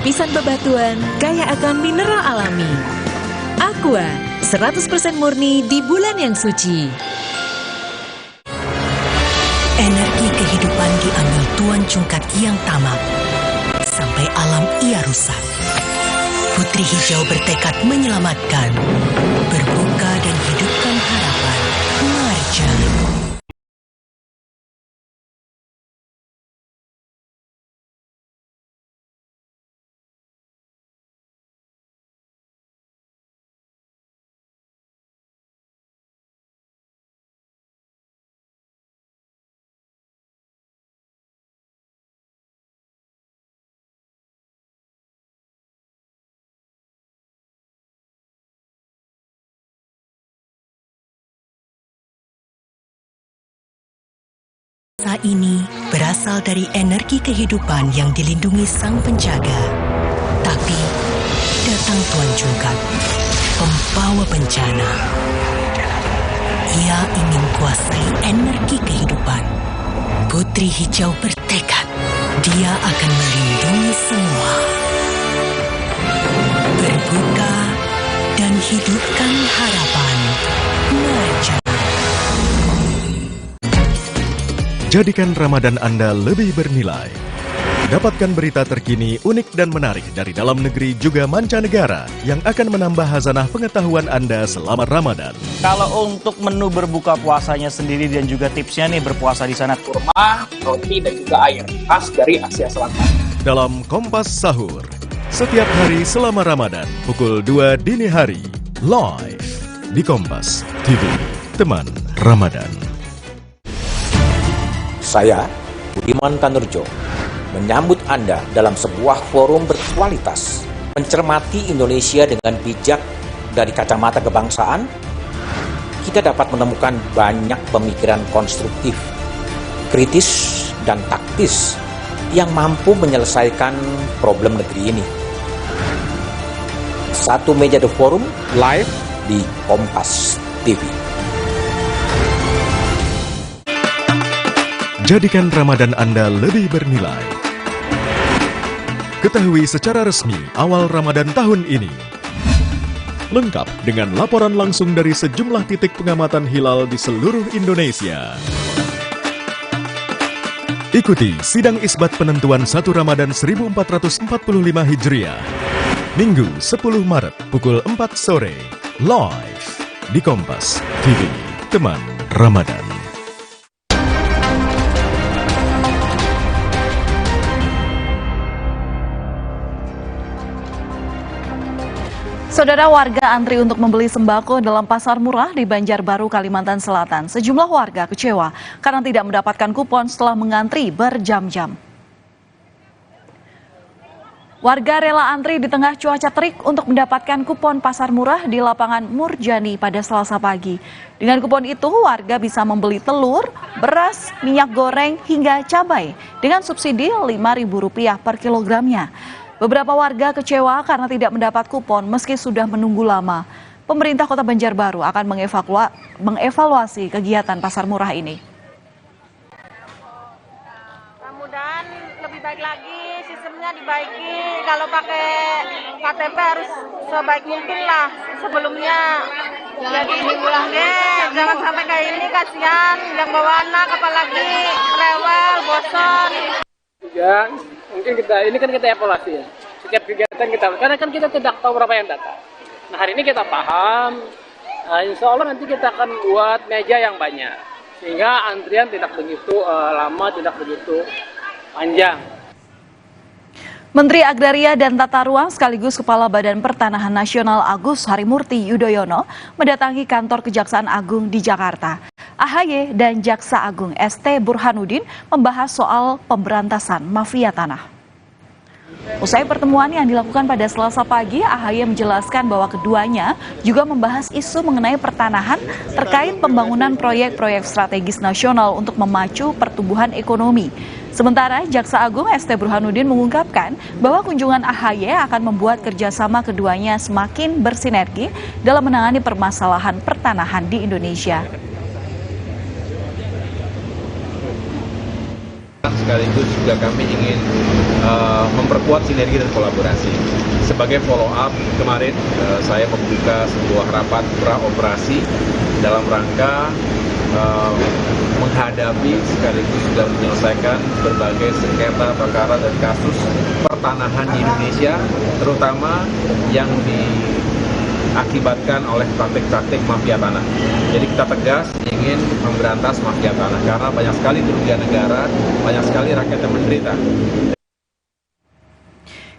Lapisan bebatuan kaya akan mineral alami. Aqua, 100% murni di bulan yang suci. Energi kehidupan diambil Tuan Cungkat yang tamak. Sampai alam ia rusak. Putri Hijau bertekad menyelamatkan. Berbuka dan hidupkan harapan. Marja. Saat ini berasal dari energi kehidupan yang dilindungi Sang Penjaga. Tapi datang Tuan Cungkat, pembawa bencana. Ia ingin kuasai energi kehidupan. Putri Hijau bertekad, dia akan melindungi semua. Berbuka dan hidupkan harapan. Marja. Jadikan Ramadan Anda lebih bernilai. Dapatkan berita terkini, unik dan menarik dari dalam negeri juga mancanegara yang akan menambah hazanah pengetahuan Anda selama Ramadan. Kalau untuk menu berbuka puasanya sendiri dan juga tipsnya nih berpuasa di sana, kurma, roti dan juga air khas dari Asia Selatan. Dalam Kompas Sahur, setiap hari selama Ramadan pukul 2 dini hari, live di Kompas TV, teman Ramadan. Saya, Budiman Tanurjo, menyambut Anda dalam sebuah forum berkualitas, mencermati Indonesia dengan bijak dari kacamata kebangsaan. Kita dapat menemukan banyak pemikiran konstruktif, kritis, dan taktis yang mampu menyelesaikan problem negeri ini. Satu meja The Forum live di Kompas TV. Jadikan Ramadan Anda lebih bernilai. Ketahui secara resmi awal Ramadan tahun ini. Lengkap dengan laporan langsung dari sejumlah titik pengamatan hilal di seluruh Indonesia. Ikuti sidang isbat penentuan 1 Ramadan 1445 Hijriah. Minggu 10 Maret pukul 4 sore. Live di Kompas TV, teman Ramadan. Saudara, warga antri untuk membeli sembako dalam pasar murah di Banjarbaru, Kalimantan Selatan. Sejumlah warga kecewa karena tidak mendapatkan kupon setelah mengantri berjam-jam. Warga rela antri di tengah cuaca terik untuk mendapatkan kupon pasar murah di lapangan Murjani pada Selasa pagi. Dengan kupon itu, warga bisa membeli telur, beras, minyak goreng, hingga cabai dengan subsidi Rp5.000 per kilogramnya. Beberapa warga kecewa karena tidak mendapat kupon meski sudah menunggu lama. Pemerintah Kota Banjarbaru akan mengevaluasi kegiatan pasar murah ini. Mudah-mudahan lebih baik lagi, sistemnya dibaiki. Kalau pakai KTP harus sebaik mungkin lah sebelumnya. Jadi jangan sampai kayak ini, kasihan yang bawa anak, apalagi rewel, bosan. Mungkin ini kan kita evaluasi ya. Setiap kegiatan kita, karena kan kita tidak tahu berapa yang datang. Nah, hari ini kita paham. Insya Allah nanti kita akan buat meja yang banyak, sehingga antrian tidak begitu lama, tidak begitu panjang. Menteri Agraria dan Tata Ruang sekaligus Kepala Badan Pertanahan Nasional Agus Harimurti Yudhoyono mendatangi kantor Kejaksaan Agung di Jakarta. AHY dan Jaksa Agung ST Burhanuddin membahas soal pemberantasan mafia tanah. Usai pertemuan yang dilakukan pada Selasa pagi, AHY menjelaskan bahwa keduanya juga membahas isu mengenai pertanahan terkait pembangunan proyek-proyek strategis nasional untuk memacu pertumbuhan ekonomi. Sementara Jaksa Agung ST Burhanuddin mengungkapkan bahwa kunjungan AHY akan membuat kerjasama keduanya semakin bersinergi dalam menangani permasalahan pertanahan di Indonesia. sekaligus juga kami ingin memperkuat sinergi dan kolaborasi. Sebagai follow up, kemarin saya membuka sebuah rapat pra-operasi dalam rangka menghadapi sekaligus juga menyelesaikan berbagai sengketa, perkara dan kasus pertanahan di Indonesia, terutama yang diakibatkan oleh praktik-praktik mafia tanah. Jadi kita tegas ingin memberantas mafia tanah karena banyak sekali kerugian negara, banyak sekali rakyat yang menderita.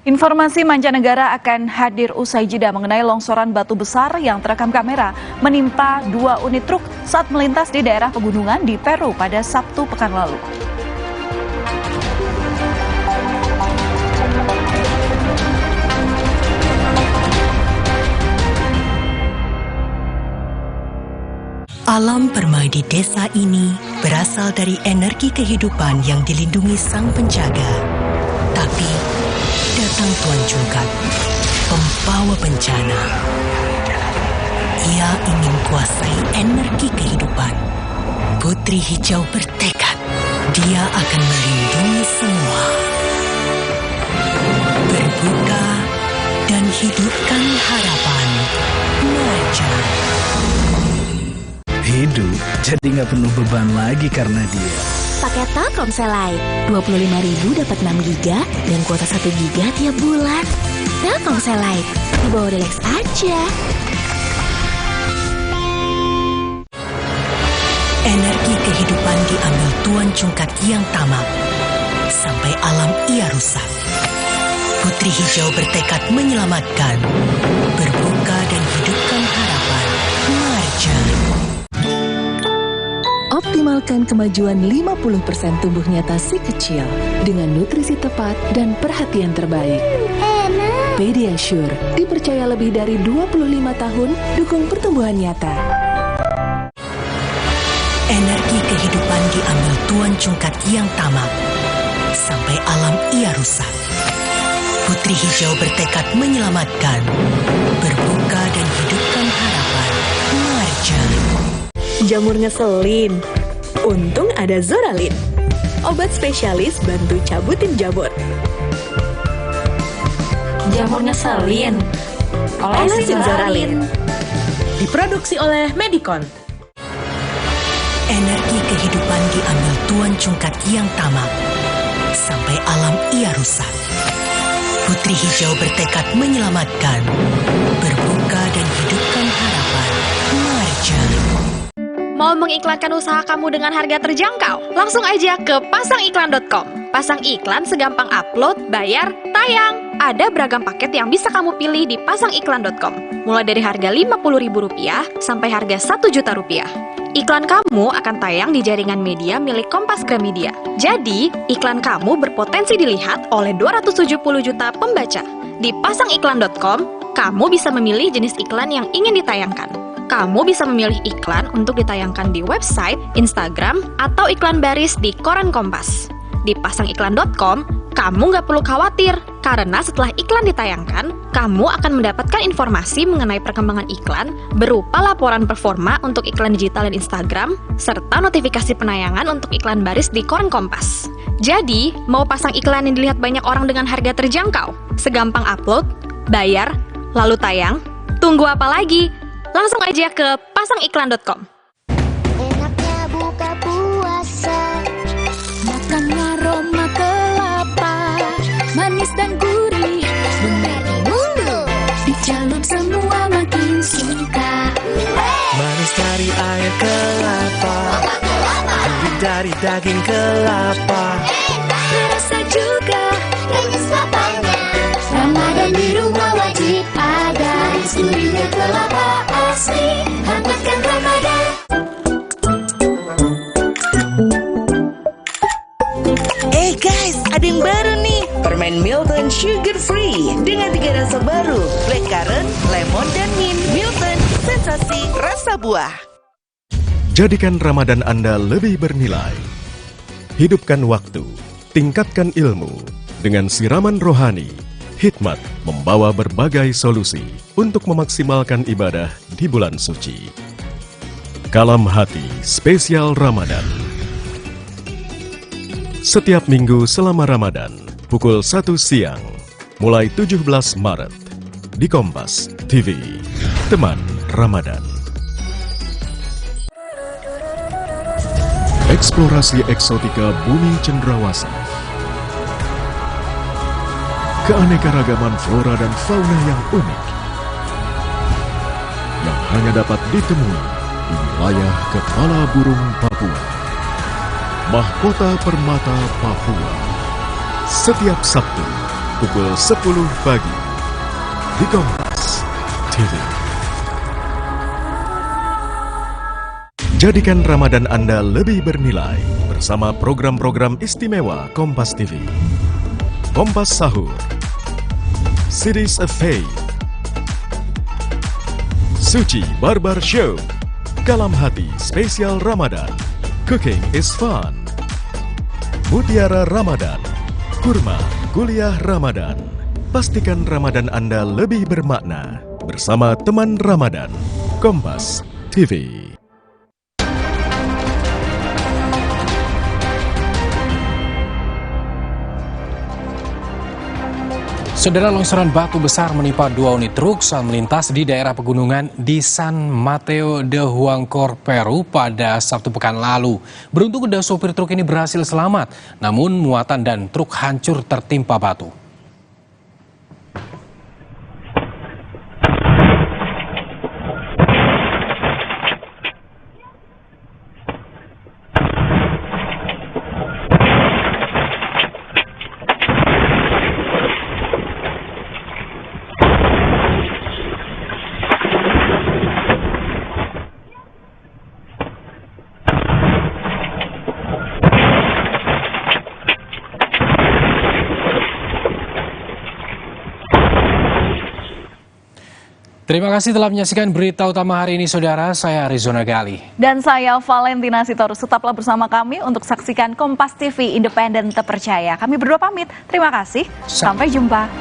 Informasi mancanegara akan hadir usai jeda mengenai longsoran batu besar yang terekam kamera menimpa 2 unit truk saat melintas di daerah pegunungan di Peru pada Sabtu pekan lalu. Alam permai di desa ini berasal dari energi kehidupan yang dilindungi Sang Penjaga. Tapi datang Tuan Cungkat, pembawa bencana. Ia ingin kuasai energi kehidupan. Putri Hijau bertekad, dia akan melindungi semua. Berbuka dan hidupkan harapan. Naja. Hidup jadi nggak penuh beban lagi karena dia. Pakai Telkomsel Lite, 25.000 dapat 6 GB dan kuota 1 GB tiap bulan. Telkomsel Lite, dibawa relax aja. Energi kehidupan diambil Tuan Cungkat yang tamak, sampai alam ia rusak. Putri Hijau bertekad menyelamatkan, berbuka dan hidupkan harapan. Marja. Optimalkan kemajuan 50% tumbuh nyata si kecil dengan nutrisi tepat dan perhatian terbaik. Pediasure dipercaya lebih dari 25 tahun dukung pertumbuhan nyata. Energi kehidupan diambil Tuan Cungkat yang tamak, sampai alam ia rusak. Putri Hijau bertekad menyelamatkan, berbuka dan hidupkan harapan. Marja. Jamur ngeselin. Untung ada Zoralin. Obat spesialis bantu cabutin jamur. Jamur ngeselin. Olesin Zoralin. Diproduksi oleh Medicon. Energi kehidupan diambil Tuan Cungkat yang tamak, sampai alam ia rusak. Putri Hijau bertekad menyelamatkan, berbuka dan hidupkan harapan. Marja. Mau mengiklankan usaha kamu dengan harga terjangkau? Langsung aja ke pasangiklan.com. Pasang iklan segampang upload, bayar, tayang. Ada beragam paket yang bisa kamu pilih di pasangiklan.com. Mulai dari harga Rp50.000 sampai harga Rp1.000.000. Iklan kamu akan tayang di jaringan media milik Kompas Gramedia. Jadi, iklan kamu berpotensi dilihat oleh 270 juta pembaca. Di pasangiklan.com, kamu bisa memilih jenis iklan yang ingin ditayangkan. Kamu bisa memilih iklan untuk ditayangkan di website, Instagram, atau iklan baris di koran Kompas. Di pasangiklan.com, kamu nggak perlu khawatir, karena setelah iklan ditayangkan, kamu akan mendapatkan informasi mengenai perkembangan iklan berupa laporan performa untuk iklan digital dan Instagram, serta notifikasi penayangan untuk iklan baris di koran Kompas. Jadi, mau pasang iklan yang dilihat banyak orang dengan harga terjangkau? Segampang upload, bayar, lalu tayang? Tunggu apa lagi? Langsung aja ke pasangiklan.com. Enaknya buka puasa, makan aroma kelapa, manis dan gurih, benar mulu. Dijalur semua makin suka. Manis dari air kelapa, gurih dari daging kelapa. Rasa juga manis kelapanya. Ramadan di rumah wajib ada. Gurihnya kelapa asli, hangatkan Ramadan. Guys, ada yang baru nih. Permen Milton Sugar Free dengan 3 rasa baru, blackcurrant, lemon, dan mint. Milton, sensasi rasa buah. Jadikan Ramadan Anda lebih bernilai. Hidupkan waktu, tingkatkan ilmu dengan siraman rohani. Hikmat membawa berbagai solusi untuk memaksimalkan ibadah di bulan suci. Kalam Hati Spesial Ramadan. Setiap minggu selama Ramadan, pukul 1 siang, mulai 17 Maret, di Kompas TV. Teman Ramadan. Eksplorasi eksotika bumi cendrawasih. Keanekaragaman flora dan fauna yang unik yang hanya dapat ditemui di wilayah Kepala Burung Papua. Mahkota Permata Papua. Setiap Sabtu pukul 10 pagi di Kompas TV. Jadikan Ramadan Anda lebih bernilai bersama program-program istimewa Kompas TV. Kompas Sahur, Series of Faith, Suci Barbar Show, Kalam Hati Spesial Ramadan, Cooking is Fun, Mutiara Ramadan, Kurma Kuliah Ramadan. Pastikan Ramadan Anda lebih bermakna bersama teman Ramadan, Kompas TV. Saudara, longsoran batu besar menimpa 2 unit truk saat melintas di daerah pegunungan di San Mateo de Huancor, Peru pada Sabtu pekan lalu. Beruntung kedua sopir truk ini berhasil selamat, namun muatan dan truk hancur tertimpa batu. Terima kasih telah menyaksikan berita utama hari ini, saudara. Saya Arizona Gali. Dan saya Valentina Sitorus. Tetaplah bersama kami untuk saksikan Kompas TV Independen Terpercaya. Kami berdua pamit. Terima kasih. Sampai jumpa.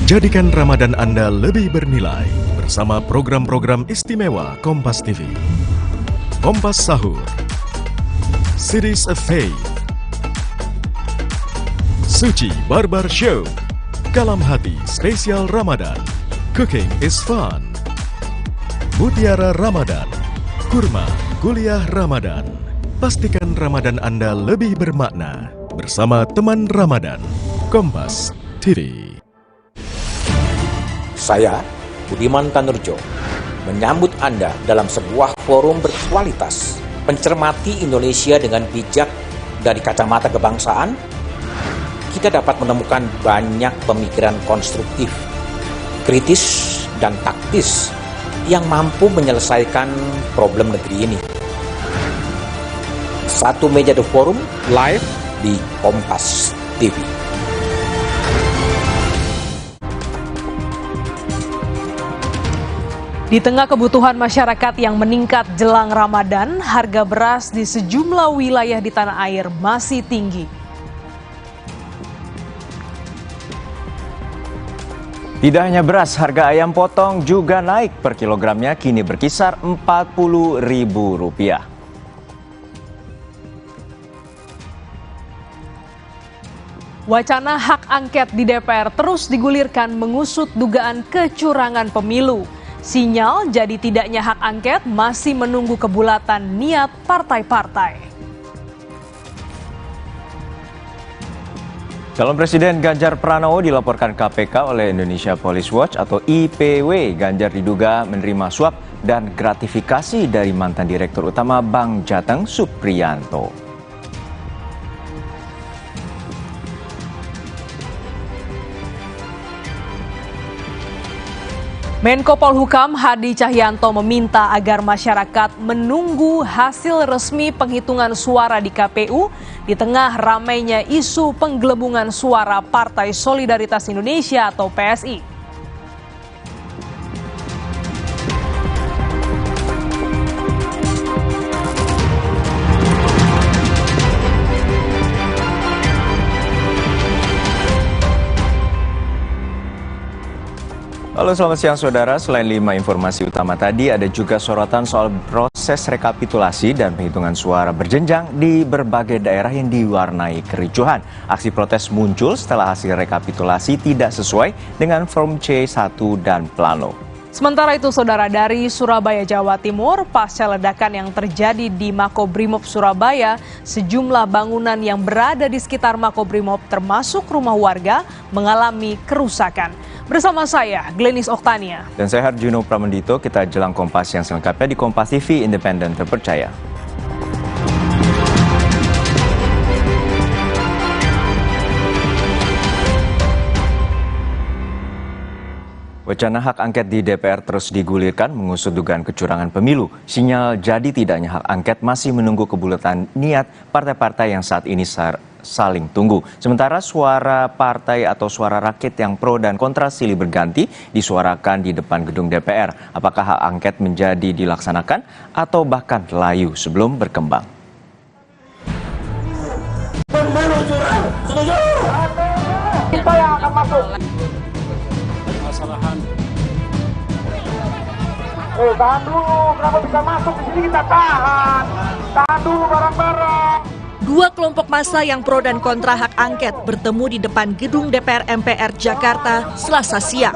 Jadikan Ramadan Anda lebih bernilai bersama program-program istimewa Kompas TV. Kompas Sahur, Series of Faith, Suci Barbar Show, Kalam Hati Spesial Ramadan, Cooking is Fun, Mutiara Ramadan, Kurma Kuliah Ramadan. Pastikan Ramadan Anda lebih bermakna bersama teman Ramadan, Kompas TV. Saya, Budiman Tanurjo, menyambut Anda dalam sebuah forum berkualitas, mencermati Indonesia dengan bijak dari kacamata kebangsaan. Kita dapat menemukan banyak pemikiran konstruktif, kritis, dan taktis yang mampu menyelesaikan problem negeri ini. Satu meja The Forum live di Kompas TV. Di tengah kebutuhan masyarakat yang meningkat jelang Ramadan, harga beras di sejumlah wilayah di tanah air masih tinggi. Tidak hanya beras, harga ayam potong juga naik per kilogramnya, kini berkisar Rp40.000. Wacana hak angket di DPR terus digulirkan mengusut dugaan kecurangan pemilu. Sinyal jadi tidaknya hak angket masih menunggu kebulatan niat partai-partai. Calon Presiden Ganjar Pranowo dilaporkan KPK oleh Indonesia Police Watch atau IPW. Ganjar diduga menerima suap dan gratifikasi dari mantan Direktur Utama Bank Jateng Supriyanto. Menko Polhukam Hadi Cahyanto meminta agar masyarakat menunggu hasil resmi penghitungan suara di KPU di tengah ramainya isu penggelembungan suara Partai Solidaritas Indonesia atau PSI. Halo, selamat siang saudara. Selain 5 informasi utama tadi, ada juga sorotan soal proses rekapitulasi dan penghitungan suara berjenjang di berbagai daerah yang diwarnai kericuhan. Aksi protes muncul setelah hasil rekapitulasi tidak sesuai dengan form C1 dan plano. Sementara itu, saudara, dari Surabaya, Jawa Timur, pasca ledakan yang terjadi di Makobrimob Surabaya, sejumlah bangunan yang berada di sekitar Makobrimob termasuk rumah warga mengalami kerusakan. Bersama saya, Glenis Oktania. Dan saya Harjuno Pramendito, kita jelang Kompas yang selengkapnya di Kompas TV Independen Terpercaya. Wacana hak angket di DPR terus digulirkan mengusut dugaan kecurangan pemilu. Sinyal jadi tidaknya hak angket masih menunggu kebulatan niat partai-partai yang saat ini saling tunggu. Sementara suara partai atau suara rakyat yang pro dan kontra silih berganti disuarakan di depan gedung DPR. Apakah hak angket menjadi dilaksanakan atau bahkan layu sebelum berkembang? Pemilu curang, setuju? Kita yang akan masuk. Masalahan. Tahan dulu, kenapa bisa masuk di sini kita tahan. Tahan dulu bareng-bareng. Dua kelompok massa yang pro dan kontra hak angket bertemu di depan gedung DPR MPR Jakarta Selasa siang.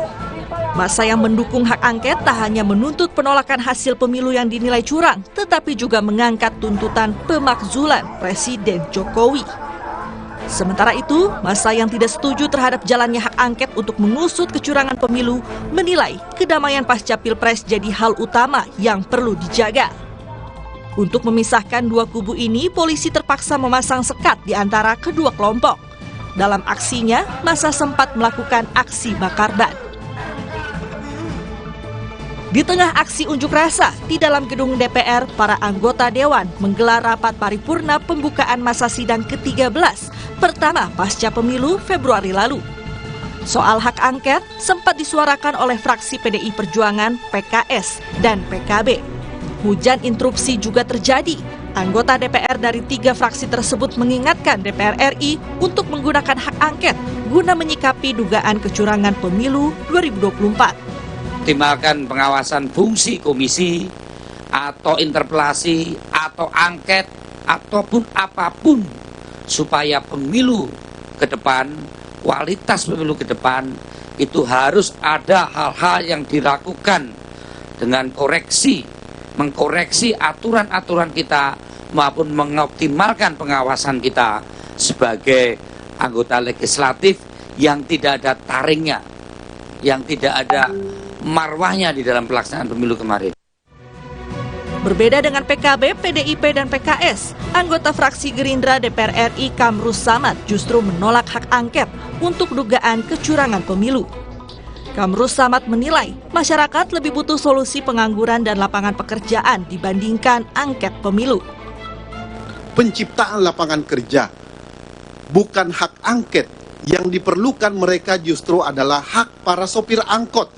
Massa yang mendukung hak angket tak hanya menuntut penolakan hasil pemilu yang dinilai curang, tetapi juga mengangkat tuntutan pemakzulan Presiden Jokowi. Sementara itu, massa yang tidak setuju terhadap jalannya hak angket untuk mengusut kecurangan pemilu menilai kedamaian pasca Pilpres jadi hal utama yang perlu dijaga. Untuk memisahkan dua kubu ini, polisi terpaksa memasang sekat di antara kedua kelompok. Dalam aksinya, massa sempat melakukan aksi bakar ban. Di tengah aksi unjuk rasa di dalam gedung DPR, para anggota Dewan menggelar rapat paripurna pembukaan masa sidang ke-13 pertama pasca pemilu Februari lalu. Soal hak angket sempat disuarakan oleh fraksi PDI Perjuangan, PKS, dan PKB. Hujan interupsi juga terjadi. Anggota DPR dari 3 fraksi tersebut mengingatkan DPR RI untuk menggunakan hak angket guna menyikapi dugaan kecurangan pemilu 2024. Optimalkan pengawasan fungsi komisi atau interpelasi atau angket ataupun apapun supaya pemilu ke depan, kualitas pemilu ke depan itu harus ada hal-hal yang dilakukan dengan koreksi, mengkoreksi aturan-aturan kita maupun mengoptimalkan pengawasan kita sebagai anggota legislatif yang tidak ada taringnya, yang tidak ada marwahnya di dalam pelaksanaan pemilu kemarin. Berbeda dengan PKB, PDIP, dan PKS, anggota fraksi Gerindra DPR RI Kamrus Samad justru menolak hak angket untuk dugaan kecurangan pemilu. Kamrus Samad menilai masyarakat lebih butuh solusi pengangguran dan lapangan pekerjaan dibandingkan angket pemilu. Penciptaan lapangan kerja, bukan hak angket. Yang diperlukan mereka justru adalah hak para sopir angkot.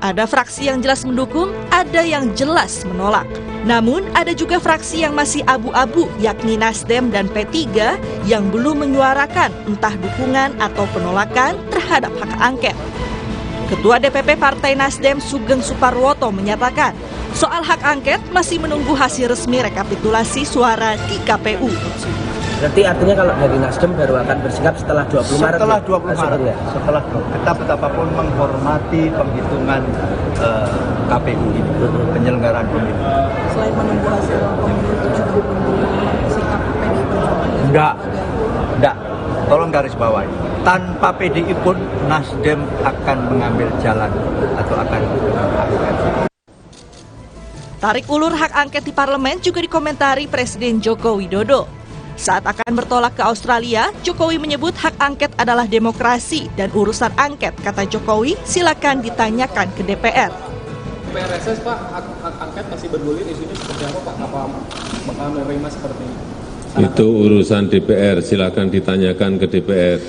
Ada fraksi yang jelas mendukung, ada yang jelas menolak. Namun ada juga fraksi yang masih abu-abu, yakni Nasdem dan P3 yang belum menyuarakan entah dukungan atau penolakan terhadap hak angket. Ketua DPP Partai Nasdem Sugeng Suparwoto menyatakan, soal hak angket masih menunggu hasil resmi rekapitulasi suara di KPU. Berarti artinya kalau dari Nasdem baru akan bersikap setelah 20 Maret? Setelah 20 Maret, ya? Setelah kita betapapun menghormati penghitungan KPU ini, penyelenggaraan pemilu. Selain menunggu hasil pemilu itu juga menunggu sikap PDI Perjuangan? Enggak. Tolong garis bawahi, tanpa PDI pun Nasdem akan mengambil jalan atau akan angket. Tarik ulur hak angket di parlemen juga dikomentari Presiden Joko Widodo. Saat akan bertolak ke Australia, Jokowi menyebut hak angket adalah demokrasi dan urusan angket, kata Jokowi, silakan ditanyakan ke DPR. PRSS Pak, hak angket masih bergulir di sini seperti apa Pak? Apa bakal menerima seperti ini? Itu urusan DPR, silakan ditanyakan ke DPR.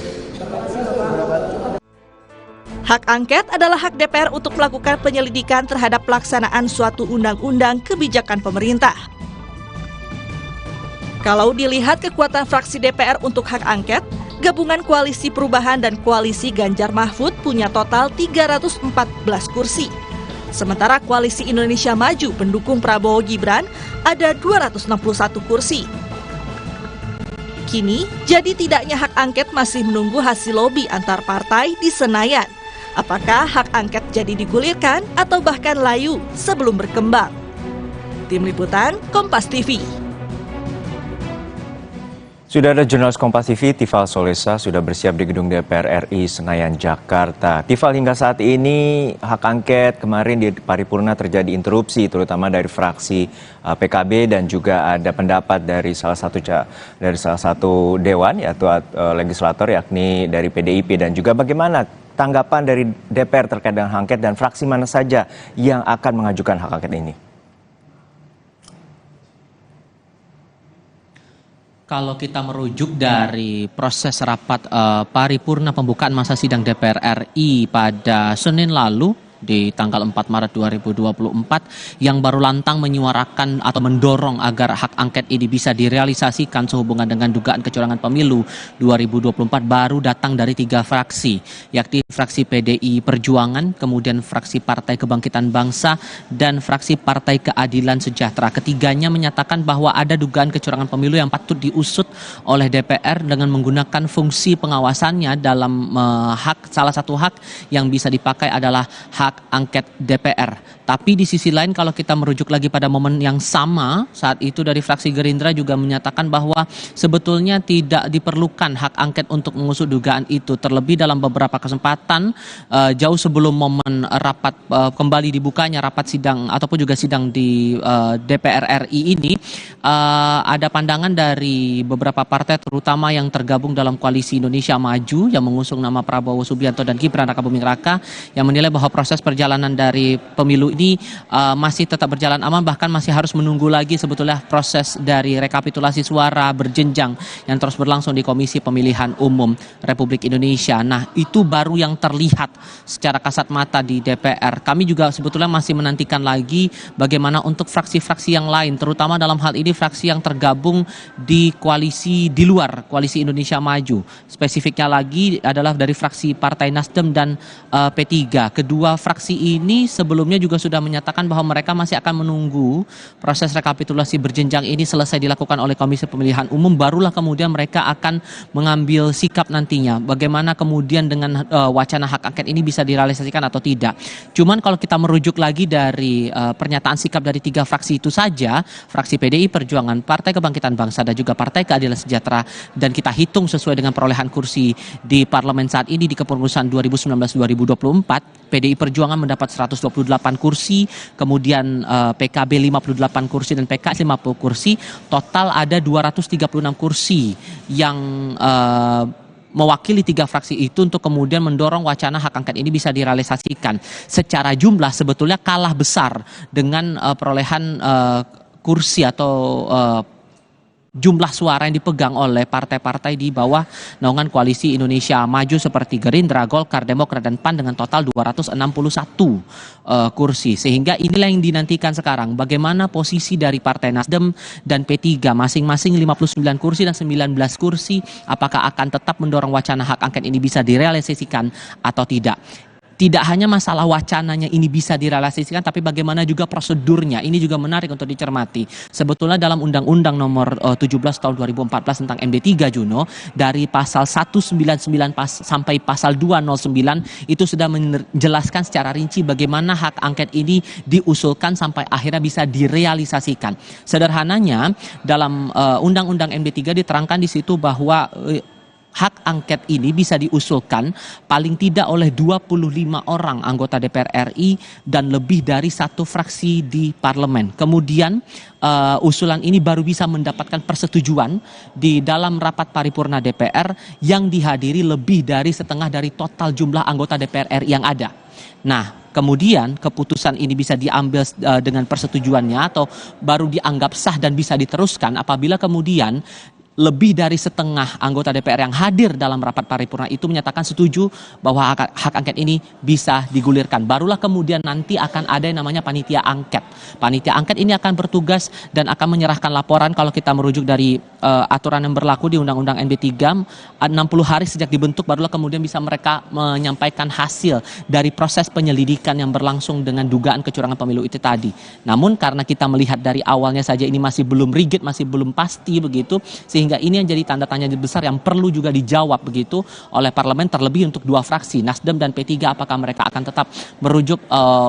Hak angket adalah hak DPR untuk melakukan penyelidikan terhadap pelaksanaan suatu undang-undang kebijakan pemerintah. Kalau dilihat kekuatan fraksi DPR untuk hak angket, gabungan Koalisi Perubahan dan Koalisi Ganjar Mahfud punya total 314 kursi. Sementara Koalisi Indonesia Maju pendukung Prabowo Gibran ada 261 kursi. Kini, jadi tidaknya hak angket masih menunggu hasil lobi antar partai di Senayan. Apakah hak angket jadi digulirkan atau bahkan layu sebelum berkembang? Tim Liputan, Kompas TV. Sudah ada jurnalis Kompas TV, Tifal Solesa, sudah bersiap di gedung DPR RI Senayan, Jakarta. Tifal, hingga saat ini hak angket kemarin di paripurna terjadi interupsi, terutama dari fraksi PKB dan juga ada pendapat dari salah satu dewan, yaitu legislator, yakni dari PDIP. Dan juga bagaimana tanggapan dari DPR terkait dengan hak angket dan fraksi mana saja yang akan mengajukan hak angket ini? Kalau kita merujuk dari proses rapat paripurna pembukaan masa sidang DPR RI pada Senin lalu di tanggal 4 Maret 2024 yang baru lantang menyuarakan atau mendorong agar hak angket ini bisa direalisasikan sehubungan dengan dugaan kecurangan pemilu 2024 baru datang dari 3 fraksi, yakni fraksi PDI Perjuangan, kemudian fraksi Partai Kebangkitan Bangsa, dan fraksi Partai Keadilan Sejahtera. Ketiganya menyatakan bahwa ada dugaan kecurangan pemilu yang patut diusut oleh DPR dengan menggunakan fungsi pengawasannya dalam salah satu hak yang bisa dipakai adalah hak angket DPR. Tapi di sisi lain kalau kita merujuk lagi pada momen yang sama, saat itu dari fraksi Gerindra juga menyatakan bahwa sebetulnya tidak diperlukan hak angket untuk mengusut dugaan itu. Terlebih dalam beberapa kesempatan jauh sebelum momen rapat kembali dibukanya rapat sidang ataupun juga sidang di DPR RI ini, ada pandangan dari beberapa partai terutama yang tergabung dalam Koalisi Indonesia Maju yang mengusung nama Prabowo Subianto dan Gibran Rakabuming Raka yang menilai bahwa proses perjalanan dari pemilu ini masih tetap berjalan aman, bahkan masih harus menunggu lagi sebetulnya proses dari rekapitulasi suara berjenjang yang terus berlangsung di Komisi Pemilihan Umum Republik Indonesia. Nah, itu baru yang terlihat secara kasat mata di DPR. Kami juga sebetulnya masih menantikan lagi bagaimana untuk fraksi-fraksi yang lain, terutama dalam hal ini fraksi yang tergabung di koalisi di luar Koalisi Indonesia Maju. Spesifiknya lagi adalah dari fraksi Partai Nasdem dan P3. Kedua fraksi ini sebelumnya juga sudah menyatakan bahwa mereka masih akan menunggu proses rekapitulasi berjenjang ini selesai dilakukan oleh Komisi Pemilihan Umum, barulah kemudian mereka akan mengambil sikap nantinya bagaimana kemudian dengan wacana hak angket ini bisa direalisasikan atau tidak. Cuman kalau kita merujuk lagi dari pernyataan sikap dari 3 fraksi itu saja, fraksi PDI Perjuangan, Partai Kebangkitan Bangsa dan juga Partai Keadilan Sejahtera, dan kita hitung sesuai dengan perolehan kursi di parlemen saat ini di kepengurusan 2019-2024, PDI Perjuangan mendapat 128 kursi, kemudian PKB 58 kursi dan PKS 50 kursi, total ada 236 kursi yang mewakili 3 fraksi itu untuk kemudian mendorong wacana hak angket ini bisa direalisasikan. Secara jumlah sebetulnya kalah besar dengan perolehan kursi atau jumlah suara yang dipegang oleh partai-partai di bawah naungan Koalisi Indonesia Maju seperti Gerindra, Golkar, Demokrat, dan PAN dengan total 261 kursi. Sehingga inilah yang dinantikan sekarang, bagaimana posisi dari Partai Nasdem dan P3 masing-masing 59 kursi dan 19 kursi, apakah akan tetap mendorong wacana hak angket ini bisa direalisasikan atau tidak. Tidak hanya masalah wacananya ini bisa direalisasikan, tapi bagaimana juga prosedurnya. Ini juga menarik untuk dicermati. Sebetulnya dalam Undang-Undang nomor 17 tahun 2014 tentang MD3 Juno, dari pasal 199 sampai pasal 209 itu sudah menjelaskan secara rinci bagaimana hak angket ini diusulkan sampai akhirnya bisa direalisasikan. Sederhananya dalam Undang-Undang MD3 diterangkan di situ bahwa hak angket ini bisa diusulkan paling tidak oleh 25 orang anggota DPR RI dan lebih dari satu fraksi di parlemen. Kemudian usulan ini baru bisa mendapatkan persetujuan di dalam rapat paripurna DPR yang dihadiri lebih dari setengah dari total jumlah anggota DPR RI yang ada. Nah, kemudian keputusan ini bisa diambil dengan persetujuannya atau baru dianggap sah dan bisa diteruskan apabila kemudian lebih dari setengah anggota DPR yang hadir dalam rapat paripurna itu menyatakan setuju bahwa hak angket ini bisa digulirkan. Barulah kemudian nanti akan ada yang namanya panitia angket. Panitia angket ini akan bertugas dan akan menyerahkan laporan kalau kita merujuk dari aturan yang berlaku di Undang-Undang MD 3, 60 hari sejak dibentuk barulah kemudian bisa mereka menyampaikan hasil dari proses penyelidikan yang berlangsung dengan dugaan kecurangan pemilu itu tadi. Namun karena kita melihat dari awalnya saja ini masih belum rigid, masih belum pasti begitu, sehingga ini yang jadi tanda tanya besar yang perlu juga dijawab begitu oleh parlemen, terlebih untuk dua fraksi Nasdem dan P3, apakah mereka akan tetap merujuk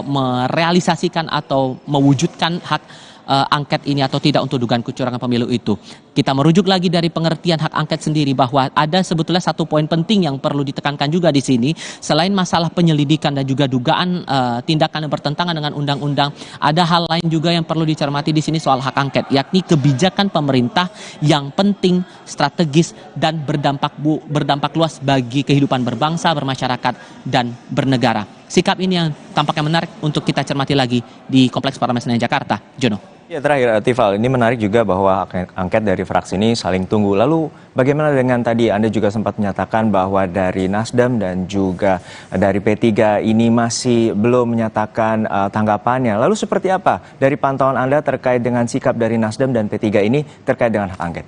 merealisasikan atau mewujudkan hak angket ini atau tidak untuk dugaan kecurangan pemilu itu. Kita merujuk lagi dari pengertian hak angket sendiri bahwa ada sebetulnya satu poin penting yang perlu ditekankan juga di sini. Selain masalah penyelidikan dan juga dugaan tindakan yang bertentangan dengan undang-undang, ada hal lain juga yang perlu dicermati di sini soal hak angket, yakni kebijakan pemerintah yang penting, strategis dan berdampak luas bagi kehidupan berbangsa, bermasyarakat dan bernegara. Sikap ini yang tampaknya menarik untuk kita cermati lagi di Kompleks Parlemen Senayan Jakarta. Jono. Ya, terakhir Tifal, ini menarik juga bahwa angket dari fraksi ini saling tunggu. Lalu bagaimana dengan tadi Anda juga sempat menyatakan bahwa dari Nasdem dan juga dari P3 ini masih belum menyatakan tanggapannya. Lalu seperti apa dari pantauan Anda terkait dengan sikap dari Nasdem dan P3 ini terkait dengan hak angket?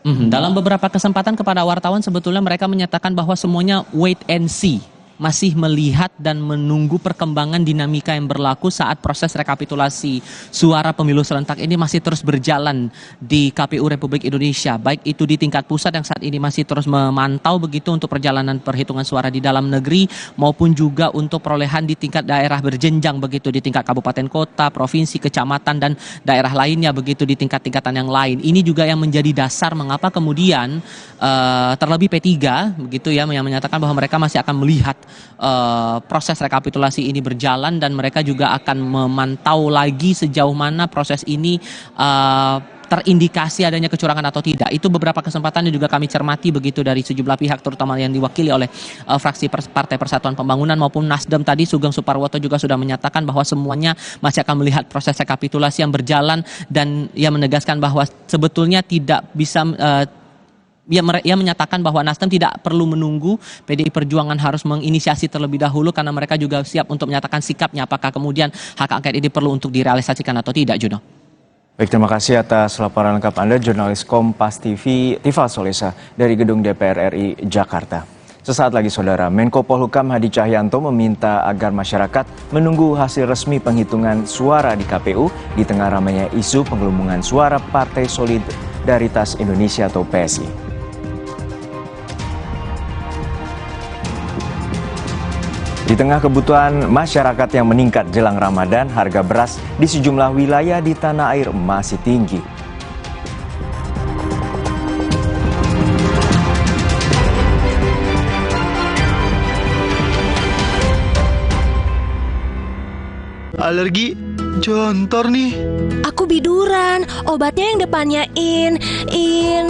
Dalam beberapa kesempatan kepada wartawan sebetulnya mereka menyatakan bahwa semuanya wait and see. Masih melihat dan menunggu perkembangan dinamika yang berlaku saat proses rekapitulasi suara pemilu serentak ini masih terus berjalan di KPU Republik Indonesia. Baik itu di tingkat pusat yang saat ini masih terus memantau begitu untuk perjalanan perhitungan suara di dalam negeri maupun juga untuk perolehan di tingkat daerah berjenjang begitu di tingkat kabupaten kota, provinsi, kecamatan dan daerah lainnya begitu di tingkat-tingkatan yang lain. Ini juga yang menjadi dasar mengapa kemudian terlebih P3 begitu ya yang menyatakan bahwa mereka masih akan melihat proses rekapitulasi ini berjalan dan mereka juga akan memantau lagi sejauh mana proses ini terindikasi adanya kecurangan atau tidak. Itu beberapa kesempatan yang juga kami cermati begitu dari sejumlah pihak terutama yang diwakili oleh fraksi Partai Persatuan Pembangunan maupun Nasdem tadi. Sugeng Suparwoto juga sudah menyatakan bahwa semuanya masih akan melihat proses rekapitulasi yang berjalan dan ia menegaskan bahwa sebetulnya tidak bisa ia menyatakan bahwa Nasdem tidak perlu menunggu PDI Perjuangan harus menginisiasi terlebih dahulu karena mereka juga siap untuk menyatakan sikapnya apakah kemudian hak angket ini perlu untuk direalisasikan atau tidak, Juno. Baik, terima kasih atas laporan lengkap Anda, jurnalis Kompas TV Tifal Solesa dari Gedung DPR RI Jakarta. Sesaat lagi Saudara, Menko Polhukam Hadi Cahyanto meminta agar masyarakat menunggu hasil resmi penghitungan suara di KPU di tengah ramainya isu penggelembungan suara Partai Solidaritas Indonesia atau PSI. Di tengah kebutuhan masyarakat yang meningkat jelang Ramadan, harga beras di sejumlah wilayah di tanah air masih tinggi. Alergi jontor nih. Aku biduran, obatnya yang depannya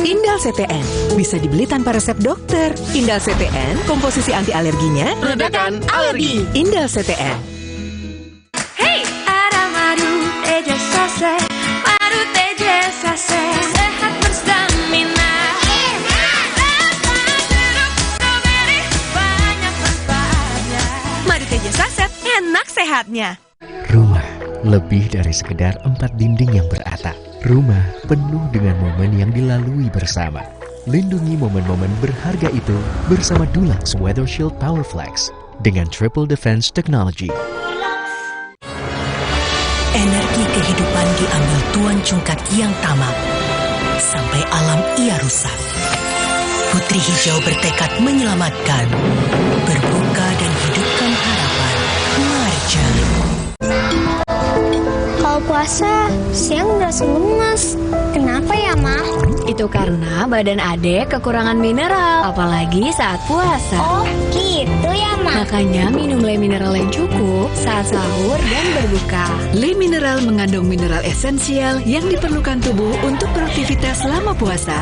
Indal CTN. Bisa dibeli tanpa resep dokter. Indal CTN, komposisi anti alerginya redakan alergi. Indal CTN. Hey, ada madu teja sase, madu teja sase, sehat berstamina. Banyak manfaatnya. Madu teja saset, enak sehatnya. Rumah lebih dari sekedar 4 dinding yang beratap. Rumah penuh dengan momen yang dilalui bersama. Lindungi momen-momen berharga itu bersama Dulux Weather Shield Powerflex dengan Triple Defense Technology. Energi kehidupan diambil Tuan Cungkat yang tamak sampai alam ia rusak. Putri Hijau bertekad menyelamatkan, berbuka dan hidupkan harapan. Marja. Kalau puasa, siang berasa lemas. Kenapa ya, Ma? Itu karena badan Adek kekurangan mineral, apalagi saat puasa. Oh, gitu ya, Ma? Makanya minum Le Mineral yang cukup saat sahur dan berbuka. Le Mineral mengandung mineral esensial yang diperlukan tubuh untuk beraktivitas selama puasa.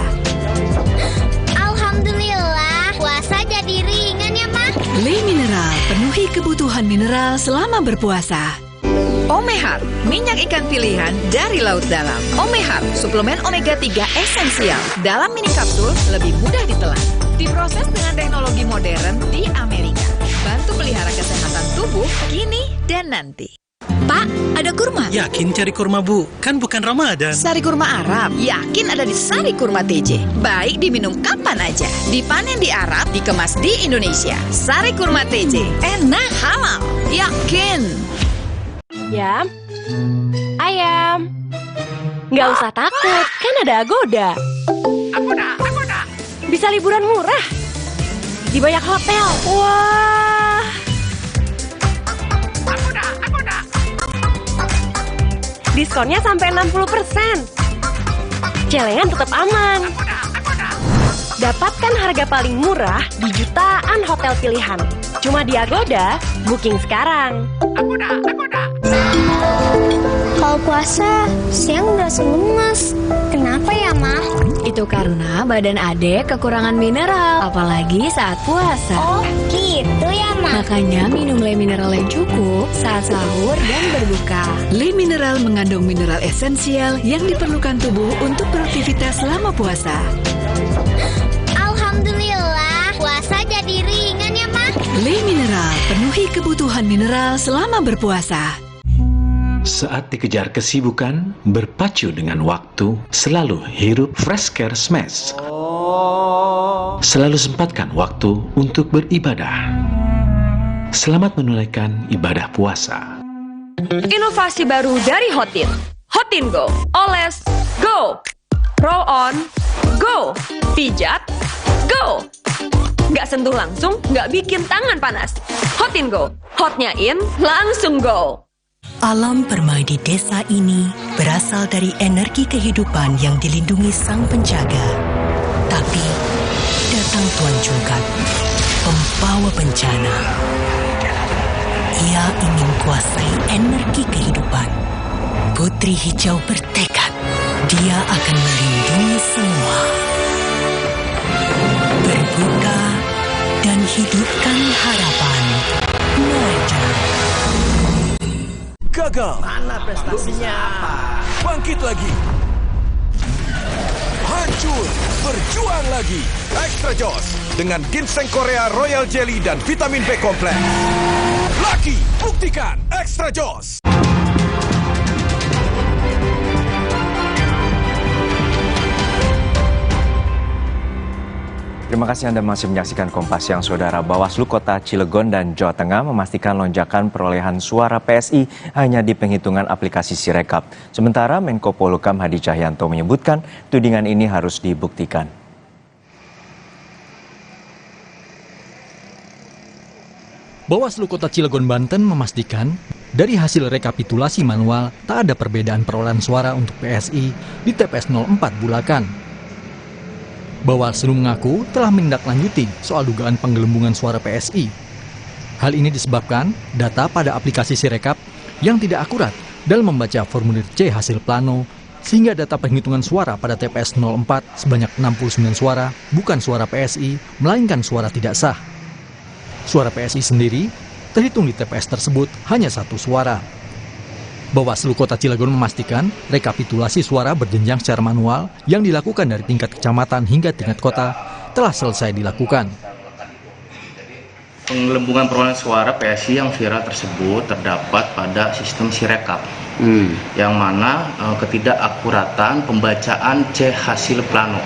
Alhamdulillah, puasa jadi ringan ya, Ma? Le Mineral, penuhi kebutuhan mineral selama berpuasa. Omehar, minyak ikan pilihan dari laut dalam. Omehar, suplemen omega 3 esensial. Dalam mini kapsul, lebih mudah ditelan. Diproses dengan teknologi modern di Amerika. Bantu pelihara kesehatan tubuh kini dan nanti. Pak, ada kurma? Yakin cari kurma, Bu? Kan bukan Ramadan. Sari kurma Arab, yakin ada di Sari Kurma TJ. Baik diminum kapan aja. Dipanen di Arab, dikemas di Indonesia. Sari Kurma TJ, enak halal. Yakin. Ayam, ayam, nggak usah takut, kan ada Agoda. Agoda. Bisa liburan murah di banyak hotel. Wah. Agoda. Diskonnya sampai 60%. Celengan tetap aman. Dapatkan harga paling murah di jutaan hotel pilihan. Cuma di Agoda, booking sekarang. Agoda. Kalau puasa, siang berasa lemas. Kenapa ya, Ma? Itu karena badan Adek kekurangan mineral, apalagi saat puasa. Oh, gitu ya, Ma? Makanya minum Le Mineral yang cukup saat sahur dan berbuka. Le Mineral mengandung mineral esensial yang diperlukan tubuh untuk beraktivitas selama puasa. Alhamdulillah, puasa jadi ringan ya, Ma? Le Mineral, penuhi kebutuhan mineral selama berpuasa. Saat dikejar kesibukan, berpacu dengan waktu, selalu hirup Fresh Care Smash. Selalu sempatkan waktu untuk beribadah. Selamat menunaikan ibadah puasa. Inovasi baru dari Hotin. Hotin Go. Oles, go. Roll on, go. Pijat, go. Nggak sentuh langsung, nggak bikin tangan panas. Hotin Go. Hotnya in, langsung go. Alam permai di desa ini berasal dari energi kehidupan yang dilindungi sang penjaga. Tapi datang Tuan Cungkat, pembawa bencana. Ia ingin kuasai energi kehidupan. Putri Hijau bertekad, dia akan melindungi semua. Berbuka dan hidupkan harapan. Noeja. Gagal. Mana prestasinya? Bangkit lagi. Hancur. Berjuang lagi. Extra Joss dengan ginseng Korea Royal Jelly dan vitamin B kompleks. Laki, buktikan Extra Joss. Terima kasih Anda masih menyaksikan Kompas Siang, Saudara. Bawaslu Kota Cilegon dan Jawa Tengah memastikan lonjakan perolehan suara PSI hanya di penghitungan aplikasi Sirekap. Sementara Menko Polhukam Hadi Cahyanto menyebutkan tudingan ini harus dibuktikan. Bawaslu Kota Cilegon, Banten memastikan dari hasil rekapitulasi manual tak ada perbedaan perolehan suara untuk PSI di TPS 04 Bulakan. Bawaslu mengaku telah menindaklanjuti soal dugaan penggelembungan suara PSI. Hal ini disebabkan data pada aplikasi Sirekap yang tidak akurat dalam membaca formulir C hasil plano, sehingga data penghitungan suara pada TPS 04 sebanyak 69 suara bukan suara PSI, melainkan suara tidak sah. Suara PSI sendiri terhitung di TPS tersebut hanya 1 suara. Bawaslu Kota Cilegon memastikan rekapitulasi suara berjenjang secara manual yang dilakukan dari tingkat kecamatan hingga tingkat kota telah selesai dilakukan. Penggelembungan perolehan suara PSI yang viral tersebut terdapat pada sistem Sirekap, yang mana ketidakakuratan pembacaan C hasil plano,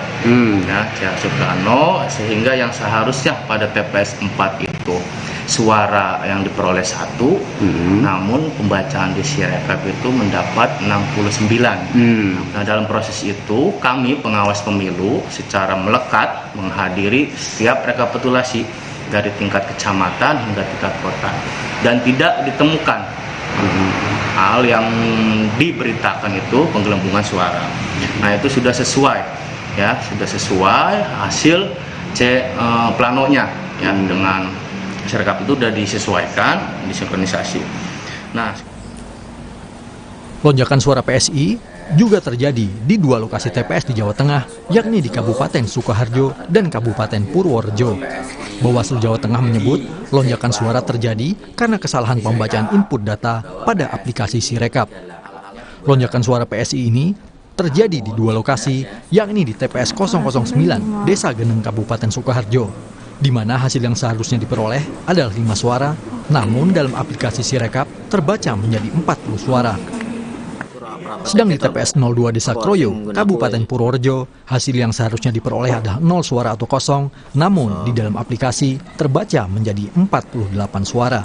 C hasil plano, sehingga yang seharusnya pada TPS 4 itu suara yang diperoleh 1, namun pembacaan di Sirekap itu mendapat 69. Nah, dalam proses itu kami pengawas pemilu secara melekat menghadiri setiap rekapitulasi dari tingkat kecamatan hingga tingkat kota, dan tidak ditemukan hal yang diberitakan itu penggelembungan suara. Nah itu sudah sesuai, ya sudah sesuai hasil planonya, ya dengan Sirekap itu sudah disesuaikan, disinkronisasi. Nah, lonjakan suara PSI juga terjadi di 2 lokasi TPS di Jawa Tengah, yakni di Kabupaten Sukoharjo dan Kabupaten Purworejo. Bawaslu Jawa Tengah menyebut lonjakan suara terjadi karena kesalahan pembacaan input data pada aplikasi Sirekap. Lonjakan suara PSI ini terjadi di 2 lokasi, yakni di TPS 009 Desa Geneng Kabupaten Sukoharjo, di mana hasil yang seharusnya diperoleh adalah 5 suara, namun dalam aplikasi Sirekap terbaca menjadi 40 suara. Sedang di TPS 02 Desa Kroyo, Kabupaten Purworejo, hasil yang seharusnya diperoleh adalah 0 suara atau kosong, namun di dalam aplikasi terbaca menjadi 48 suara.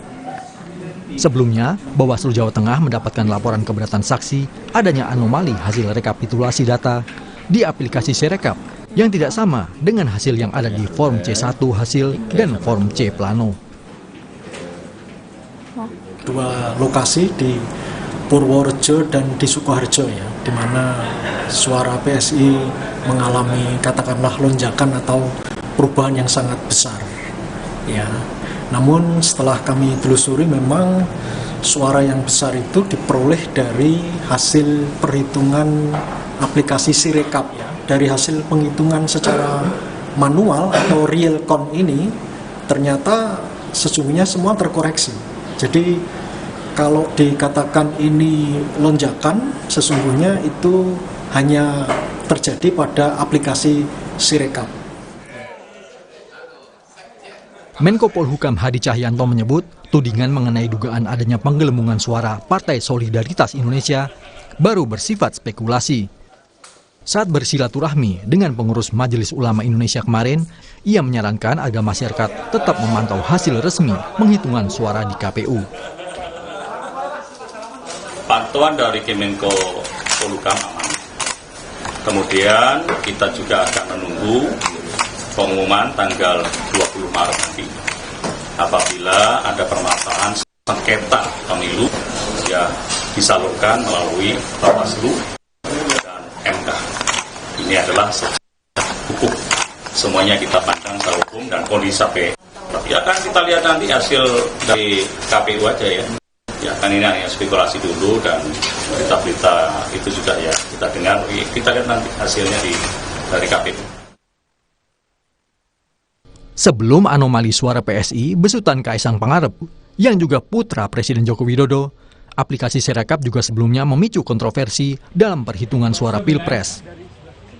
Sebelumnya, Bawaslu Jawa Tengah mendapatkan laporan keberatan saksi adanya anomali hasil rekapitulasi data di aplikasi Sirekap yang tidak sama dengan hasil yang ada di form C1 hasil dan form C plano. 2 lokasi di Purworejo dan di Sukoharjo, ya, di mana suara PSI mengalami katakanlah lonjakan atau perubahan yang sangat besar, ya. Namun setelah kami telusuri memang suara yang besar itu diperoleh dari hasil perhitungan aplikasi Sirekap, ya. Dari hasil penghitungan secara manual atau real count ini ternyata sesungguhnya semua terkoreksi. Jadi kalau dikatakan ini lonjakan, sesungguhnya itu hanya terjadi pada aplikasi Sirekap. Menko Polhukam Hadi Cahyanto menyebut tudingan mengenai dugaan adanya penggelembungan suara Partai Solidaritas Indonesia baru bersifat spekulasi. Saat bersilaturahmi dengan pengurus Majelis Ulama Indonesia kemarin, ia menyarankan agar masyarakat tetap memantau hasil resmi penghitungan suara di KPU. Pantauan dari Kemenko Polhukam aman. Kemudian kita juga akan menunggu pengumuman tanggal 20 Maret nanti. Apabila ada permasalahan sengketa pemilu, ya disalurkan melalui Bawaslu dan MK. Ini adalah hukum. Semuanya kita pandang secara hukum dan kondisi sampai. Ya kan kita lihat nanti hasil dari KPU aja ya. Ya kan ini hanya spekulasi dulu dan berita-berita itu juga ya kita dengar. Kita lihat nanti hasilnya dari KPU. Sebelum anomali suara PSI besutan Kaisang Pangarep, yang juga putra Presiden Joko Widodo, aplikasi Sirekap juga sebelumnya memicu kontroversi dalam perhitungan suara Pilpres.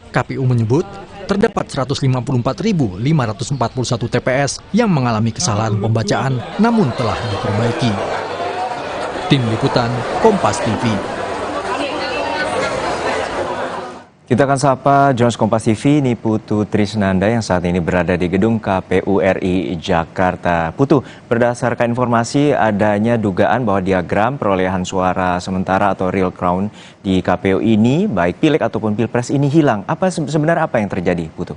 KPU menyebut terdapat 154.541 TPS yang mengalami kesalahan pembacaan namun telah diperbaiki. Tim Liputan Kompas TV. Kita akan sapa Jones Kompas TV, ini Putu Trisnanda yang saat ini berada di gedung KPU RI Jakarta. Putu, berdasarkan informasi adanya dugaan bahwa diagram perolehan suara sementara atau real count di KPU ini, baik pileg ataupun pilpres ini hilang. Sebenarnya apa yang terjadi, Putu?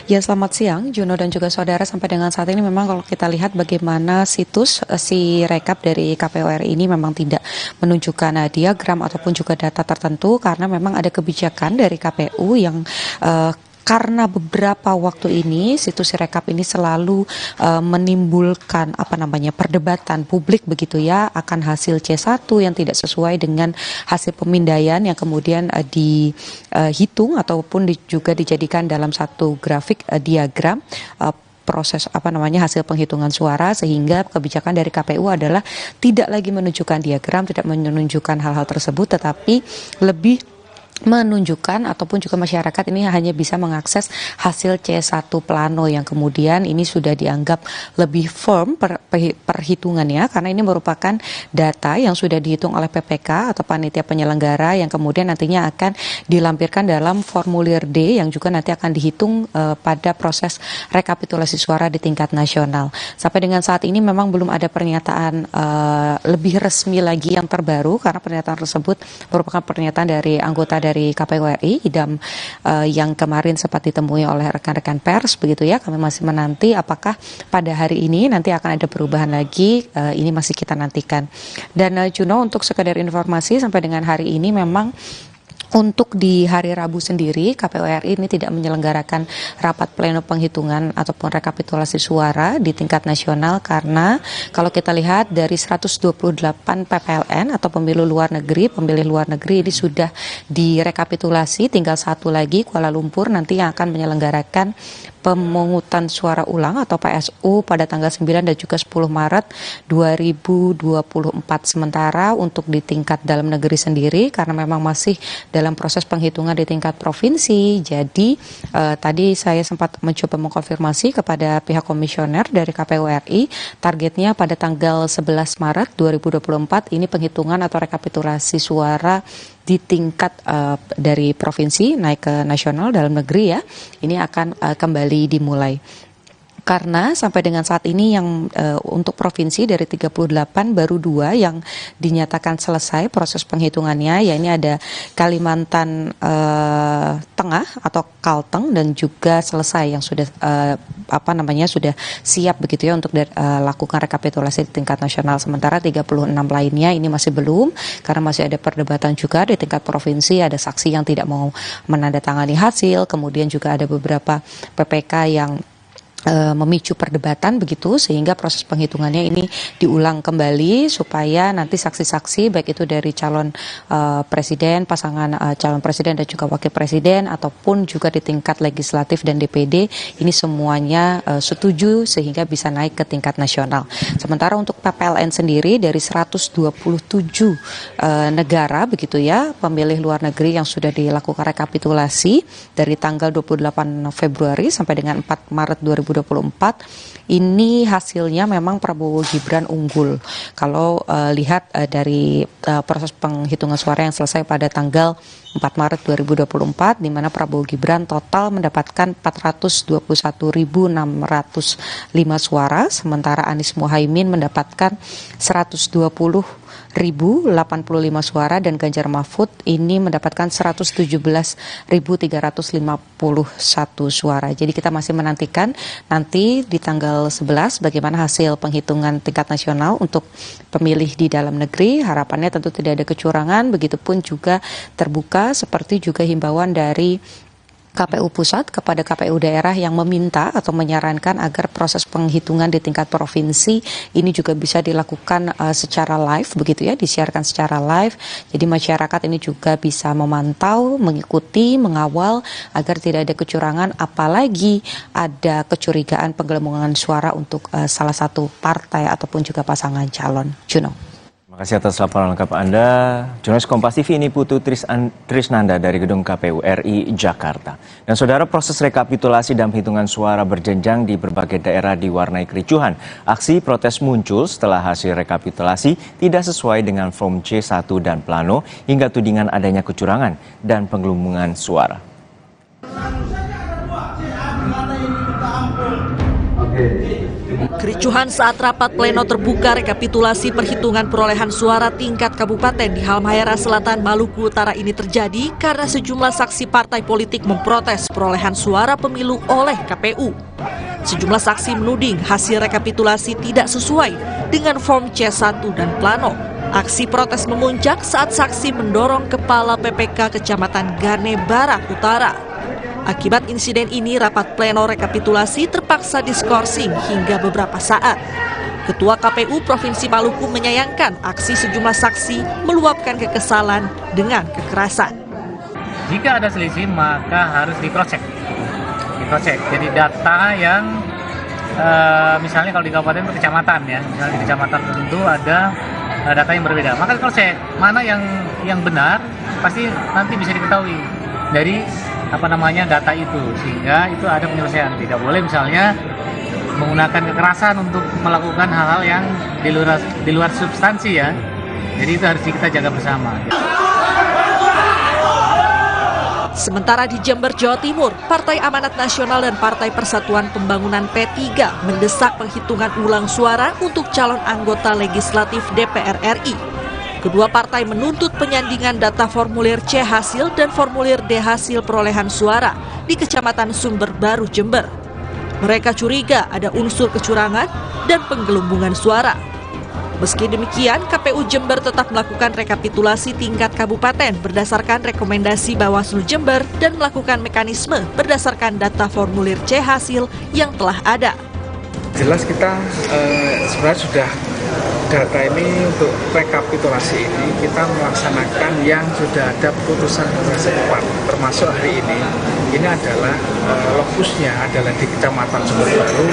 Ya, selamat siang, Juno dan juga saudara. Sampai dengan saat ini memang kalau kita lihat bagaimana situs Sirekap dari KPU RI ini memang tidak menunjukkan diagram ataupun juga data tertentu karena memang ada kebijakan dari KPU yang karena beberapa waktu ini situs Sirekap ini selalu menimbulkan perdebatan publik begitu ya akan hasil C1 yang tidak sesuai dengan hasil pemindaian yang kemudian dihitung ataupun juga dijadikan dalam satu grafik diagram proses hasil penghitungan suara, sehingga kebijakan dari KPU adalah tidak lagi menunjukkan diagram, tidak menunjukkan hal-hal tersebut, tetapi lebih menunjukkan ataupun juga masyarakat ini hanya bisa mengakses hasil C1 plano yang kemudian ini sudah dianggap lebih firm perhitungannya karena ini merupakan data yang sudah dihitung oleh PPK atau panitia penyelenggara yang kemudian nantinya akan dilampirkan dalam formulir D yang juga nanti akan dihitung pada proses rekapitulasi suara di tingkat nasional. Sampai dengan saat ini memang belum ada pernyataan lebih resmi lagi yang terbaru karena pernyataan tersebut merupakan pernyataan dari anggota dari dari KPU RI, Idam, yang kemarin sempat ditemui oleh rekan-rekan pers begitu ya. Kami masih menanti apakah pada hari ini nanti akan ada perubahan lagi, ini masih kita nantikan. Dan Juno, untuk sekedar informasi sampai dengan hari ini memang untuk di hari Rabu sendiri, KPU RI ini tidak menyelenggarakan rapat pleno penghitungan ataupun rekapitulasi suara di tingkat nasional karena kalau kita lihat dari 128 PPLN atau pemilih luar negeri ini sudah direkapitulasi, tinggal satu lagi Kuala Lumpur nanti yang akan menyelenggarakan pemungutan suara ulang atau PSU pada tanggal 9 dan juga 10 Maret 2024. Sementara untuk di tingkat dalam negeri sendiri karena memang masih dalam proses penghitungan di tingkat provinsi. Jadi tadi saya sempat mencoba mengkonfirmasi kepada pihak komisioner dari KPU RI, targetnya pada tanggal 11 Maret 2024 ini penghitungan atau rekapitulasi suara di tingkat dari provinsi naik ke nasional dalam negeri ya, ini akan kembali dimulai. Karena sampai dengan saat ini yang untuk provinsi dari 38 baru 2 yang dinyatakan selesai proses penghitungannya, ya ini ada Kalimantan Tengah atau Kalteng dan juga selesai yang sudah sudah siap begitu ya untuk lakukan rekapitulasi di tingkat nasional. Sementara 36 lainnya ini masih belum karena masih ada perdebatan juga di tingkat provinsi, ada saksi yang tidak mau menandatangani hasil, kemudian juga ada beberapa PPK yang memicu perdebatan begitu sehingga proses penghitungannya ini diulang kembali supaya nanti saksi-saksi baik itu dari calon presiden, pasangan calon presiden dan juga wakil presiden ataupun juga di tingkat legislatif dan DPD ini semuanya setuju sehingga bisa naik ke tingkat nasional. Sementara untuk PPLN sendiri dari 127 negara begitu ya pemilih luar negeri yang sudah dilakukan rekapitulasi dari tanggal 28 Februari sampai dengan 4 Maret 2024 ini hasilnya memang Prabowo Gibran unggul. Kalau lihat dari proses penghitungan suara yang selesai pada tanggal 4 Maret 2024 di mana Prabowo Gibran total mendapatkan 421.605 suara, sementara Anies Muhaimin mendapatkan 120.085 suara dan Ganjar Mahfud ini mendapatkan 117.351 suara. Jadi kita masih menantikan nanti di tanggal 11 bagaimana hasil penghitungan tingkat nasional untuk pemilih di dalam negeri. Harapannya tentu tidak ada kecurangan, begitupun juga terbuka seperti juga himbauan dari KPU Pusat kepada KPU daerah yang meminta atau menyarankan agar proses penghitungan di tingkat provinsi ini juga bisa dilakukan secara live begitu ya, disiarkan secara live. Jadi masyarakat ini juga bisa memantau, mengikuti, mengawal agar tidak ada kecurangan, apalagi ada kecurigaan penggelembungan suara untuk salah satu partai ataupun juga pasangan calon. Juno. Terima kasih atas laporan lengkap Anda. Jurnalis Kompas TV ini Putu Trisnanda dari Gedung KPU RI Jakarta. Dan saudara, proses rekapitulasi dan penghitungan suara berjenjang di berbagai daerah diwarnai kericuhan. Aksi protes muncul setelah hasil rekapitulasi tidak sesuai dengan form C1 dan plano hingga tudingan adanya kecurangan dan penggelembungan suara. Kericuhan saat rapat pleno terbuka rekapitulasi perhitungan perolehan suara tingkat kabupaten di Halmahera Selatan, Maluku Utara ini terjadi karena sejumlah saksi partai politik memprotes perolehan suara pemilu oleh KPU. Sejumlah saksi menuding hasil rekapitulasi tidak sesuai dengan form C1 dan plano. Aksi protes memuncak saat saksi mendorong Kepala PPK Kecamatan Gane Barat Utara. Akibat insiden ini, rapat pleno rekapitulasi terpaksa diskorsing hingga beberapa saat. Ketua KPU Provinsi Maluku menyayangkan aksi sejumlah saksi meluapkan kekesalan dengan kekerasan. Jika ada selisih maka harus diproses. Jadi data yang misalnya kalau di kabupaten itu kecamatan ya, misalnya di kecamatan tertentu ada data yang berbeda. Maka diproses mana yang benar pasti nanti bisa diketahui dari data itu, sehingga itu ada penyelesaian. Tidak boleh misalnya menggunakan kekerasan untuk melakukan hal-hal yang di luar substansi ya. Jadi itu harus kita jaga bersama. Sementara di Jember, Jawa Timur, Partai Amanat Nasional dan Partai Persatuan Pembangunan P3 mendesak penghitungan ulang suara untuk calon anggota legislatif DPR RI. Kedua partai menuntut penyandingan data formulir C hasil dan formulir D hasil perolehan suara di Kecamatan Sumber Baru, Jember. Mereka curiga ada unsur kecurangan dan penggelembungan suara. Meski demikian, KPU Jember tetap melakukan rekapitulasi tingkat kabupaten berdasarkan rekomendasi Bawaslu Jember dan melakukan mekanisme berdasarkan data formulir C hasil yang telah ada. Jelas kita sebenarnya sudah data ini untuk rekapitulasi ini kita melaksanakan yang sudah ada putusan cepat, termasuk hari ini adalah lokusnya adalah di Kecamatan Sumber Baru.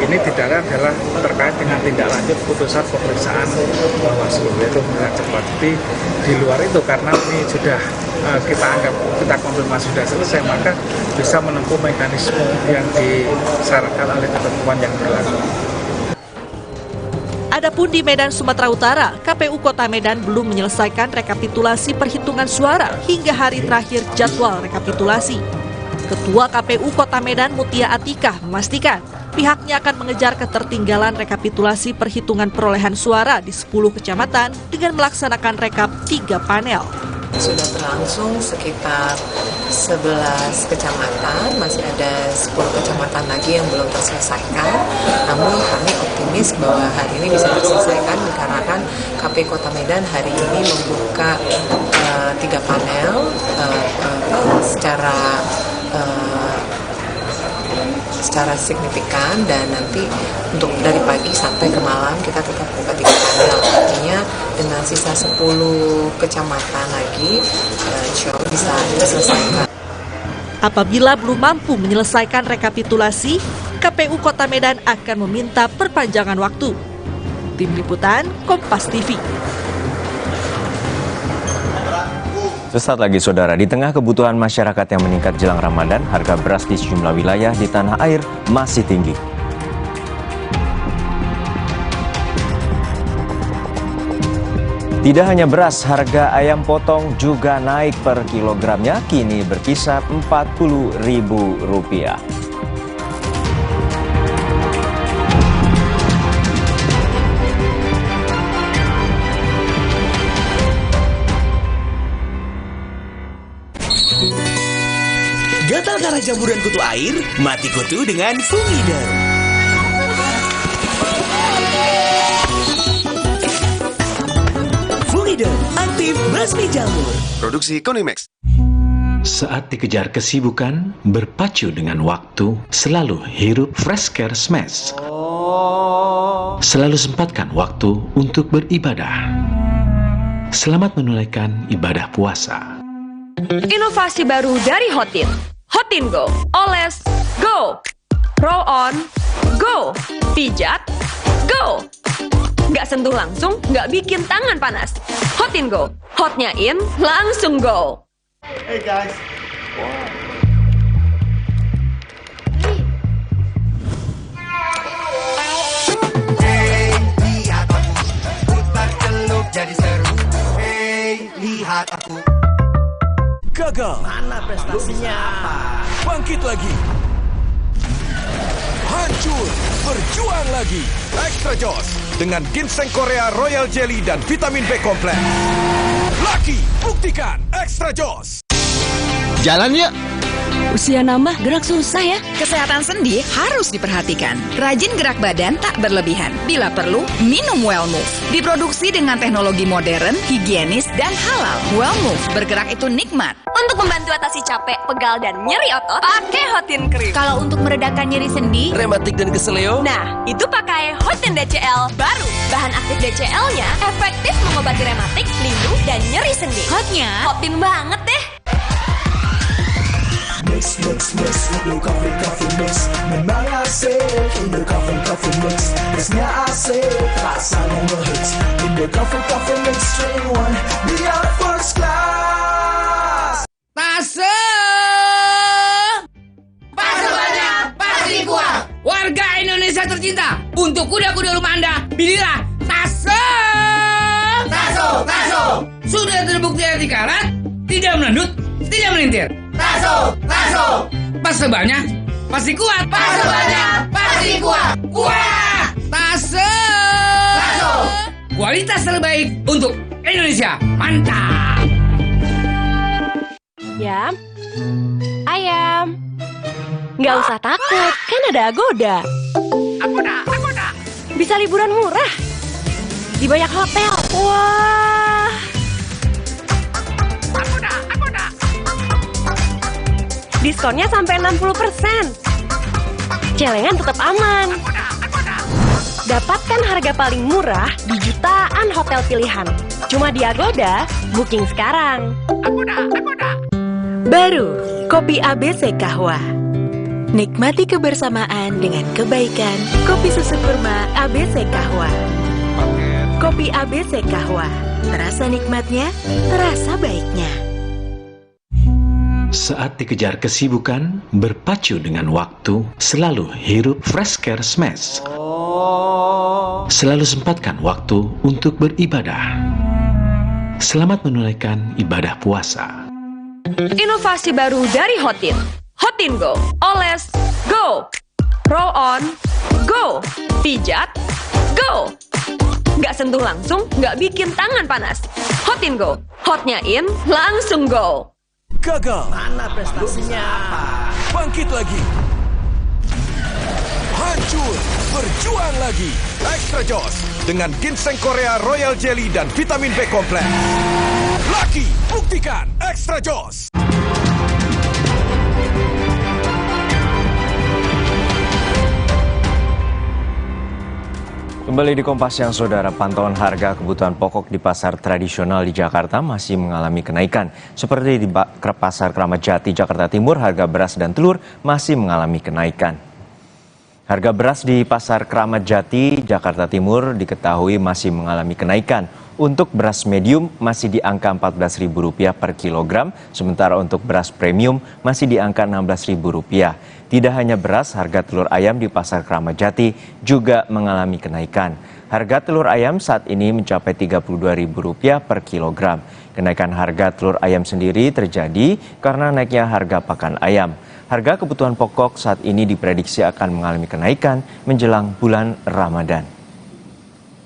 Ini tidak adalah terkait dengan tindak lanjut putusan pemeriksaan Bawaslu yaitu cepat. Jadi di luar itu karena ini sudah kita konfirmasi sudah selesai, maka bisa menempuh mekanisme yang disyaratkan oleh ketentuan yang berlaku. Adapun di Medan, Sumatera Utara, KPU Kota Medan belum menyelesaikan rekapitulasi perhitungan suara hingga hari terakhir jadwal rekapitulasi. Ketua KPU Kota Medan Mutia Atikah memastikan pihaknya akan mengejar ketertinggalan rekapitulasi perhitungan perolehan suara di 10 kecamatan dengan melaksanakan rekap 3 panel. Sudah berlangsung sekitar 11 kecamatan, masih ada 10 kecamatan lagi yang belum terselesaikan. Namun kami optimis bahwa hari ini bisa terselesaikan dikarenakan KPU Kota Medan hari ini membuka 3 panel secara signifikan, dan nanti untuk dari pagi sampai ke malam kita tetap buka 3 panel. Artinya dengan sisa 10 kecamatan lagi insya Allah bisa diselesaikan. Apabila belum mampu menyelesaikan rekapitulasi, KPU Kota Medan akan meminta perpanjangan waktu. Tim Liputan Kompas TV. Sesaat lagi saudara, di tengah kebutuhan masyarakat yang meningkat jelang Ramadan, harga beras di sejumlah wilayah di tanah air masih tinggi. Tidak hanya beras, harga ayam potong juga naik per kilogramnya, kini berkisar Rp40.000. Gatal karena campuran kutu air? Mati kutu dengan Fumiderm. Fumiderm, aktif basmi jamur. Produksi Konimax. Saat dikejar kesibukan, berpacu dengan waktu, selalu hirup Freshcare Smash. Selalu sempatkan waktu untuk beribadah. Selamat menunaikan ibadah puasa. Inovasi baru dari Hotin. Hotin Go. Oles, go. Roll on, go. Pijat, go. Nggak sentuh langsung, nggak bikin tangan panas. Hotin Go. Hotnya in, langsung go. Hey guys. Hey, lihat aku. Putar celup jadi seru. Hey, lihat aku. Gagal. Mana prestasinya? Bangkit lagi. Hancur, berjuang lagi. Extra Joss dengan ginseng Korea Royal Jelly dan vitamin B kompleks. Laki, buktikan Extra Joss. Jalan yuk. Usia nambah, gerak susah ya. Kesehatan sendi harus diperhatikan. Rajin gerak badan tak berlebihan. Bila perlu, minum Wellmove. Diproduksi dengan teknologi modern, higienis, dan halal. Wellmove, bergerak itu nikmat. Untuk membantu atasi capek, pegal, dan nyeri otot, pakai Hotin Cream. Kalau untuk meredakan nyeri sendi, rematik dan keseleo, nah, itu pakai Hotin DCL baru. Bahan aktif DCL-nya efektif mengobati rematik, lindung, dan nyeri sendi. hotnya Hotin banget deh. Mix, mix, mix, with your coffee mix. Memang asik, in the coffee mix. Mixnya asik, rasa nomor hits. In the coffee mix, strain one, we are first class. Tase! Pase banyak, pasti kuat. Warga Indonesia tercinta, untuk kuda-kuda rumah Anda, pilihlah Tase! Taso! Sudah terbukti anti karat, tidak melendut, tidak melintir. Taso! Pase banyak, pasti kuat. Pase banyak, pasti kuat. Kuat! Tase! kualitas terbaik untuk Indonesia. Mantap! Ayam, ayam. Nggak usah takut, kan ada Agoda. Agoda. Bisa liburan murah di banyak hotel. Wah. Agoda. Diskonnya sampai 60%. Celengan tetap aman. Dapatkan harga paling murah di jutaan hotel pilihan. Cuma di Agoda, booking sekarang. Agoda. Baru, Kopi ABC Kahwa. Nikmati kebersamaan dengan kebaikan. Kopi susu kurma ABC Kahwa. Kopi ABC Kahwa. Terasa nikmatnya, terasa baiknya. Saat dikejar kesibukan, berpacu dengan waktu, selalu hirup Fresh Care Smash. Selalu sempatkan waktu untuk beribadah. Selamat menunaikan ibadah puasa. Inovasi baru dari Hotin. Hotin Go. Oles, go. Roll on, go. Pijat, go. Nggak sentuh langsung, nggak bikin tangan panas. Hotin Go. Hotnya in, langsung go. Gagal. Mana prestasinya? Bangkit lagi. Hancur. Berjuang lagi. Extra Joss dengan ginseng Korea Royal Jelly dan vitamin B kompleks. Lucky, buktikan Extra Joss. Kembali di Kompas Siang, Saudara. Pantauan harga kebutuhan pokok di pasar tradisional di Jakarta masih mengalami kenaikan. Seperti di Pasar Kramat Jati, Jakarta Timur, harga beras dan telur masih mengalami kenaikan. Harga beras di Pasar Kramat Jati, Jakarta Timur diketahui masih mengalami kenaikan. Untuk beras medium masih di angka Rp14.000 per kilogram, sementara untuk beras premium masih di angka Rp16.000. Tidak hanya beras, harga telur ayam di Pasar Kramat Jati juga mengalami kenaikan. Harga telur ayam saat ini mencapai Rp32.000 per kilogram. Kenaikan harga telur ayam sendiri terjadi karena naiknya harga pakan ayam. Harga kebutuhan pokok saat ini diprediksi akan mengalami kenaikan menjelang bulan Ramadan.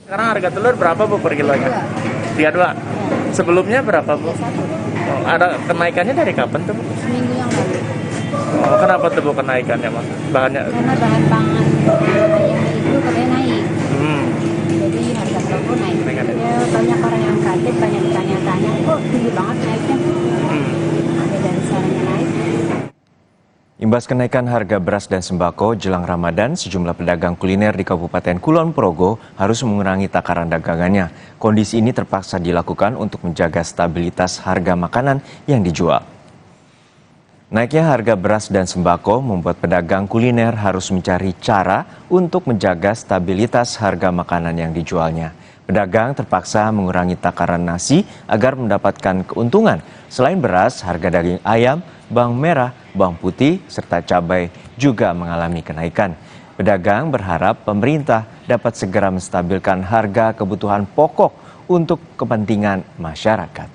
Sekarang harga telur berapa Bu per kilonya? 32. Sebelumnya berapa Bu? Oh, ada kenaikannya dari kapan tuh Bu? Seminggu yang lalu. Oh, kenapa tuh Bu kenaikannya Mas? Bahannya? Karena bahan pangan ayam itu katanya naik. Jadi harga telur pun naik. Ya, banyak orang yang kaget, banyak tanya-tanya, kok tinggi banget naiknya? Ada dari saranya naik. Imbas kenaikan harga beras dan sembako jelang Ramadan, sejumlah pedagang kuliner di Kabupaten Kulon Progo harus mengurangi takaran dagangannya. Kondisi ini terpaksa dilakukan untuk menjaga stabilitas harga makanan yang dijual. Naiknya harga beras dan sembako membuat pedagang kuliner harus mencari cara untuk menjaga stabilitas harga makanan yang dijualnya. Pedagang terpaksa mengurangi takaran nasi agar mendapatkan keuntungan. Selain beras, harga daging ayam, bawang merah, bawang putih, serta cabai juga mengalami kenaikan. Pedagang berharap pemerintah dapat segera menstabilkan harga kebutuhan pokok untuk kepentingan masyarakat.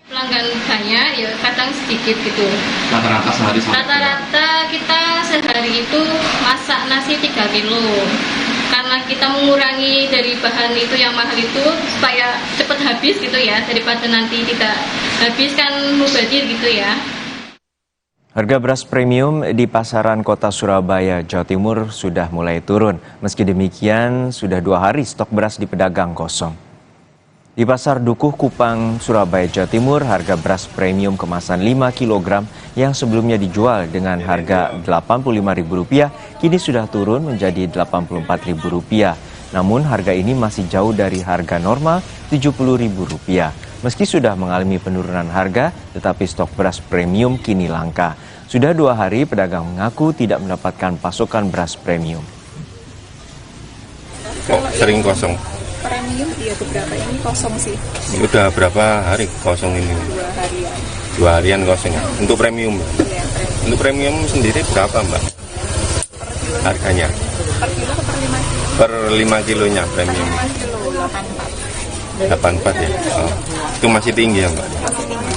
Pelanggan banyak, ya kadang sedikit gitu. Rata-rata sehari? Rata-rata kita sehari itu masak nasi 3 kilo. Karena kita mengurangi dari bahan itu yang mahal itu supaya cepat habis gitu ya, daripada nanti tidak habis kan mubazir gitu ya. Harga beras premium di pasaran kota Surabaya, Jawa Timur sudah mulai turun. Meski demikian, sudah 2 hari stok beras di pedagang kosong. Di Pasar Dukuh Kupang, Surabaya, Jawa Timur, harga beras premium kemasan 5 kg yang sebelumnya dijual dengan harga Rp85.000 kini sudah turun menjadi Rp84.000. Namun harga ini masih jauh dari harga normal Rp70.000. Meski sudah mengalami penurunan harga, tetapi stok beras premium kini langka. Sudah 2 hari pedagang mengaku tidak mendapatkan pasokan beras premium. Kok sering kosong? Premium iya beberapa ini kosong sih. Udah berapa hari kosong ini? 2 harian. 2 harian kosong ya? Untuk premium? Iya, premium. Untuk premium sendiri berapa Mbak? Harganya? Per kilo atau per 5 kilo? Per 5 kilonya premium? Per 5 kilo 84. 84 ya? Oh. Itu masih tinggi ya Mbak? Masih tinggi.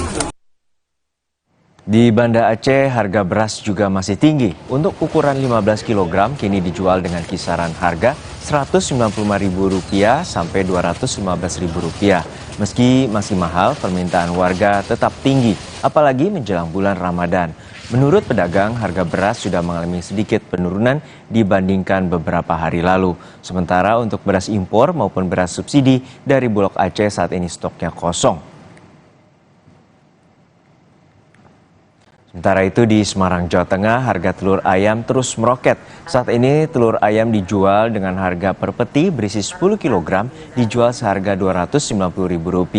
Di Banda Aceh, harga beras juga masih tinggi. Untuk ukuran 15 kg kini dijual dengan kisaran harga Rp195.000 sampai Rp215.000. Meski masih mahal, permintaan warga tetap tinggi, apalagi menjelang bulan Ramadan. Menurut pedagang, harga beras sudah mengalami sedikit penurunan dibandingkan beberapa hari lalu. Sementara untuk beras impor maupun beras subsidi dari Bulog Aceh saat ini stoknya kosong. Sementara itu di Semarang, Jawa Tengah, harga telur ayam terus meroket. Saat ini telur ayam dijual dengan harga per peti berisi 10 kg dijual seharga Rp290.000.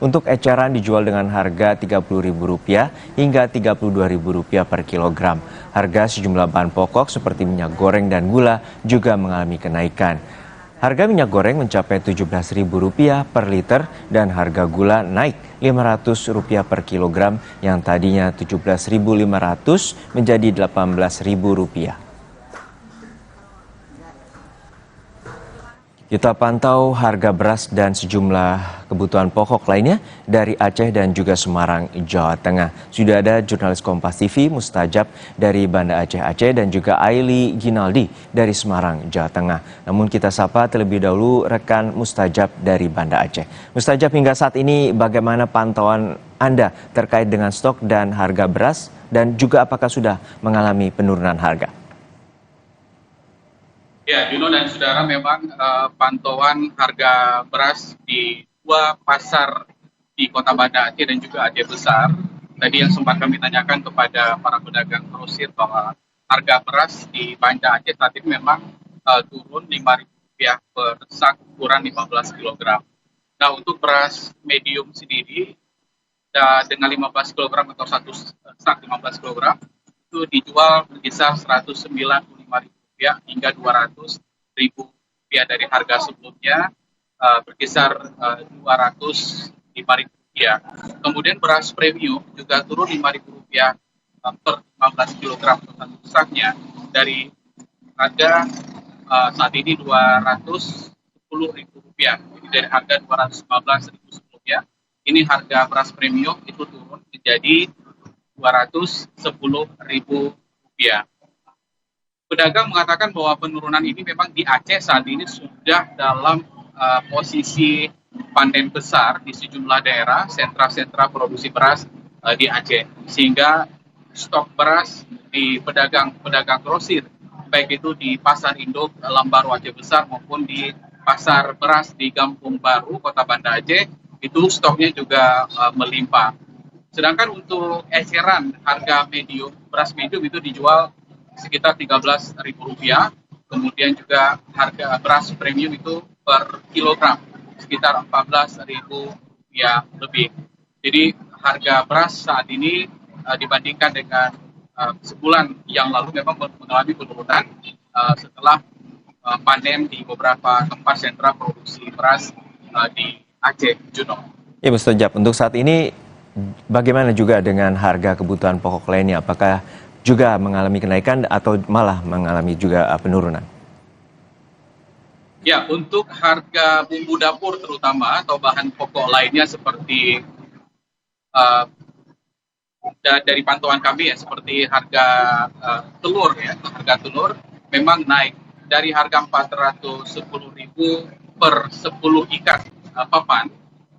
Untuk eceran dijual dengan harga Rp30.000 hingga Rp32.000 per kilogram. Harga sejumlah bahan pokok seperti minyak goreng dan gula juga mengalami kenaikan. Harga minyak goreng mencapai Rp17.000 per liter dan harga gula naik Rp500 per kilogram yang tadinya Rp17.500 menjadi Rp18.000. Kita pantau harga beras dan sejumlah kebutuhan pokok lainnya dari Aceh dan juga Semarang, Jawa Tengah. Sudah ada jurnalis Kompas TV Mustajab dari Banda Aceh dan juga Aili Ginaldi dari Semarang, Jawa Tengah. Namun kita sapa terlebih dahulu rekan Mustajab dari Banda Aceh. Mustajab, hingga saat ini bagaimana pantauan Anda terkait dengan stok dan harga beras dan juga apakah sudah mengalami penurunan harga? Ya, Juno dan saudara, memang pantauan harga beras di dua pasar di Kota Banda Aceh dan juga Aceh Besar. Tadi yang sempat kami tanyakan kepada para pedagang grosir bahwa harga beras di Banda Aceh saat ini memang turun Rp5.000 per sak ukuran 15 kg. Nah, untuk beras medium sendiri dengan 15 kg atau satu sak 15 kg itu dijual berkisar Rp195.000 hingga Rp200.000 dari harga sebelumnya berkisar Rp205.000. Kemudian beras premium juga turun Rp5.000 per 15 kg atau satu saknya dari harga saat ini Rp210.000. Jadi dari harga Rp215.000 sebelumnya, ini harga beras premium itu turun menjadi Rp210.000. Pedagang mengatakan bahwa penurunan ini memang di Aceh saat ini sudah dalam posisi panen besar di sejumlah daerah, sentra-sentra produksi beras di Aceh. Sehingga stok beras di pedagang grosir, baik itu di Pasar Induk Lambaru Aceh Besar maupun di Pasar Beras di Kampung Baru, Kota Banda Aceh, itu stoknya juga melimpah. Sedangkan untuk eceran harga medium, beras medium itu dijual sekitar Rp13.000, kemudian juga harga beras premium itu per kilogram sekitar Rp14.000 lebih. Jadi harga beras saat ini dibandingkan dengan sebulan yang lalu memang mengalami penurunan setelah panen di beberapa tempat sentra produksi beras di Aceh, Juno. Ya, Mustajab, untuk saat ini bagaimana juga dengan harga kebutuhan pokok lainnya? Apakah juga mengalami kenaikan atau malah mengalami juga penurunan? Ya, untuk harga bumbu dapur terutama atau bahan pokok lainnya seperti dari pantauan kami ya, seperti harga telur ya, harga telur memang naik dari harga Rp410.000 per 10 ikat papan,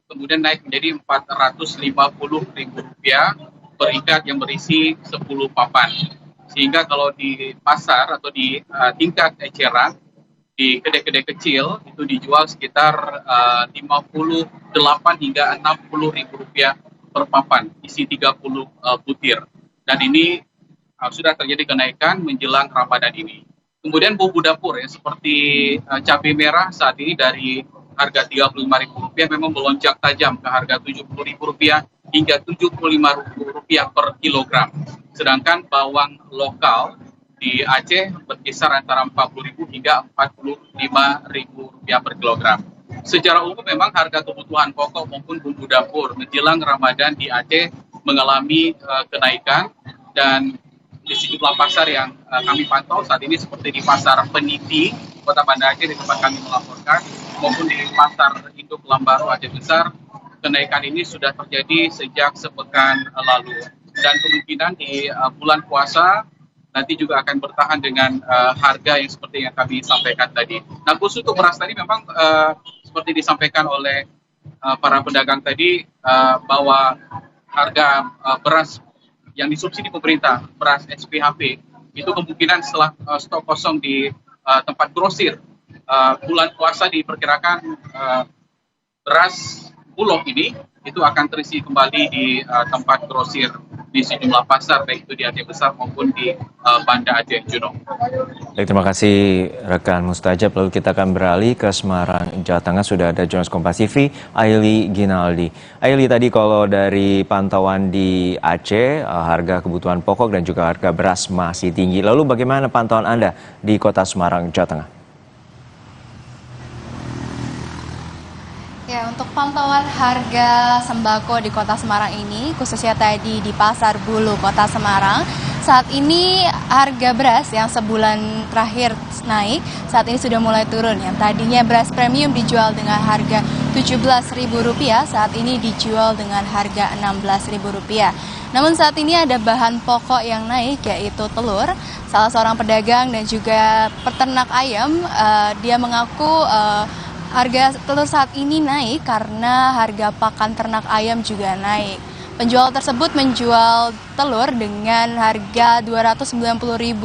kemudian naik menjadi Rp450.000 per ikat yang berisi 10 papan. Sehingga kalau di pasar atau di tingkat eceran di kedai-kedai kecil itu dijual sekitar Rp58 hingga Rp60.000 per papan, isi 30 butir. Dan ini sudah terjadi kenaikan menjelang Ramadan ini. Kemudian bumbu dapur ya, seperti cabai merah saat ini dari harga Rp35.000 memang melonjak tajam ke harga Rp70.000 hingga Rp75.000 per kilogram. Sedangkan bawang lokal di Aceh berkisar antara Rp40.000 hingga Rp45.000 per kilogram. Secara umum memang harga kebutuhan pokok maupun bumbu dapur menjelang Ramadan di Aceh mengalami kenaikan, dan di sejumlah pasar yang kami pantau saat ini seperti di Pasar Peniti, Kota Banda Aceh di tempat kami melaporkan, maupun di Pasar Induk Lambaru Aceh Besar, kenaikan ini sudah terjadi sejak sepekan lalu. dan kemungkinan di bulan puasa nanti juga akan bertahan dengan harga yang seperti yang kami sampaikan tadi. Nah, khusus untuk beras tadi memang seperti disampaikan oleh para pedagang tadi bahwa harga beras yang disubsidi pemerintah, beras SPHP, itu kemungkinan setelah stok kosong di tempat grosir bulan puasa diperkirakan beras Bulog ini itu akan terisi kembali di tempat grosir di sejumlah pasar, baik itu di Aceh Besar maupun di Banda Aceh, Juno. Baik, terima kasih rekan Mustajab. Lalu kita akan beralih ke Semarang, Jawa Tengah. Sudah ada jurnalis Kompas TV, Aili Ginaldi. Aili, tadi kalau dari pantauan di Aceh, harga kebutuhan pokok dan juga harga beras masih tinggi. Lalu bagaimana pantauan Anda di kota Semarang, Jawa Tengah? Ya, untuk pantauan harga sembako di Kota Semarang ini, khususnya tadi di Pasar Bulu Kota Semarang, saat ini harga beras yang sebulan terakhir naik, saat ini sudah mulai turun. Yang tadinya beras premium dijual dengan harga Rp17.000, saat ini dijual dengan harga Rp16.000. Namun saat ini ada bahan pokok yang naik, yaitu telur. Salah seorang pedagang dan juga peternak ayam, dia mengaku harga telur saat ini naik karena harga pakan ternak ayam juga naik. Penjual tersebut menjual telur dengan harga Rp290.000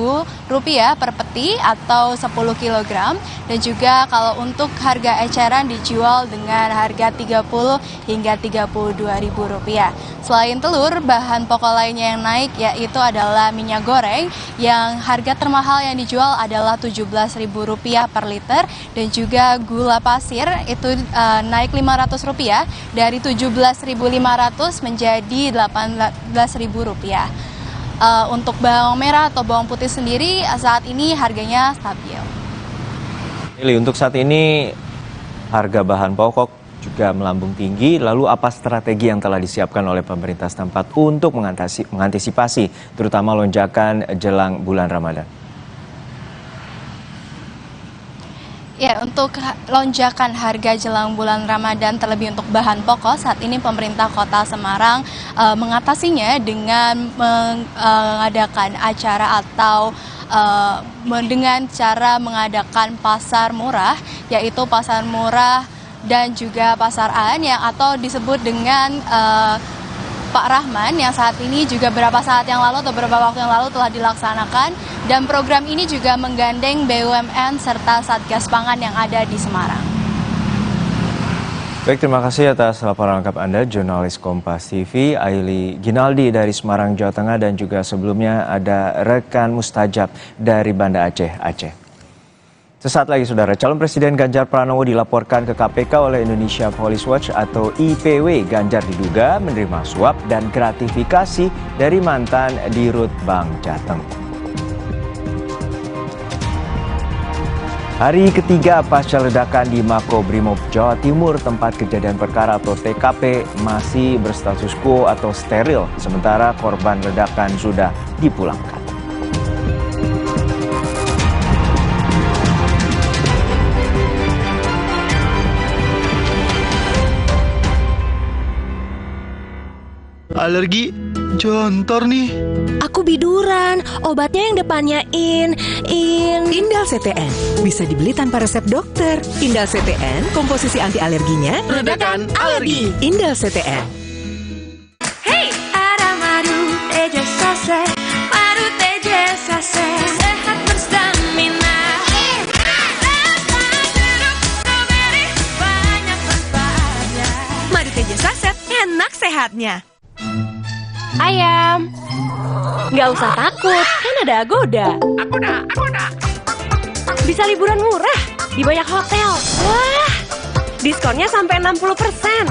per peti atau 10 kg. Dan juga kalau untuk harga eceran dijual dengan harga Rp30 hingga Rp32.000. Selain telur, bahan pokok lainnya yang naik yaitu adalah minyak goreng yang harga termahal yang dijual adalah Rp17.000 per liter, dan juga gula pasir itu naik Rp500 dari Rp17.500 menjadi Rp18.000. Untuk bawang merah atau bawang putih sendiri saat ini harganya stabil. Untuk saat ini harga bahan pokok juga melambung tinggi, lalu apa strategi yang telah disiapkan oleh pemerintah setempat untuk mengantisipasi terutama lonjakan jelang bulan Ramadan? Ya, untuk lonjakan harga jelang bulan Ramadan terlebih untuk bahan pokok, saat ini pemerintah Kota Semarang mengatasinya dengan mengadakan acara atau dengan cara mengadakan pasar murah, yaitu pasar murah dan juga pasar An yang atau disebut dengan Pak Rahman, yang saat ini juga beberapa saat yang lalu atau beberapa waktu yang lalu telah dilaksanakan, dan program ini juga menggandeng BUMN serta Satgas Pangan yang ada di Semarang. Baik, terima kasih atas laporan lengkap Anda, jurnalis Kompas TV, Aili Ginaldi dari Semarang, Jawa Tengah, dan juga sebelumnya ada rekan Mustajab dari Banda Aceh, Aceh. Sesaat lagi, saudara, calon Presiden Ganjar Pranowo dilaporkan ke KPK oleh Indonesia Police Watch atau IPW. Ganjar diduga menerima suap dan gratifikasi dari mantan Dirut Bank Jateng. Hari ketiga pasca ledakan di Makobrimob Jawa Timur, tempat kejadian perkara atau TKP masih berstatus quo atau steril, sementara korban ledakan sudah dipulangkan. Alergi jontor nih. Aku biduran, obatnya yang depannya Indal CTN. Bisa dibeli tanpa resep dokter. Indal CTN, komposisi anti alerginya redakan alergi. Indal CTN. Hey, ada madu teja sase, madu teja sase, sehat berstamina. Madu teja saset, enak sehatnya. Ayam, nggak usah takut, kan ada Agoda. Agoda. Bisa liburan murah di banyak hotel. Wah, diskonnya sampai 60%.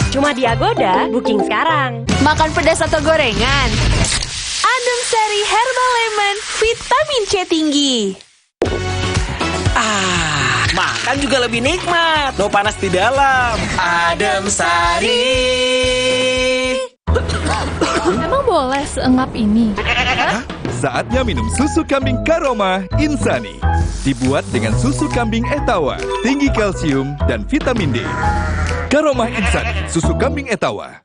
Cuma di Agoda, booking sekarang. Makan pedas atau gorengan? Adem Sari Herbal Lemon, vitamin C tinggi. Makan juga lebih nikmat. No panas di dalam. Adem Sari. Emang boleh seengap ini? Saatnya minum susu kambing Karoma Insani. Dibuat dengan susu kambing Etawa, tinggi kalsium dan vitamin D. Karoma Insani, susu kambing Etawa.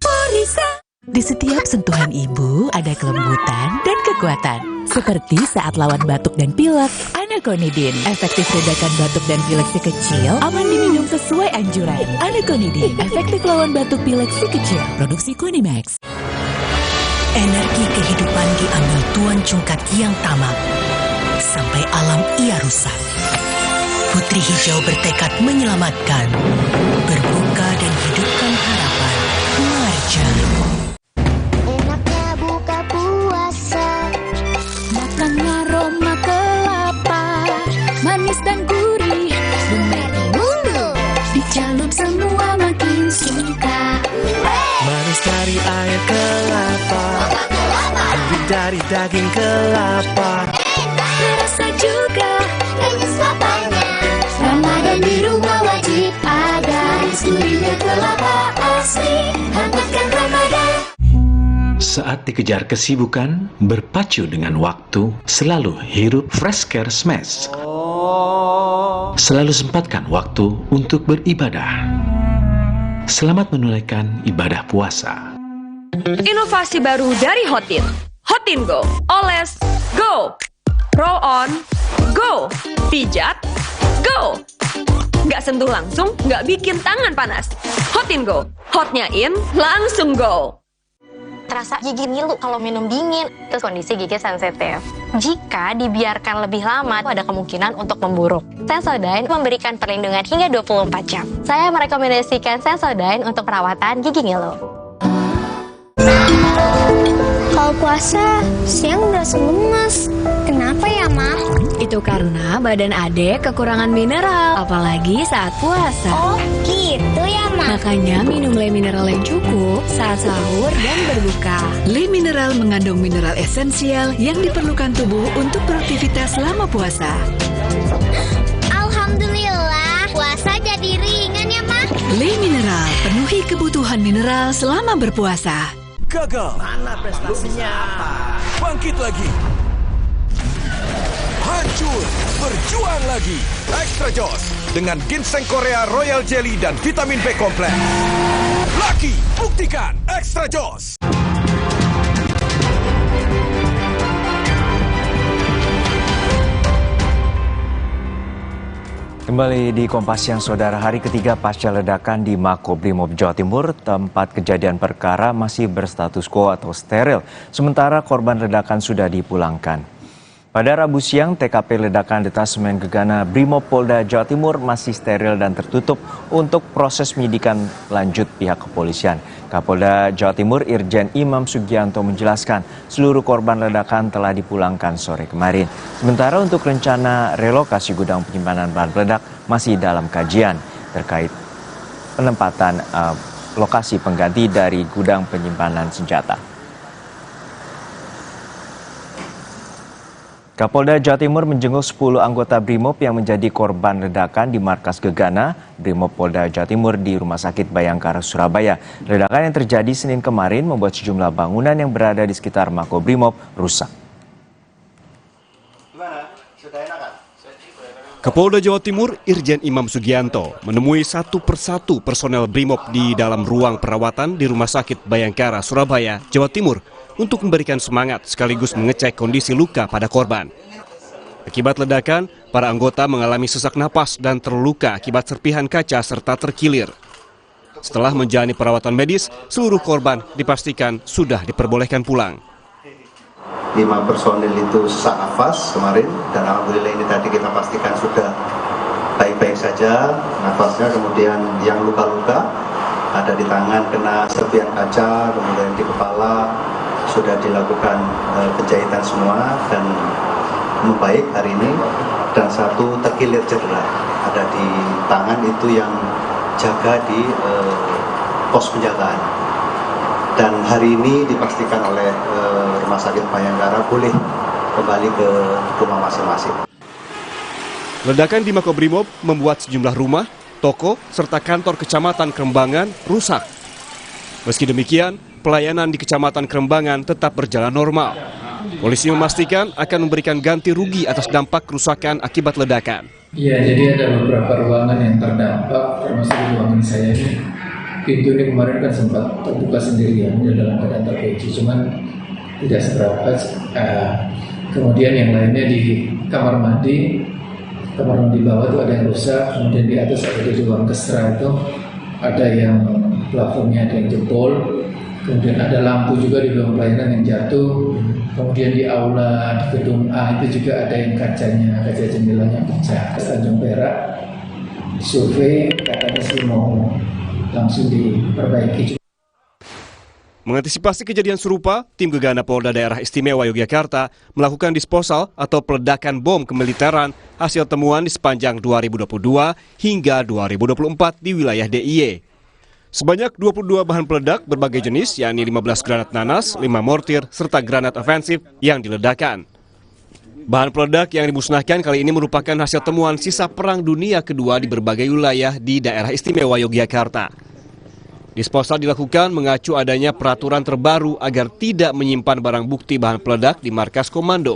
Di setiap sentuhan ibu ada kelembutan dan kekuatan. Seperti saat lawan batuk dan pilek, Anaconidin. Efektif redakan batuk dan pilek si kecil, aman diminum sesuai anjuran. Anaconidin, efektif lawan batuk pilek si kecil. Produksi Konimax. Energi kehidupan diambil Tuan Cungkat yang tamak. Sampai alam ia rusak. Putri Hijau bertekad menyelamatkan, berbuka dan hidupkan harapan. Marja. Enaknya buka puasa, Makan aroma kelapa, manis dan gurih, Sumeri mulu, dicelup semua makin suka. Manis dari air kelapa, gurih dari daging kelapa. Rasa juga manis lapanya. Ramadan di rumah wajib ada, gurihnya kelapa asli, hangatkan Ramadan. Saat dikejar kesibukan, berpacu dengan waktu, selalu hirup Fresh Care Smash. Selalu sempatkan waktu untuk beribadah. Selamat menunaikan ibadah puasa. Inovasi baru dari Hotin. Hotin Go. Oles, go. Roll on, go. Pijat, go. Nggak sentuh langsung, nggak bikin tangan panas. Hotin Go. Hotnya in, langsung go. Terasa gigi ngilu kalau minum dingin. Terus kondisi gigi sensitif. Jika dibiarkan lebih lama, ada kemungkinan untuk memburuk. Sensodyne memberikan perlindungan hingga 24 jam. Saya merekomendasikan Sensodyne untuk perawatan gigi ngilu. Kalau puasa, siang udah lemas. Kenapa ya, Ma? Itu karena badan Adek kekurangan mineral, apalagi saat puasa. Oh, gitu ya, Ma? Makanya minum Le Mineral yang cukup saat sahur dan berbuka. Le Mineral mengandung mineral esensial yang diperlukan tubuh untuk beraktivitas selama puasa. Alhamdulillah, puasa jadi ringan ya, Ma? Le Mineral, penuhi kebutuhan mineral selama berpuasa. Gagal. Mana prestasinya? Bangkit lagi. Hancur. Berjuang lagi. Extra Joss dengan ginseng Korea Royal Jelly dan vitamin B kompleks. Lucky, buktikan Extra Joss. Kembali di Kompas Siang, Saudara. Hari ketiga pasca ledakan di Makobrimob Jawa Timur, tempat kejadian perkara masih berstatus quo atau steril, sementara korban ledakan sudah dipulangkan. Pada Rabu siang, TKP ledakan Detasemen Gegana Brimob Polda Jawa Timur masih steril dan tertutup untuk proses penyidikan lanjut pihak kepolisian. Kapolda Jawa Timur Irjen Imam Sugianto menjelaskan seluruh korban ledakan telah dipulangkan sore kemarin. Sementara untuk rencana relokasi gudang penyimpanan bahan peledak masih dalam kajian terkait penempatan lokasi pengganti dari gudang penyimpanan senjata. Kapolda Jawa Timur menjenguk 10 anggota Brimob yang menjadi korban ledakan di markas Gegana Brimob Polda Jawa Timur di Rumah Sakit Bayangkara, Surabaya. Ledakan yang terjadi Senin kemarin membuat sejumlah bangunan yang berada di sekitar Makobrimob rusak. Kapolda Jawa Timur Irjen Imam Sugianto menemui satu persatu personel Brimob di dalam ruang perawatan di Rumah Sakit Bayangkara, Surabaya, Jawa Timur untuk memberikan semangat sekaligus mengecek kondisi luka pada korban. Akibat ledakan, para anggota mengalami sesak napas dan terluka akibat serpihan kaca serta terkilir. Setelah menjalani perawatan medis, seluruh korban dipastikan sudah diperbolehkan pulang. 5 personil itu sesak nafas kemarin, dan alhamdulillah ini tadi kita pastikan sudah baik-baik saja nafasnya. Kemudian yang luka-luka ada di tangan kena serpihan kaca, kemudian di kepala sudah dilakukan penjahitan semua dan membaik hari ini. Dan satu terkilir cedera ada di tangan, itu yang jaga di pos penjagaan. Dan hari ini dipastikan oleh Rumah Sakit Bayangkara boleh kembali ke rumah masing-masing. Ledakan di Makobrimob membuat sejumlah rumah, toko, serta kantor Kecamatan Kerembangan rusak. Meski demikian, pelayanan di Kecamatan Kerembangan tetap berjalan normal. Polisi memastikan akan memberikan ganti rugi atas dampak kerusakan akibat ledakan. Iya, jadi ada beberapa ruangan yang terdampak, termasuk ruangan saya ini. pintu ini kemarin kan sempat terbuka sendirian dalam keadaan terkunci, cuman tidak seberapa. Kemudian yang lainnya di kamar mandi bawah itu ada yang rusak, kemudian di atas ada di ruang kestra itu ada yang plafonnya ada yang jebol, kemudian ada lampu juga di ruang pelayanan yang jatuh, kemudian di aula di gedung A itu juga ada yang kaca jendelanya pecah. Tanjung Perak survei katanya sih mau langsung diperbaiki. Mengantisipasi kejadian serupa, tim Gegana Polda Daerah Istimewa Yogyakarta melakukan disposal atau peledakan bom kemiliteran hasil temuan di sepanjang 2022 hingga 2024 di wilayah DIY. Sebanyak 22 bahan peledak berbagai jenis, yakni 15 granat nanas, 5 mortir, serta granat ofensif yang diledakkan. Bahan peledak yang dimusnahkan kali ini merupakan hasil temuan sisa Perang Dunia Kedua di berbagai wilayah di Daerah Istimewa Yogyakarta. Disposal dilakukan mengacu adanya peraturan terbaru agar tidak menyimpan barang bukti bahan peledak di markas komando,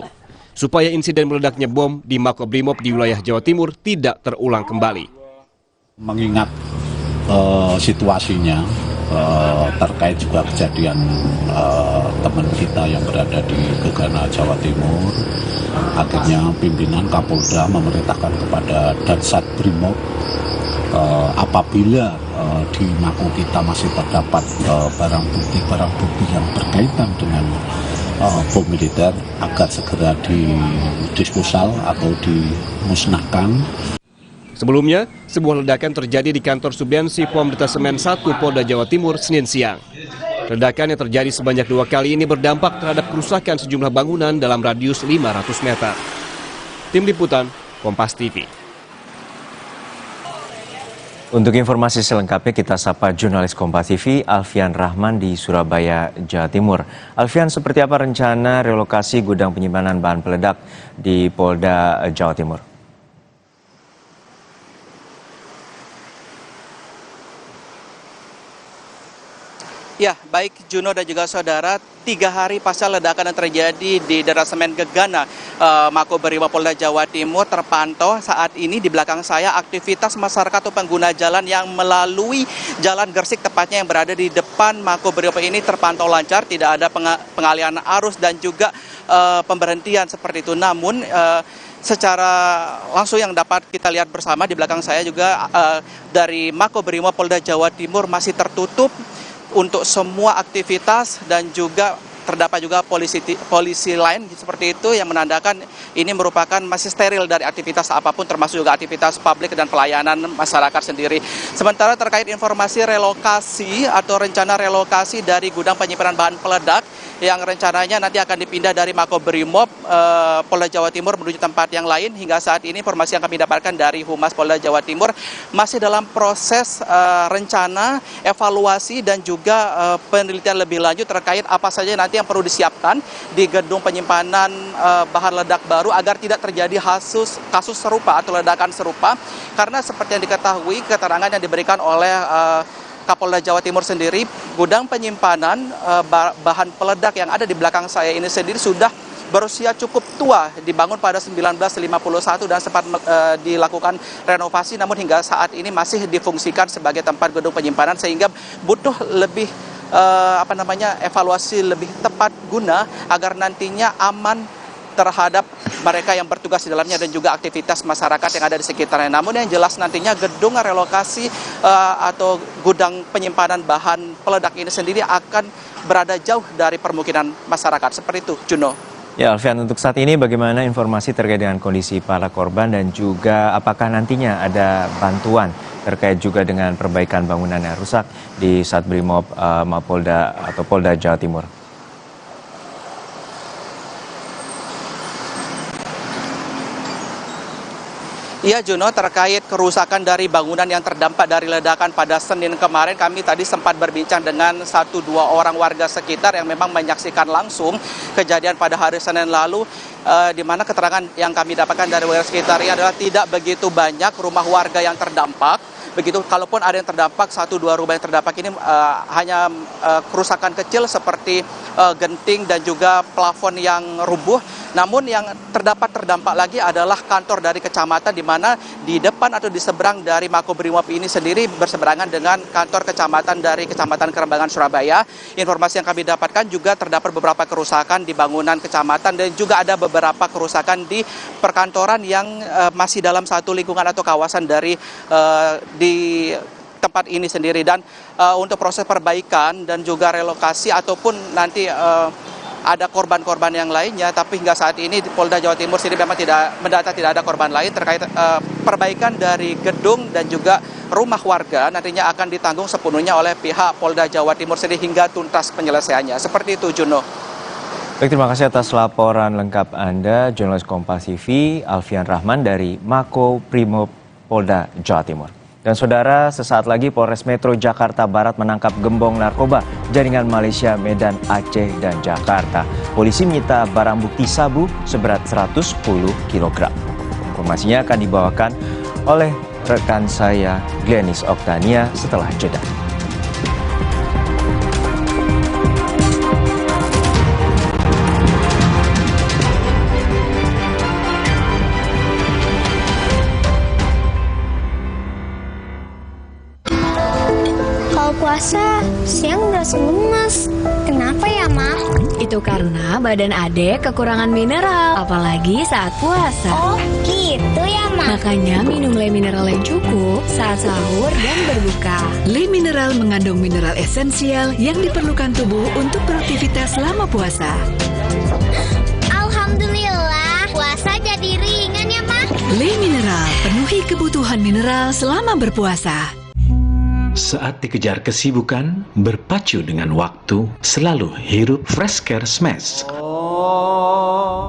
supaya insiden meledaknya bom di Makobrimob di wilayah Jawa Timur tidak terulang kembali. Mengingat situasinya terkait juga kejadian teman kita yang berada di Gegana Jawa Timur, akhirnya pimpinan Kapolda memerintahkan kepada Dansat Brimob apabila di Mako kita masih terdapat barang bukti yang berkaitan dengan bom militer agar segera didisposal atau dimusnahkan. Sebelumnya, sebuah ledakan terjadi di kantor Subdensi Pom Detasemen 1 Polda Jawa Timur Senin siang. Ledakan yang terjadi sebanyak 2 kali ini berdampak terhadap kerusakan sejumlah bangunan dalam radius 500 meter. Tim Liputan, Kompas TV. Untuk informasi selengkapnya kita sapa jurnalis Kompas TV Alfian Rahman di Surabaya, Jawa Timur. Alfian, seperti apa rencana relokasi gudang penyimpanan bahan peledak di Polda Jawa Timur? Ya, baik Juno dan juga saudara, 3 hari pasca ledakan yang terjadi di Detasemen Gegana Makobrimob Polda Jawa Timur terpantau saat ini di belakang saya aktivitas masyarakat atau pengguna jalan yang melalui Jalan Gersik tepatnya yang berada di depan Makobrimob ini terpantau lancar, tidak ada pengalihan arus dan juga pemberhentian seperti itu. Namun secara langsung yang dapat kita lihat bersama di belakang saya juga dari Makobrimob Polda Jawa Timur masih tertutup untuk semua aktivitas dan juga terdapat juga polisi lain seperti itu yang menandakan ini merupakan masih steril dari aktivitas apapun termasuk juga aktivitas publik dan pelayanan masyarakat sendiri. Sementara terkait informasi relokasi atau rencana relokasi dari gudang penyimpanan bahan peledak yang rencananya nanti akan dipindah dari Makobrimob Polda Jawa Timur menuju tempat yang lain, hingga saat ini informasi yang kami dapatkan dari Humas Polda Jawa Timur masih dalam proses rencana, evaluasi dan juga penelitian lebih lanjut terkait apa saja nanti yang perlu disiapkan di gedung penyimpanan bahan ledak baru agar tidak terjadi kasus serupa atau ledakan serupa, karena seperti yang diketahui keterangan yang diberikan oleh Kapolda Jawa Timur sendiri, gudang penyimpanan bahan peledak yang ada di belakang saya ini sendiri sudah berusia cukup tua, dibangun pada 1951 dan sempat dilakukan renovasi, namun hingga saat ini masih difungsikan sebagai tempat gedung penyimpanan sehingga butuh lebih evaluasi lebih tepat guna agar nantinya aman terhadap mereka yang bertugas di dalamnya dan juga aktivitas masyarakat yang ada di sekitarnya. Namun yang jelas nantinya gedung relokasi atau gudang penyimpanan bahan peledak ini sendiri akan berada jauh dari permukiman masyarakat. Seperti itu, Juno. Ya, Alfian, untuk saat ini bagaimana informasi terkait dengan kondisi para korban dan juga apakah nantinya ada bantuan terkait juga dengan perbaikan bangunan yang rusak di Satbrimob Mapolda atau Polda Jawa Timur? Iya, Juno, terkait kerusakan dari bangunan yang terdampak dari ledakan pada Senin kemarin, kami tadi sempat berbincang dengan 1-2 orang warga sekitar yang memang menyaksikan langsung kejadian pada hari Senin lalu, di mana keterangan yang kami dapatkan dari warga sekitar ini adalah tidak begitu banyak rumah warga yang terdampak, Begitu, kalaupun ada yang terdampak, 1-2 rumah yang terdampak ini hanya kerusakan kecil seperti genting dan juga plafon yang rubuh. Namun yang terdampak lagi adalah kantor dari kecamatan, di mana di depan atau di seberang dari Makobrimob ini sendiri berseberangan dengan kantor kecamatan dari Kecamatan Kerembangan, Surabaya. Informasi yang kami dapatkan juga terdapat beberapa kerusakan di bangunan kecamatan dan juga ada beberapa kerusakan di perkantoran yang masih dalam satu lingkungan atau kawasan dari di tempat ini sendiri. Dan untuk proses perbaikan dan juga relokasi ataupun nanti ada korban-korban yang lainnya, tapi hingga saat ini Polda Jawa Timur sendiri memang tidak mendata, tidak ada korban lain terkait perbaikan dari gedung dan juga rumah warga nantinya akan ditanggung sepenuhnya oleh pihak Polda Jawa Timur sendiri hingga tuntas penyelesaiannya. Seperti itu, Juno. Baik, terima kasih atas laporan lengkap Anda, jurnalis Kompas TV Alfian Rahman dari Makobrimob Polda Jawa Timur. Dan saudara, sesaat lagi Polres Metro Jakarta Barat menangkap gembong narkoba jaringan Malaysia, Medan, Aceh, dan Jakarta. Polisi menyita barang bukti sabu seberat 110 kg. Informasinya akan dibawakan oleh rekan saya Glenis Oktania setelah jeda. Puasa, siang berasa lemas. Kenapa ya, Ma? Itu karena badan adek kekurangan mineral, apalagi saat puasa. Oh, gitu ya, Ma? Makanya minum Le Mineral yang cukup saat sahur dan berbuka. Le Mineral mengandung mineral esensial yang diperlukan tubuh untuk beraktivitas selama puasa. Alhamdulillah, puasa jadi ringan ya, Ma? Le Mineral, penuhi kebutuhan mineral selama berpuasa. Saat dikejar kesibukan, berpacu dengan waktu, selalu hirup Fresh Care Smash.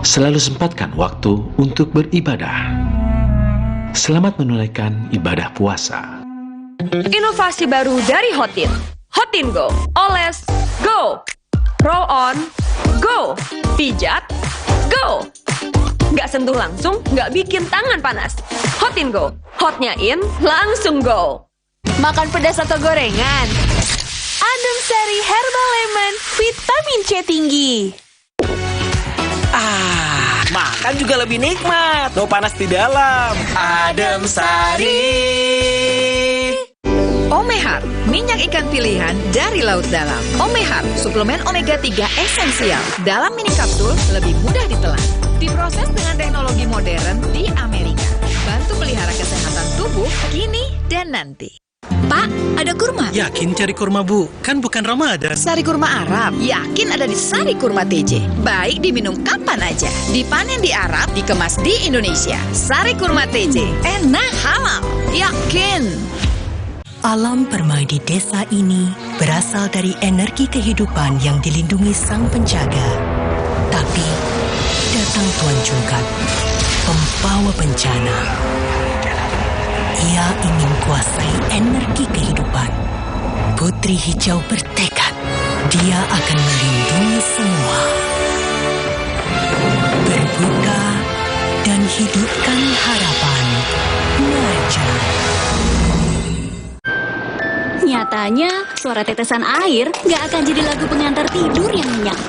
Selalu sempatkan waktu untuk beribadah. Selamat menunaikan ibadah puasa. Inovasi baru dari Hotin. Hotin Go. Oles, go. Roll on, go. Pijat, go. Nggak sentuh langsung, nggak bikin tangan panas. Hotin Go. Hotnya in, langsung go. Makan pedas atau gorengan? Adem Sari Herbal Lemon, vitamin C tinggi. Makan juga lebih nikmat. No panas di dalam. Adem Sari. Omehar, minyak ikan pilihan dari laut dalam. Omehar, suplemen omega 3 esensial. Dalam mini kapsul, lebih mudah ditelan. Diproses dengan teknologi modern di Amerika. Bantu pelihara kesehatan tubuh kini dan nanti. Pak, ada kurma? Yakin cari kurma, Bu? Kan bukan Ramadan. Sari kurma Arab? Yakin ada di Sari Kurma TJ. Baik diminum kapan aja. Dipanen di Arab, dikemas di Indonesia. Sari Kurma TJ. Enak, halal. Yakin. Alam permai di desa ini berasal dari energi kehidupan yang dilindungi sang penjaga. Tapi, datang Tuan Cungkat, pembawa bencana. Ia ingin kuasai energi kehidupan. Putri Hijau bertekad, dia akan melindungi semua. Berbuka dan hidupkan harapan. Naja. Nyatanya, suara tetesan air nggak akan jadi lagu pengantar tidur yang nyenyak.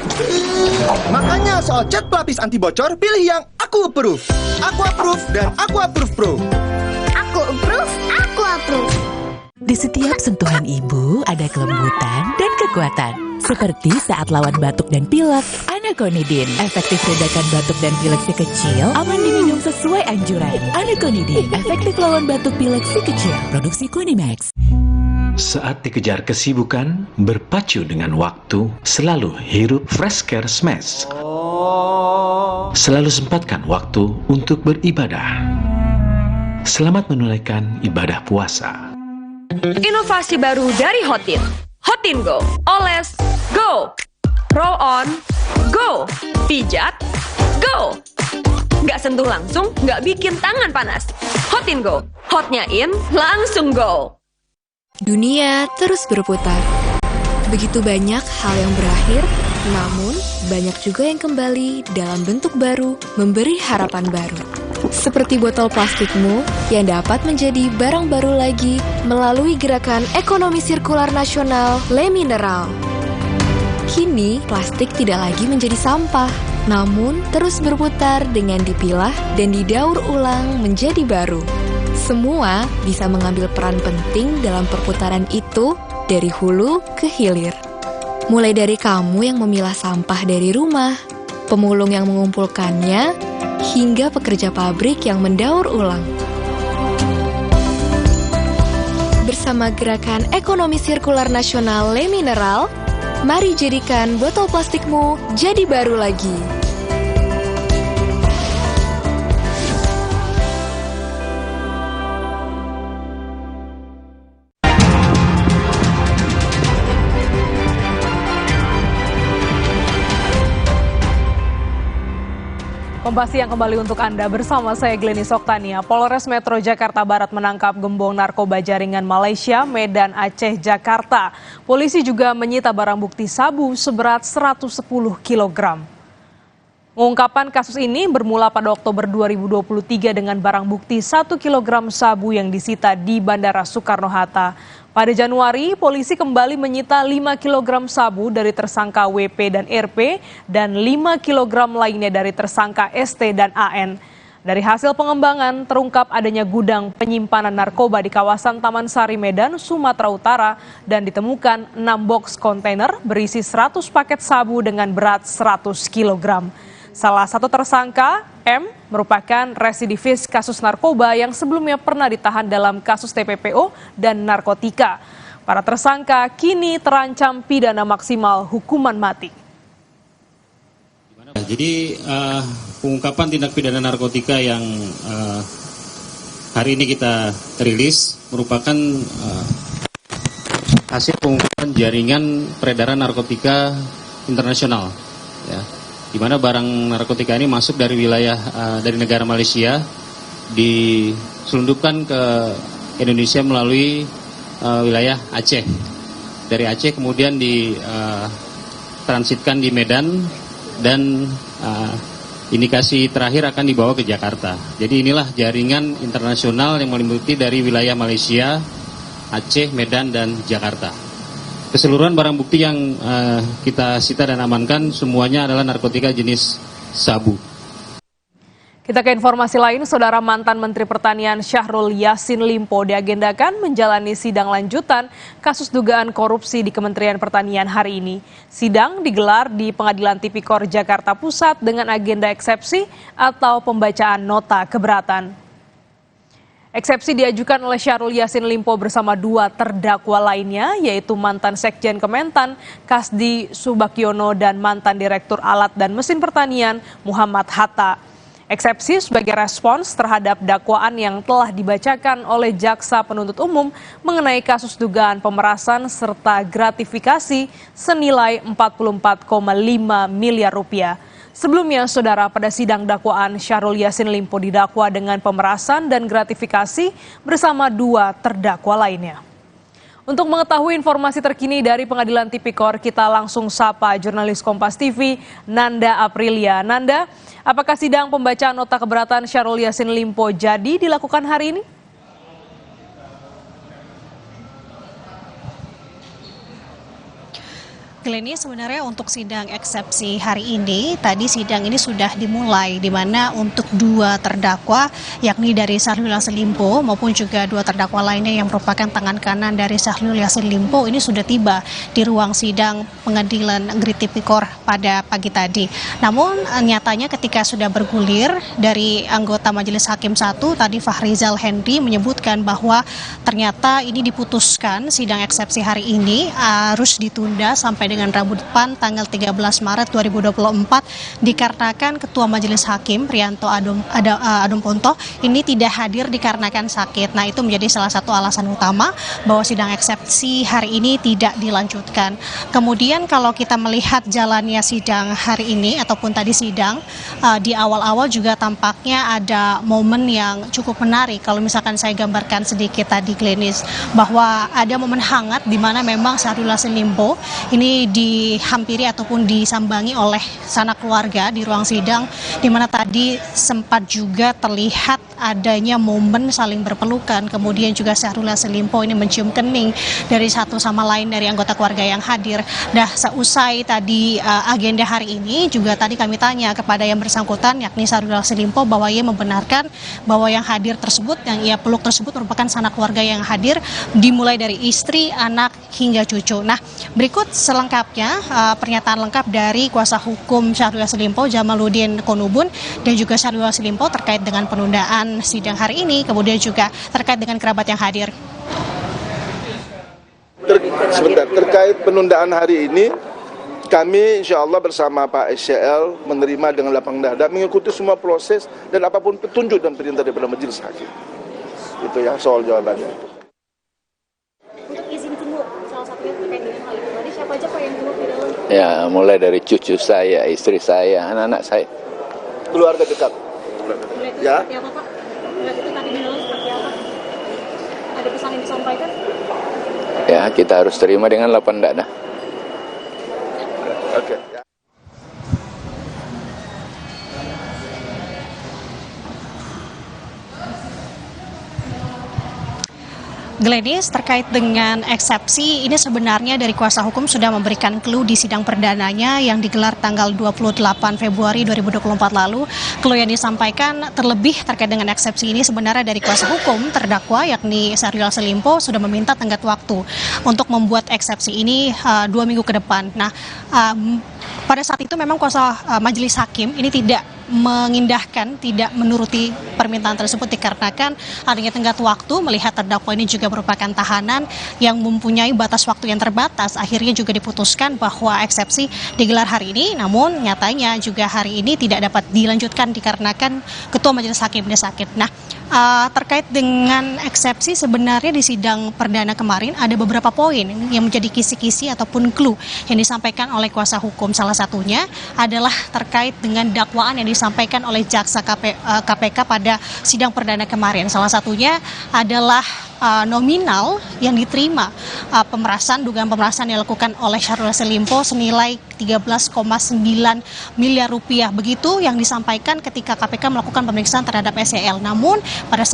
Makanya soal cat pelapis anti bocor, pilih yang Aku Approve. Aku Approve dan Aku Approve Pro. Aku approve, aku approve. Di setiap sentuhan ibu ada kelembutan dan kekuatan. Seperti saat lawan batuk dan pilek, Anaconidin. Efektif redakan batuk dan pilek si kecil, aman diminum sesuai anjuran. Anaconidin, efektif lawan batuk pilek si kecil. Produksi Kunimax. Saat dikejar kesibukan, berpacu dengan waktu, selalu hirup Fresh Care Smash. Selalu sempatkan waktu untuk beribadah. Selamat menunaikan ibadah puasa. Inovasi baru dari Hotin. Hotin Go. Oles, go. Roll on, go. Pijat, go. Nggak sentuh langsung, nggak bikin tangan panas. Hotin Go. Hotnya in, langsung go. Dunia terus berputar. Begitu banyak hal yang berakhir, namun banyak juga yang kembali dalam bentuk baru, memberi harapan baru. seperti botol plastikmu yang dapat menjadi barang baru lagi melalui gerakan ekonomi sirkular nasional Le Mineral. Kini, plastik tidak lagi menjadi sampah, namun terus berputar dengan dipilah dan didaur ulang menjadi baru. Semua bisa mengambil peran penting dalam perputaran itu dari hulu ke hilir. Mulai dari kamu yang memilah sampah dari rumah, pemulung yang mengumpulkannya, hingga pekerja pabrik yang mendaur ulang. Bersama gerakan ekonomi sirkular nasional Le Mineral, mari jadikan botol plastikmu jadi baru lagi. Kompas Siang kembali untuk Anda bersama saya Glenis Oktania. Polres Metro Jakarta Barat menangkap gembong narkoba jaringan Malaysia, Medan, Aceh, Jakarta. Polisi juga menyita barang bukti sabu seberat 110 kg. Pengungkapan kasus ini bermula pada Oktober 2023 dengan barang bukti 1 kg sabu yang disita di Bandara Soekarno-Hatta. Pada Januari, polisi kembali menyita 5 kg sabu dari tersangka WP dan RP dan 5 kg lainnya dari tersangka ST dan AN. Dari hasil pengembangan, terungkap adanya gudang penyimpanan narkoba di kawasan Taman Sari Medan, Sumatera Utara dan ditemukan 6 box kontainer berisi 100 paket sabu dengan berat 100 kg. Salah satu tersangka, M, merupakan residivis kasus narkoba yang sebelumnya pernah ditahan dalam kasus TPPO dan narkotika. Para tersangka kini terancam pidana maksimal hukuman mati. Jadi pengungkapan tindak pidana narkotika yang hari ini kita rilis merupakan hasil pengungkapan jaringan peredaran narkotika internasional, ya, di mana barang narkotika ini masuk dari wilayah dari negara Malaysia, diselundupkan ke Indonesia melalui wilayah Aceh. Dari Aceh kemudian ditransitkan di Medan dan indikasi terakhir akan dibawa ke Jakarta. Jadi inilah jaringan internasional yang meliputi dari wilayah Malaysia, Aceh, Medan, dan Jakarta. Keseluruhan barang bukti yang kita sita dan amankan semuanya adalah narkotika jenis sabu. Kita ke informasi lain, Saudara mantan Menteri Pertanian Syahrul Yassin Limpo diagendakan menjalani sidang lanjutan kasus dugaan korupsi di Kementerian Pertanian hari ini. Sidang digelar di Pengadilan Tipikor Jakarta Pusat dengan agenda eksepsi atau pembacaan nota keberatan. Eksepsi diajukan oleh Syahrul Yassin Limpo bersama 2 terdakwa lainnya, yaitu mantan Sekjen Kementan Kasdi Subakyono dan mantan Direktur Alat dan Mesin Pertanian Muhammad Hatta. Eksepsi sebagai respons terhadap dakwaan yang telah dibacakan oleh Jaksa Penuntut Umum mengenai kasus dugaan pemerasan serta gratifikasi senilai 44,5 miliar rupiah. Sebelumnya, Saudara, pada sidang dakwaan Syahrul Yassin Limpo didakwa dengan pemerasan dan gratifikasi bersama 2 terdakwa lainnya. Untuk mengetahui informasi terkini dari Pengadilan Tipikor, kita langsung sapa jurnalis Kompas TV, Nanda Aprilia. Nanda, apakah sidang pembacaan nota keberatan Syahrul Yassin Limpo jadi dilakukan hari ini? Glenny, sebenarnya untuk sidang eksepsi hari ini, tadi sidang ini sudah dimulai, di mana untuk 2 terdakwa, yakni dari Syahrul Yassin Limpo maupun juga 2 terdakwa lainnya yang merupakan tangan kanan dari Syahrul Yassin Limpo ini sudah tiba di ruang sidang Pengadilan Negeri Tipikor pada pagi tadi. Namun nyatanya ketika sudah bergulir dari anggota Majelis Hakim 1 tadi Fahrizal Henry menyebutkan bahwa ternyata ini diputuskan sidang eksepsi hari ini harus ditunda sampai dengan Rabu depan tanggal 13 Maret 2024 dikarenakan Ketua Majelis Hakim Prianto Adom Ponto ini tidak hadir dikarenakan sakit. Nah, itu menjadi salah satu alasan utama bahwa sidang eksepsi hari ini tidak dilanjutkan. Kemudian kalau kita melihat jalannya sidang hari ini ataupun tadi sidang di awal-awal juga tampaknya ada momen yang cukup menarik. Kalau misalkan saya gambarkan sedikit tadi, Glenis, bahwa ada momen hangat di mana memang Syahrul Yassin Limpo ini ini dihampiri ataupun disambangi oleh sanak keluarga di ruang sidang, di mana tadi sempat juga terlihat adanya momen saling berpelukan, kemudian juga Syahrul Yassin Limpo ini mencium kening dari satu sama lain dari anggota keluarga yang hadir. Nah, seusai tadi agenda hari ini, juga tadi kami tanya kepada yang bersangkutan, yakni Syahrul Yassin Limpo, bahwa ia membenarkan bahwa yang hadir tersebut, yang ia peluk tersebut merupakan sanak keluarga yang hadir, dimulai dari istri, anak, hingga cucu. Nah, berikut selengkapnya pernyataan lengkap dari kuasa hukum Syahrul Yassin Limpo, Jamaluddin Konubun, dan juga Syahrul Yassin Limpo terkait dengan penundaan sidang hari ini, kemudian juga terkait dengan kerabat yang hadir. Terkait penundaan hari ini, kami insya Allah bersama Pak SCL menerima dengan lapang dada, mengikuti semua proses dan apapun petunjuk dan perintah daripada majelis hakim. Itu yang soal jawabannya. Untuk izin jenguk, salah satunya terkait dengan hal itu, tadi siapa aja Pak yang jenguk di dalam? Ya, mulai dari cucu saya, istri saya, anak-anak saya. Keluarga dekat. Ya. Seperti apa Pak? Melihat itu tadi di dalam seperti apa? Ada pesan yang disampaikan? Ya, kita harus terima dengan lapang dada. Oke. Gladys, terkait dengan eksepsi, ini sebenarnya dari kuasa hukum sudah memberikan clue di sidang perdananya yang digelar tanggal 28 Februari 2024 lalu. Clue yang disampaikan terlebih terkait dengan eksepsi ini sebenarnya dari kuasa hukum terdakwa, yakni Syahrul Yassin Limpo, sudah meminta tenggat waktu untuk membuat eksepsi ini 2 minggu ke depan. Nah, pada saat itu memang kuasa majelis hakim ini tidak mengindahkan, tidak menuruti permintaan tersebut dikarenakan adanya tenggat waktu, melihat terdakwa ini juga merupakan tahanan yang mempunyai batas waktu yang terbatas. Akhirnya juga diputuskan bahwa eksepsi digelar hari ini, namun nyatanya juga hari ini tidak dapat dilanjutkan dikarenakan ketua majelis hakim ini sakit. Nah, terkait dengan eksepsi, sebenarnya di sidang perdana kemarin ada beberapa poin yang menjadi kisi-kisi ataupun clue yang disampaikan oleh kuasa hukum. Salah satunya adalah terkait dengan dakwaan yang disampaikan oleh jaksa KPK pada sidang perdana kemarin. Salah satunya adalah nominal yang diterima dugaan pemerasan yang dilakukan oleh Syahrul Yassin Limpo senilai 13,9 miliar rupiah. Begitu yang disampaikan ketika KPK melakukan pemeriksaan terhadap SCL. Namun pada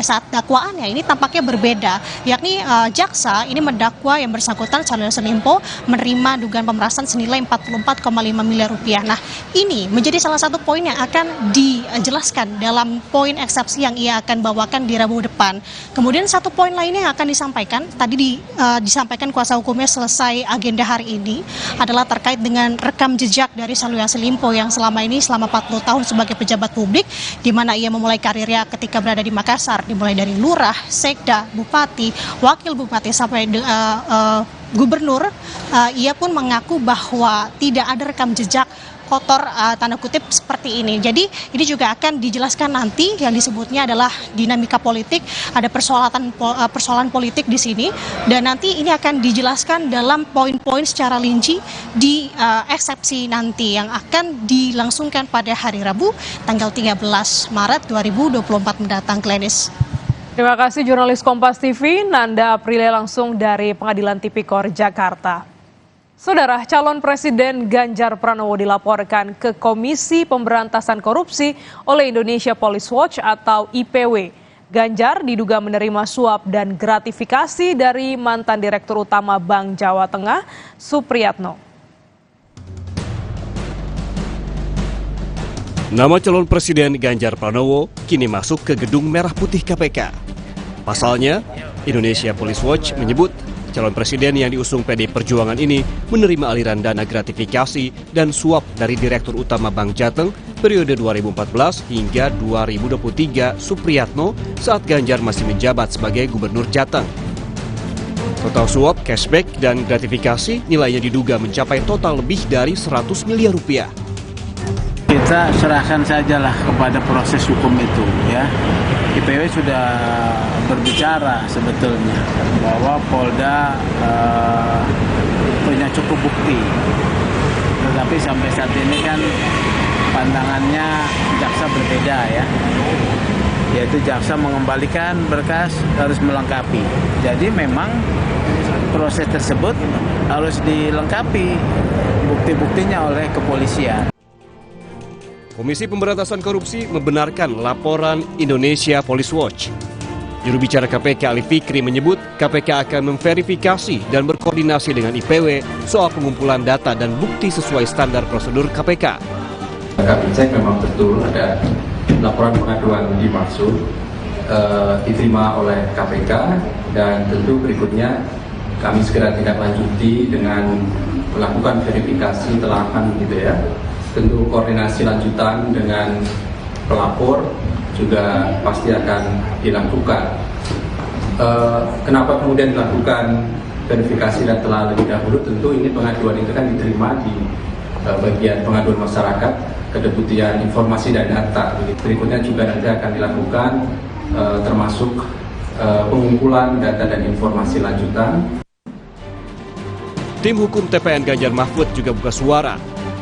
saat dakwaannya ini tampaknya berbeda, yakni jaksa ini mendakwa yang bersangkutan Syahrul Yassin Limpo menerima dugaan pemerasan senilai 44,5 miliar rupiah. Nah, ini menjadi salah satu poin yang akan dijelaskan dalam poin eksepsi yang ia akan bawakan di Rabu depan. Kemudian satu poin lainnya yang akan disampaikan, tadi disampaikan kuasa hukumnya selesai agenda hari ini, adalah terkait dengan rekam jejak dari Syahrul Yassin Limpo yang selama 40 tahun sebagai pejabat publik, di mana ia memulai karirnya ketika berada di Makassar, dimulai dari lurah, sekda, bupati, wakil bupati, sampai gubernur. Ia pun mengaku bahwa tidak ada rekam jejak kotor tanda kutip seperti ini. Jadi ini juga akan dijelaskan nanti, yang disebutnya adalah dinamika politik, ada persoalan politik di sini, dan nanti ini akan dijelaskan dalam poin-poin secara rinci di eksepsi nanti yang akan dilangsungkan pada hari Rabu tanggal 13 Maret 2024 mendatang. Gladys. Terima kasih jurnalis Kompas TV Nanda Aprilia langsung dari Pengadilan Tipikor Jakarta. Saudara, calon Presiden Ganjar Pranowo dilaporkan ke Komisi Pemberantasan Korupsi oleh Indonesia Police Watch atau IPW. Ganjar diduga menerima suap dan gratifikasi dari mantan Direktur Utama Bank Jawa Tengah, Supriyatno. Nama calon Presiden Ganjar Pranowo kini masuk ke Gedung Merah Putih KPK. Pasalnya, Indonesia Police Watch menyebut calon presiden yang diusung PD Perjuangan ini menerima aliran dana gratifikasi dan suap dari Direktur Utama Bank Jateng periode 2014 hingga 2023 Supriyatno saat Ganjar masih menjabat sebagai Gubernur Jateng. Total suap, cashback, dan gratifikasi nilainya diduga mencapai total lebih dari 100 miliar rupiah. Kita serahkan sajalah kepada proses hukum itu, ya. IPW sudah berbicara sebetulnya bahwa Polda punya cukup bukti, tetapi sampai saat ini kan pandangannya jaksa berbeda, ya, yaitu jaksa mengembalikan berkas harus melengkapi. Jadi memang proses tersebut harus dilengkapi bukti-buktinya oleh kepolisian. Komisi Pemberantasan Korupsi membenarkan laporan Indonesia Police Watch. Juru bicara KPK Ali Fikri menyebut KPK akan memverifikasi dan berkoordinasi dengan IPW soal pengumpulan data dan bukti sesuai standar prosedur KPK. Kami cek memang betul ada laporan pengaduan dimaksud diterima oleh KPK, dan tentu berikutnya kami segera tindak lanjuti dengan melakukan verifikasi telahan gitu ya. Tentu koordinasi lanjutan dengan pelapor juga pasti akan dilakukan. Kenapa kemudian dilakukan verifikasi dan telah lebih dahulu? Tentu ini pengaduan itu kan diterima di bagian pengaduan masyarakat, kedeputian informasi dan data. Berikutnya juga nanti akan dilakukan termasuk pengumpulan data dan informasi lanjutan. Tim hukum TPN Ganjar Mahfud juga buka suara.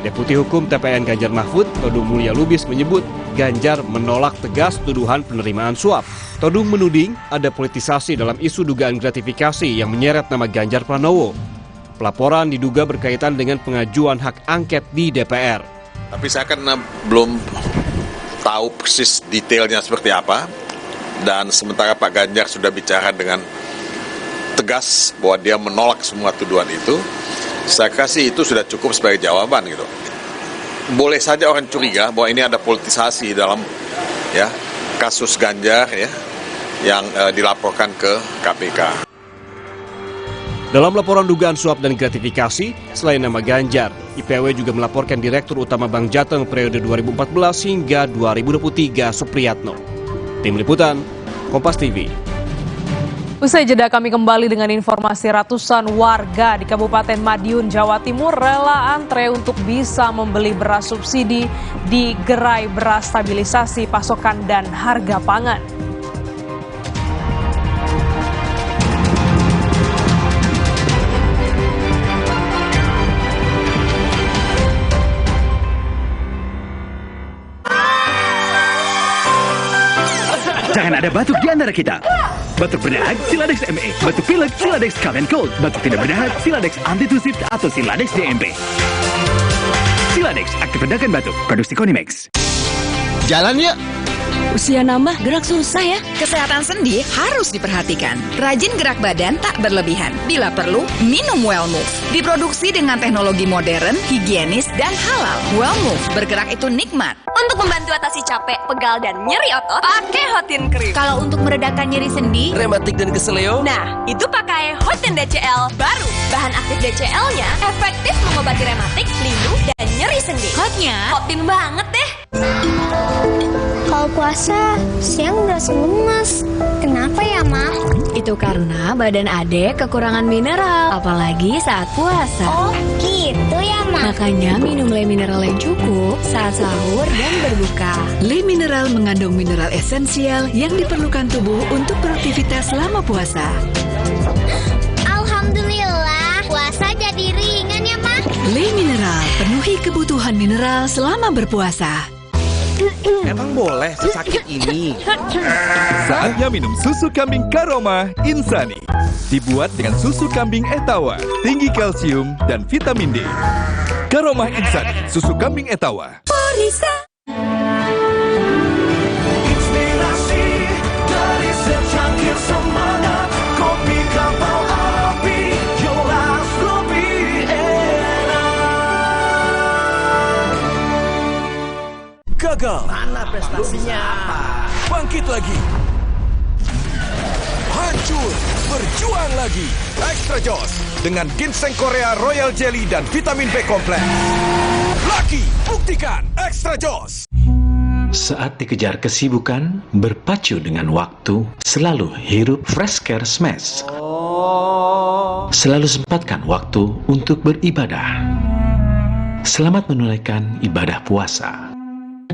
Deputi Hukum TPN Ganjar Mahfud, Todung Mulya Lubis menyebut Ganjar menolak tegas tuduhan penerimaan suap. Todung menuding ada politisasi dalam isu dugaan gratifikasi yang menyeret nama Ganjar Pranowo. Pelaporan diduga berkaitan dengan pengajuan hak angket di DPR. Tapi saya kan belum tahu persis detailnya seperti apa. Dan sementara Pak Ganjar sudah bicara dengan tegas bahwa dia menolak semua tuduhan itu, saya kasih itu sudah cukup sebagai jawaban gitu. Boleh saja orang curiga bahwa ini ada politisasi dalam ya kasus Ganjar ya yang dilaporkan ke KPK. Dalam laporan dugaan suap dan gratifikasi, selain nama Ganjar, IPW juga melaporkan Direktur Utama Bank Jateng periode 2014 hingga 2023 Supriyatno. Tim Liputan, Kompas TV. Usai jeda kami kembali dengan informasi ratusan warga di Kabupaten Madiun, Jawa Timur rela antre untuk bisa membeli beras subsidi di gerai beras stabilisasi pasokan dan harga pangan. Jangan ada batuk di antara kita. Batuk berdahak, Siladex ME. Batuk pilek, Siladex Cough and Cold. Batuk tidak berdahak, Siladex Antitusif atau Siladex DMP. Siladex, aktif redakan batuk. Produksi Konimex. Jalan yuk. Usia nambah, gerak susah ya. Kesehatan sendi harus diperhatikan. Rajin gerak badan tak berlebihan. Bila perlu, minum Wellmove. Diproduksi dengan teknologi modern, higienis, dan halal. Wellmove, bergerak itu nikmat. Untuk membantu atasi capek, pegal, dan nyeri otot, pakai Hotin Cream. Kalau untuk meredakan nyeri sendi, rematik dan keseleo, nah, itu pakai Hotin DCL baru. Bahan aktif DCL-nya efektif mengobati rematik, linu, dan nyeri sendi. Hotnya, Hotin banget deh. Kalau puasa, siang berasa lemas. Kenapa ya, Ma? Itu karena badan Ade kekurangan mineral, apalagi saat puasa. Oh, gitu ya, Ma? Makanya minum Le Mineral yang cukup saat sahur dan berbuka. Le Mineral mengandung mineral esensial yang diperlukan tubuh untuk beraktivitas selama puasa. Alhamdulillah, puasa jadi ringan ya, Ma? Le Mineral, penuhi kebutuhan mineral selama berpuasa. Emang boleh sesakit ini? Saatnya minum susu kambing Karoma Insani. Dibuat dengan susu kambing Etawa, tinggi kalsium dan vitamin D. Karoma Insani, susu kambing Etawa. Inspirasi dari secangkir semangat, kopi kapal api, jelas lebih enak. Gagal. Mana prestasinya? Bangkit lagi. Hancur, berjuang lagi. Extra Joss dengan ginseng Korea Royal Jelly dan vitamin B kompleks. Lagi, buktikan Extra Joss. Saat dikejar kesibukan, berpacu dengan waktu, selalu hirup Fresh Care Smash. Selalu sempatkan waktu untuk beribadah. Selamat menunaikan ibadah puasa.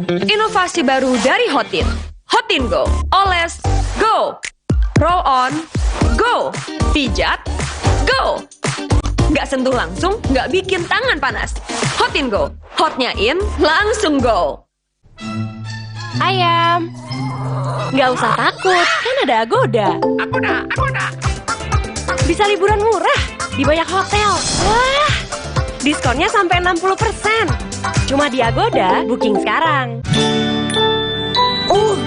Inovasi baru dari Hotin. Hotin Go. Oles, go. Roll on, go. Pijat, go. Nggak sentuh langsung, nggak bikin tangan panas. Hotin Go. Hotnya in, langsung go. Ayam. Nggak usah takut, kan ada Agoda. Bisa liburan murah di banyak hotel. Wah, diskonnya sampai 60%. Cuma di Agoda, booking sekarang.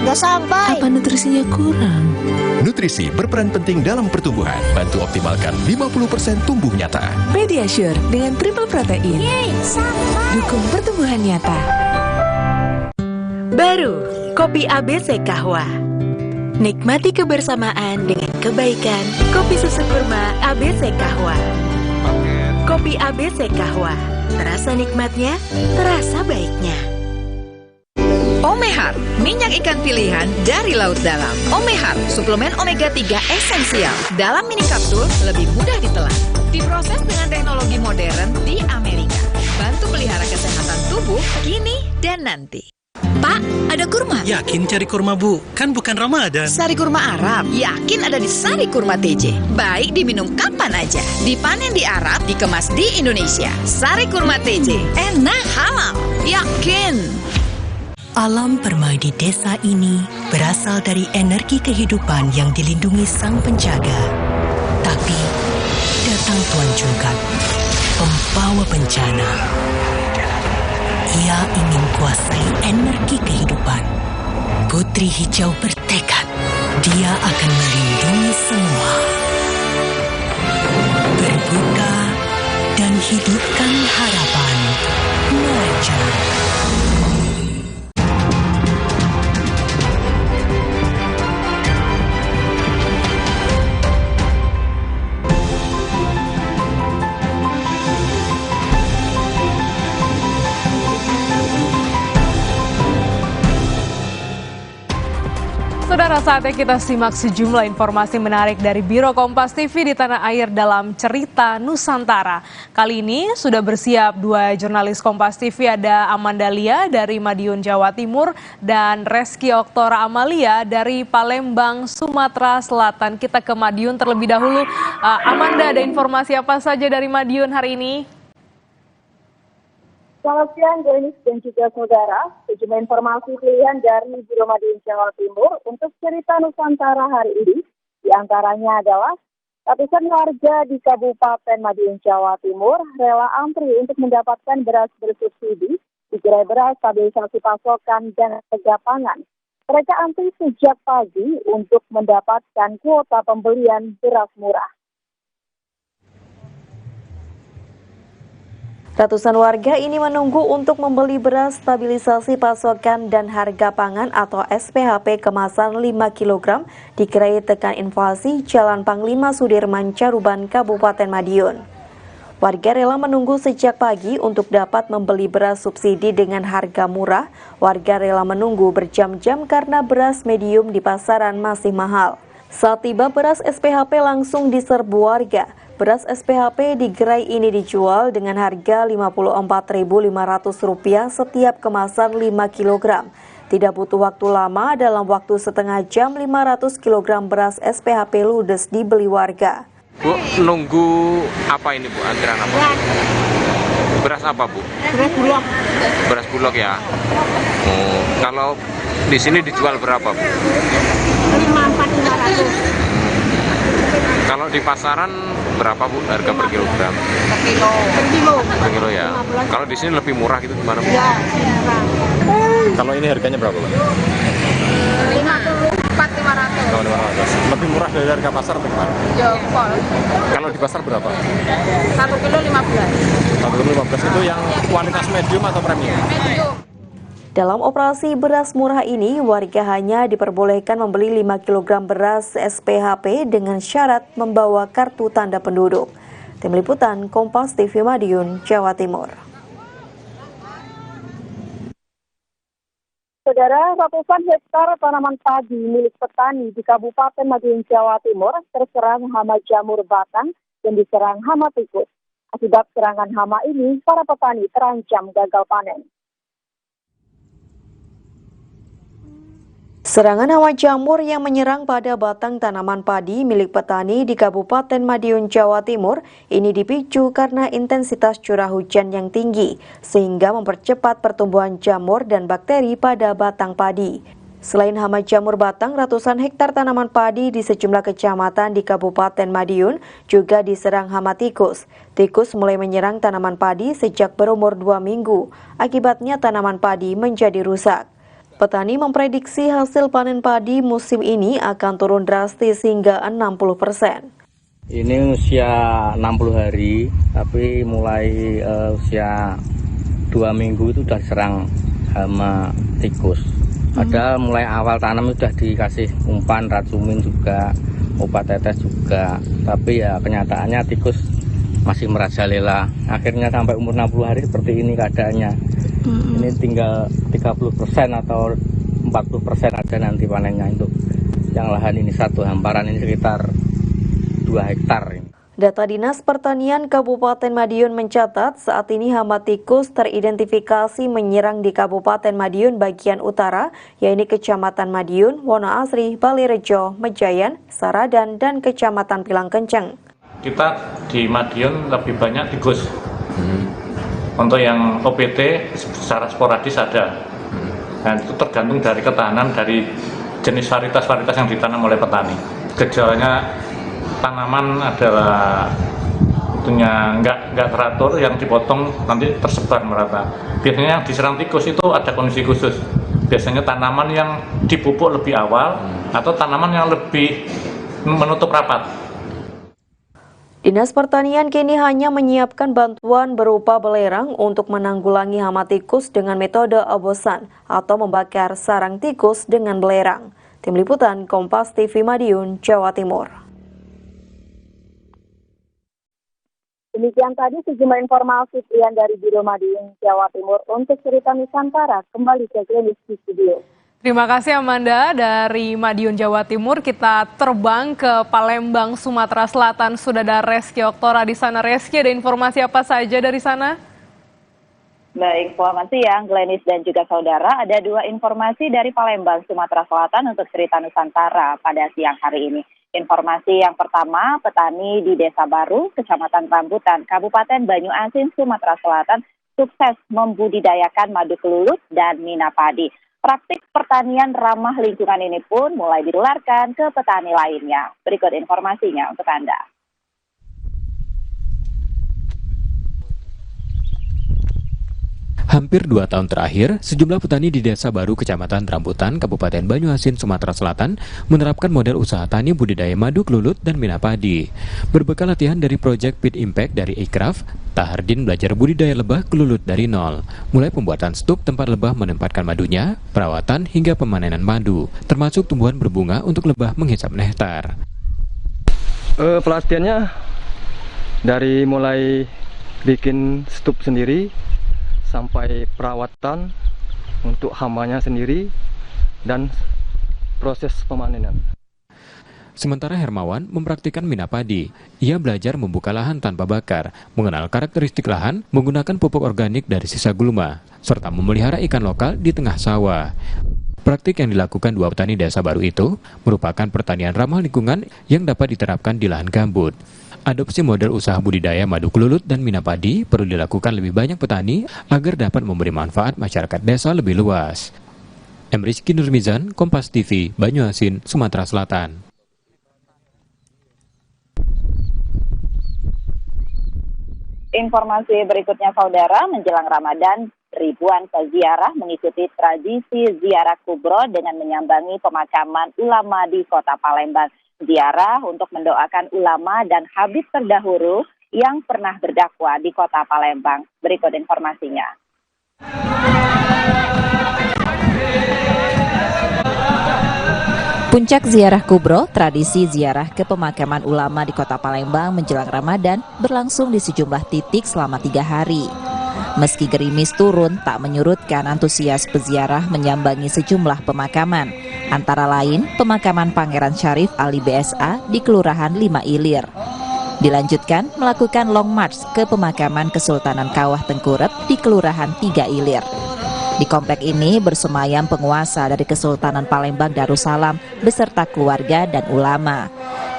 Nggak sampai. Apa nutrisinya kurang? Nutrisi berperan penting dalam pertumbuhan. Bantu optimalkan 50% tumbuh nyata. Pediasure dengan triple protein. Dukung pertumbuhan nyata. Baru, kopi ABC Kahwa. Nikmati kebersamaan dengan kebaikan. Kopi susu kurma ABC Kahwa. Kopi ABC Kahwa. Terasa nikmatnya, terasa baiknya. Omehar, minyak ikan pilihan dari laut dalam. Omehar, suplemen omega 3 esensial. Dalam mini kapsul, lebih mudah ditelan. Diproses dengan teknologi modern di Amerika. Bantu pelihara kesehatan tubuh kini dan nanti. Pak, ada kurma? Yakin cari kurma, Bu? Kan bukan Ramadan. Sari kurma Arab, yakin ada di Sari Kurma TJ. Baik diminum kapan aja. Dipanen di Arab, dikemas di Indonesia. Sari Kurma TJ, enak, halal, yakin. Alam permai di desa ini berasal dari energi kehidupan yang dilindungi sang penjaga. Tapi, datang Tuan Jugat, pembawa bencana. Ia ingin kuasai energi kehidupan. Putri Hijau bertekad, dia akan melindungi semua. Berbuka dan hidupkan harapan. Maju. Saudara, saatnya kita simak sejumlah informasi menarik dari Biro Kompas TV di tanah air dalam Cerita Nusantara. Kali ini sudah bersiap dua jurnalis Kompas TV, ada Amanda Lia dari Madiun, Jawa Timur, dan Reski Oktora Amalia dari Palembang, Sumatera Selatan. Kita ke Madiun terlebih dahulu. Amanda, ada informasi apa saja dari Madiun hari ini? Selamat siang, Denis dan juga saudara. Sejumlah informasi pilihan dari Biro Madiun Jawa Timur untuk Cerita Nusantara hari ini. Di antaranya adalah ratusan warga di Kabupaten Madiun Jawa Timur rela antri untuk mendapatkan beras bersubsidi di gerai beras stabilisasi pasokan dan harga pangan. Mereka antri sejak pagi untuk mendapatkan kuota pembelian beras murah. Ratusan warga ini menunggu untuk membeli beras stabilisasi pasokan dan harga pangan atau SPHP kemasan 5 kg di gerai tekan inflasi Jalan Panglima Sudirman, Caruban, Kabupaten Madiun. Warga rela menunggu sejak pagi untuk dapat membeli beras subsidi dengan harga murah. Warga rela menunggu berjam-jam karena beras medium di pasaran masih mahal. Saat tiba beras SPHP langsung diserbu warga. Beras SPHP di gerai ini dijual dengan harga Rp54.500 setiap kemasan 5 kg. Tidak butuh waktu lama, dalam waktu setengah jam 500 kg beras SPHP ludes dibeli warga. Bu, nunggu apa ini Bu? Antrian apa? Beras apa Bu? Beras bulog. Beras bulog ya? Kalau di sini dijual berapa Bu? 500. Kalau di pasaran berapa Bu harga per kilogram? Per kilo. Per kilo ya. Kalau di sini lebih murah gitu gimana Bu? Ya, murah. Kalau ini harganya berapa Bu? 54.500. Lebih murah dari harga pasar atau gimana? Ya, pol. Kalau di pasar berapa? 1 kilo 15. 1 kilo 15 itu yang kualitas medium atau premium? Medium. Dalam operasi beras murah ini, warga hanya diperbolehkan membeli 5 kg beras SPHP dengan syarat membawa kartu tanda penduduk. Tim Liputan Kompas TV Madiun, Jawa Timur. Saudara, ratusan hektar tanaman padi milik petani di Kabupaten Madiun, Jawa Timur terserang hama jamur batang dan diserang hama tikus. Akibat serangan hama ini, para petani terancam gagal panen. Serangan hama jamur yang menyerang pada batang tanaman padi milik petani di Kabupaten Madiun, Jawa Timur ini dipicu karena intensitas curah hujan yang tinggi sehingga mempercepat pertumbuhan jamur dan bakteri pada batang padi. Selain hama jamur batang, ratusan hektar tanaman padi di sejumlah kecamatan di Kabupaten Madiun juga diserang hama tikus. Tikus mulai menyerang tanaman padi sejak berumur 2 minggu. Akibatnya tanaman padi menjadi rusak. Petani memprediksi hasil panen padi musim ini akan turun drastis hingga 60%. Ini usia 60 hari, tapi mulai usia 2 minggu itu sudah diserang hama tikus. Padahal mulai awal tanam sudah dikasih umpan, racun juga, obat tetes juga. Tapi ya kenyataannya tikus masih merajalela. Akhirnya sampai umur 60 hari seperti ini keadaannya. Ini tinggal 30% atau 40% aja nanti panennya untuk yang lahan ini satu hamparan ini sekitar 2 hektar. Data Dinas Pertanian Kabupaten Madiun mencatat saat ini hama tikus teridentifikasi menyerang di Kabupaten Madiun bagian utara, yaitu Kecamatan Madiun, Wonoasri, Balirejo, Mejayan, Saradan, dan Kecamatan Pilang Kenceng. Kita di Madiun lebih banyak tikus. Untuk yang OPT secara sporadis ada. Dan itu tergantung dari ketahanan dari jenis varietas-varietas yang ditanam oleh petani. Gejalanya tanaman adalah tentunya nggak teratur, yang dipotong nanti tersebar merata. Biasanya yang diserang tikus itu ada kondisi khusus. Biasanya tanaman yang dipupuk lebih awal atau tanaman yang lebih menutup rapat. Dinas Pertanian kini hanya menyiapkan bantuan berupa belerang untuk menanggulangi hama tikus dengan metode obosan atau membakar sarang tikus dengan belerang. Tim Liputan Kompas TV Madiun, Jawa Timur. Demikian tadi sejumlah informasi pilihan dari Biro Madiun, Jawa Timur. Untuk cerita Nusantara, kembali ke Glenis di studio. Terima kasih Amanda dari Madiun, Jawa Timur. Kita terbang ke Palembang, Sumatera Selatan. Sudah ada Reski Oktora di sana. Reski, ada informasi apa saja dari sana? Baik, selamat siang Glenis dan juga saudara. Ada 2 informasi dari Palembang, Sumatera Selatan untuk cerita Nusantara pada siang hari ini. Informasi yang pertama, petani di Desa Baru, Kecamatan Rambutan, Kabupaten Banyuasin, Sumatera Selatan, sukses membudidayakan madu kelulut dan mina padi. Praktik pertanian ramah lingkungan ini pun mulai ditularkan ke petani lainnya. Berikut informasinya untuk Anda. Hampir 2 tahun terakhir, sejumlah petani di Desa Baru, Kecamatan Rambutan, Kabupaten Banyuasin, Sumatera Selatan menerapkan model usaha tani budidaya madu kelulut dan mina padi. Berbekal latihan dari Project Pit Impact dari Ikraf, Tahardin belajar budidaya lebah kelulut dari nol. Mulai pembuatan stuk tempat lebah menempatkan madunya, perawatan hingga pemanenan madu, termasuk tumbuhan berbunga untuk lebah menghisap nektar. Pelatihannya dari mulai bikin stuk sendiri, sampai perawatan untuk hamanya sendiri dan proses pemanenan. Sementara Hermawan mempraktikkan mina padi. Ia belajar membuka lahan tanpa bakar, mengenal karakteristik lahan, menggunakan pupuk organik dari sisa gulma, serta memelihara ikan lokal di tengah sawah. Praktik yang dilakukan 2 petani Desa Baru itu merupakan pertanian ramah lingkungan yang dapat diterapkan di lahan gambut. Adopsi model usaha budidaya madu kelulut dan mina padi perlu dilakukan lebih banyak petani agar dapat memberi manfaat masyarakat desa lebih luas. Rizky Nurmizan, Kompas TV, Banyuasin, Sumatera Selatan. Informasi berikutnya saudara, menjelang Ramadan, ribuan peziarah mengikuti tradisi ziarah kubro dengan menyambangi pemakaman ulama di Kota Palembang. Ziarah untuk mendoakan ulama dan habib terdahulu yang pernah berdakwah di Kota Palembang. Berikut informasinya. Puncak ziarah kubro, tradisi ziarah ke pemakaman ulama di Kota Palembang menjelang Ramadan berlangsung di sejumlah titik selama 3 hari. Meski gerimis turun, tak menyurutkan antusias peziarah menyambangi sejumlah pemakaman, antara lain pemakaman Pangeran Syarif Ali BSA di Kelurahan 5 Ilir. Dilanjutkan melakukan long march ke pemakaman Kesultanan Kawah Tengkurep di Kelurahan 3 Ilir. Di komplek ini bersemayam penguasa dari Kesultanan Palembang Darussalam beserta keluarga dan ulama.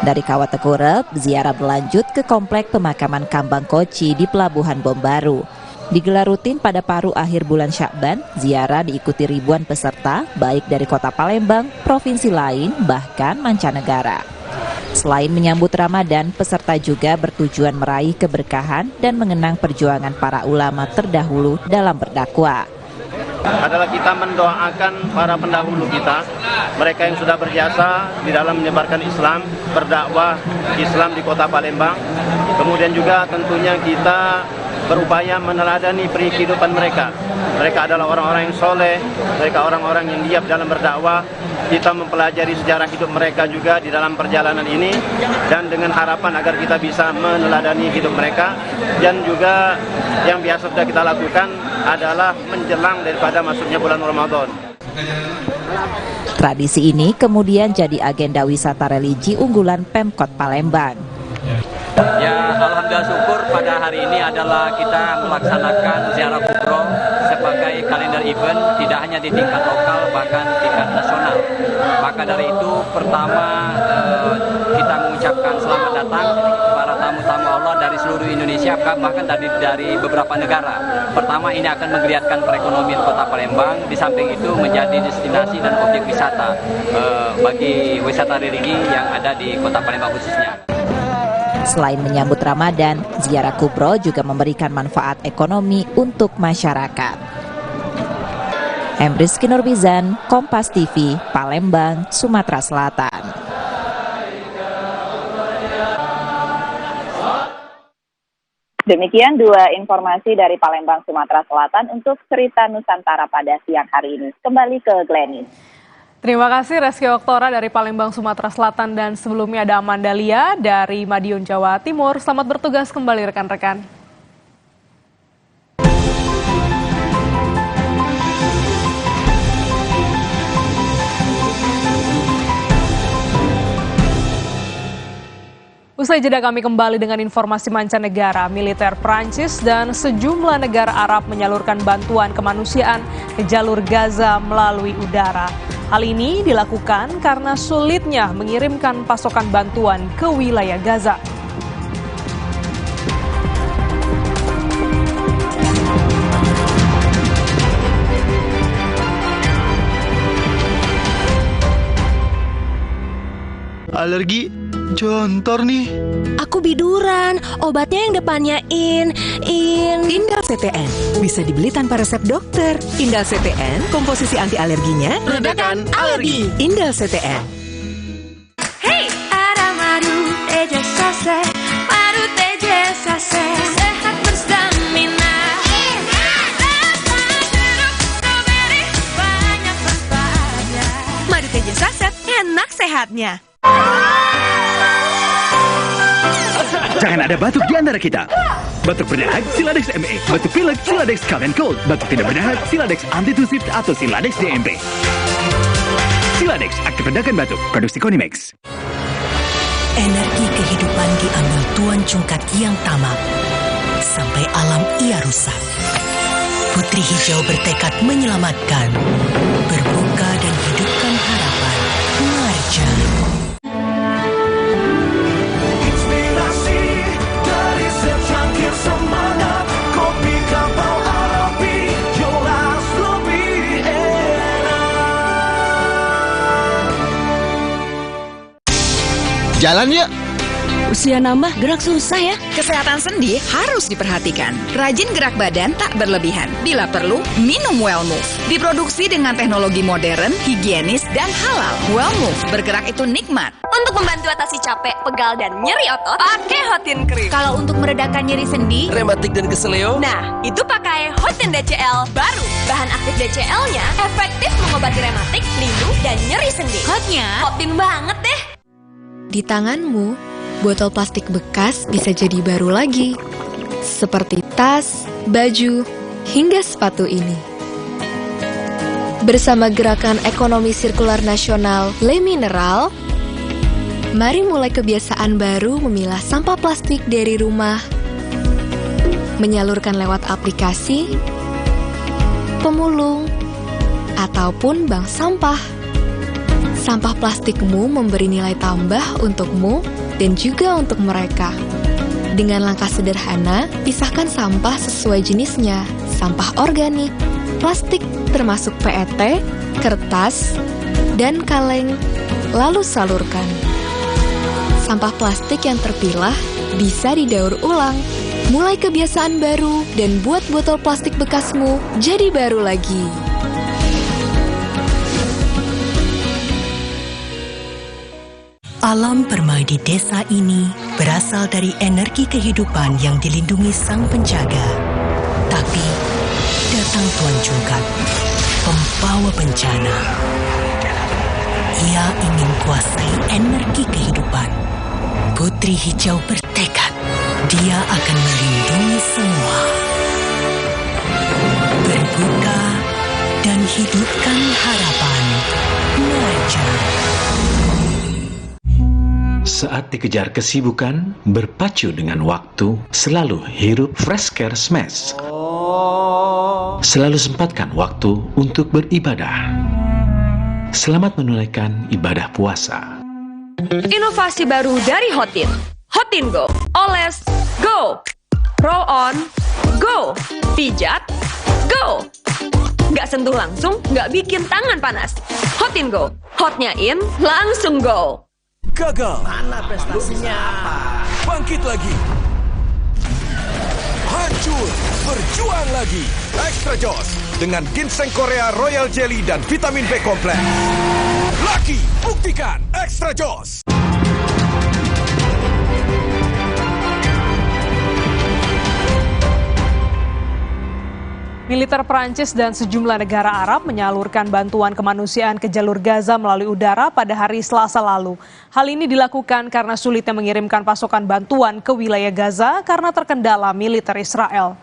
Dari Kawah Tengkurep, ziarah berlanjut ke komplek pemakaman Kambang Koci di Pelabuhan Bom Baru. Digelar rutin pada paruh akhir bulan Syakban, ziarah diikuti ribuan peserta baik dari kota Palembang, provinsi lain, bahkan mancanegara. Selain menyambut Ramadan, peserta juga bertujuan meraih keberkahan dan mengenang perjuangan para ulama terdahulu dalam berdakwah. Adalah kita mendoakan para pendahulu kita, mereka yang sudah berjasa di dalam menyebarkan Islam, berdakwah Islam di kota Palembang. Kemudian juga tentunya kita berupaya meneladani kehidupan mereka. Mereka adalah orang-orang yang soleh, mereka orang-orang yang giat dalam berdakwah. Kita mempelajari sejarah hidup mereka juga di dalam perjalanan ini, dan dengan harapan agar kita bisa meneladani hidup mereka. Dan juga yang biasa sudah kita lakukan adalah menjelang daripada masuknya bulan Ramadan. Tradisi ini kemudian jadi agenda wisata religi unggulan Pemkot Palembang. Ya, alhamdulillah syukur pada hari ini adalah kita melaksanakan ziarah kubro sebagai kalender event, tidak hanya di tingkat lokal bahkan tingkat nasional. Maka dari itu pertama kita mengucapkan selamat datang para tamu-tamu Allah dari seluruh Indonesia, bahkan dari beberapa negara. Pertama, ini akan menggeliatkan perekonomian kota Palembang, di samping itu menjadi destinasi dan objek wisata bagi wisata religi yang ada di kota Palembang khususnya. Selain menyambut Ramadan, ziarah kubro juga memberikan manfaat ekonomi untuk masyarakat. Rizky Nurbizan, Kompas TV, Palembang, Sumatera Selatan. Demikian dua informasi dari Palembang, Sumatera Selatan untuk cerita Nusantara pada siang hari ini. Kembali ke Glenis. Terima kasih Reski Oktora dari Palembang, Sumatera Selatan, dan sebelumnya ada Amandalia dari Madiun, Jawa Timur. Selamat bertugas kembali rekan-rekan. Usai jeda kami kembali dengan informasi mancanegara. Militer Prancis dan sejumlah negara Arab menyalurkan bantuan kemanusiaan ke jalur Gaza melalui udara. Hal ini dilakukan karena sulitnya mengirimkan pasokan bantuan ke wilayah Gaza. Alergi jontor nih. Aku biduran, obatnya yang depannya Indal CTN. Bisa dibeli tanpa resep dokter. Indal CTN, komposisi anti alerginya redakan alergi. Indal CTN. Hey, ada madu teja sase, madu teja sase, sehat berstamina. Banyak manfaatnya. Madu teja saset, enak sehatnya. Jangan ada batuk di antara kita. Batuk berdahak Siladex ME, batuk pilek Siladex Cough and Cold, batuk tidak berdahak Siladex Antitusif atau Siladex DMP. Siladex aktif redakan batuk, produksi Konimax. Energi kehidupan diambil Tuan Cungkat yang tamak, sampai alam ia rusak. Putri Hijau bertekad menyelamatkan, berbuka dan hidupkan harapan. Marja. Jalan yuk. Usia nambah, gerak susah ya. Kesehatan sendi harus diperhatikan. Rajin gerak badan tak berlebihan. Bila perlu, minum Wellmove. Diproduksi dengan teknologi modern, higienis, dan halal. Wellmove, bergerak itu nikmat. Untuk membantu atasi capek, pegal, dan nyeri otot, pakai Hotin Cream. Kalau untuk meredakan nyeri sendi, rematik dan keseleo, nah itu pakai Hotin DCL baru. Bahan aktif DCL-nya efektif mengobati rematik, lindung, dan nyeri sendi. Hotnya Hotin banget deh. Di tanganmu, botol plastik bekas bisa jadi baru lagi. Seperti tas, baju, hingga sepatu ini. Bersama Gerakan Ekonomi Sirkular Nasional Le Mineral, mari mulai kebiasaan baru memilah sampah plastik dari rumah, menyalurkan lewat aplikasi, pemulung, ataupun bank sampah. Sampah plastikmu memberi nilai tambah untukmu dan juga untuk mereka. Dengan langkah sederhana, pisahkan sampah sesuai jenisnya, sampah organik, plastik termasuk PET, kertas, dan kaleng, lalu salurkan. Sampah plastik yang terpilah bisa didaur ulang. Mulai kebiasaan baru dan buat botol plastik bekasmu jadi baru lagi. Alam permai di desa ini berasal dari energi kehidupan yang dilindungi sang penjaga. Tapi datang Tuan Jugat, pembawa bencana. Ia ingin kuasai energi kehidupan. Putri Hijau bertekad, dia akan melindungi semua. Berbuka dan hidupkan harapan. Neraca. Saat dikejar kesibukan, berpacu dengan waktu, selalu hirup Fresh Care Smash. Selalu sempatkan waktu untuk beribadah. Selamat menunaikan ibadah puasa. Inovasi baru dari Hotin. Hotin Go. Oles, go. Roll on, go. Pijat, go. Nggak sentuh langsung, nggak bikin tangan panas. Hotin Go. Hotnya in, langsung go. Gagal. Mana prestasinya? Bangkit lagi. Hancur. Berjuang lagi. Extra Joss dengan ginseng Korea Royal Jelly dan vitamin B kompleks. Laki, buktikan Extra Joss. Militer Prancis dan sejumlah negara Arab menyalurkan bantuan kemanusiaan ke jalur Gaza melalui udara pada hari Selasa lalu. Hal ini dilakukan karena sulitnya mengirimkan pasokan bantuan ke wilayah Gaza karena terkendala militer Israel.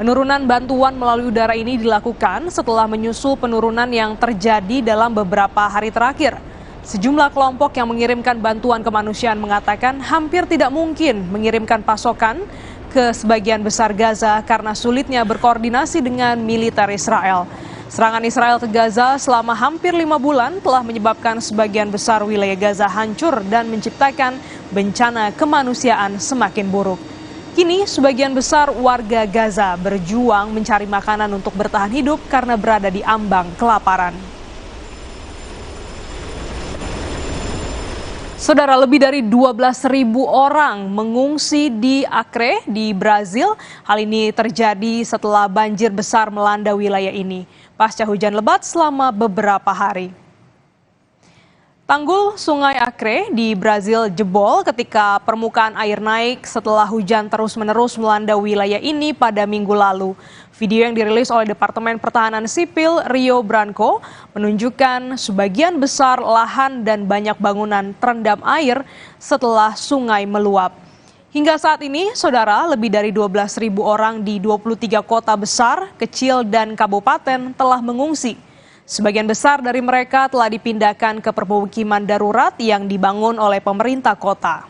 Penurunan bantuan melalui udara ini dilakukan setelah menyusul penurunan yang terjadi dalam beberapa hari terakhir. Sejumlah kelompok yang mengirimkan bantuan kemanusiaan mengatakan hampir tidak mungkin mengirimkan pasokan ke sebagian besar Gaza karena sulitnya berkoordinasi dengan militer Israel. Serangan Israel ke Gaza selama hampir 5 bulan telah menyebabkan sebagian besar wilayah Gaza hancur dan menciptakan bencana kemanusiaan semakin buruk. Kini sebagian besar warga Gaza berjuang mencari makanan untuk bertahan hidup karena berada di ambang kelaparan. Saudara, lebih dari 12.000 orang mengungsi di Acre di Brazil. Hal ini terjadi setelah banjir besar melanda wilayah ini pasca hujan lebat selama beberapa hari. Tanggul Sungai Acre di Brazil jebol ketika permukaan air naik setelah hujan terus-menerus melanda wilayah ini pada minggu lalu. Video yang dirilis oleh Departemen Pertahanan Sipil Rio Branco menunjukkan sebagian besar lahan dan banyak bangunan terendam air setelah sungai meluap. Hingga saat ini, saudara, lebih dari 12.000 orang di 23 kota besar, kecil, dan kabupaten telah mengungsi. Sebagian besar dari mereka telah dipindahkan ke permukiman darurat yang dibangun oleh pemerintah kota.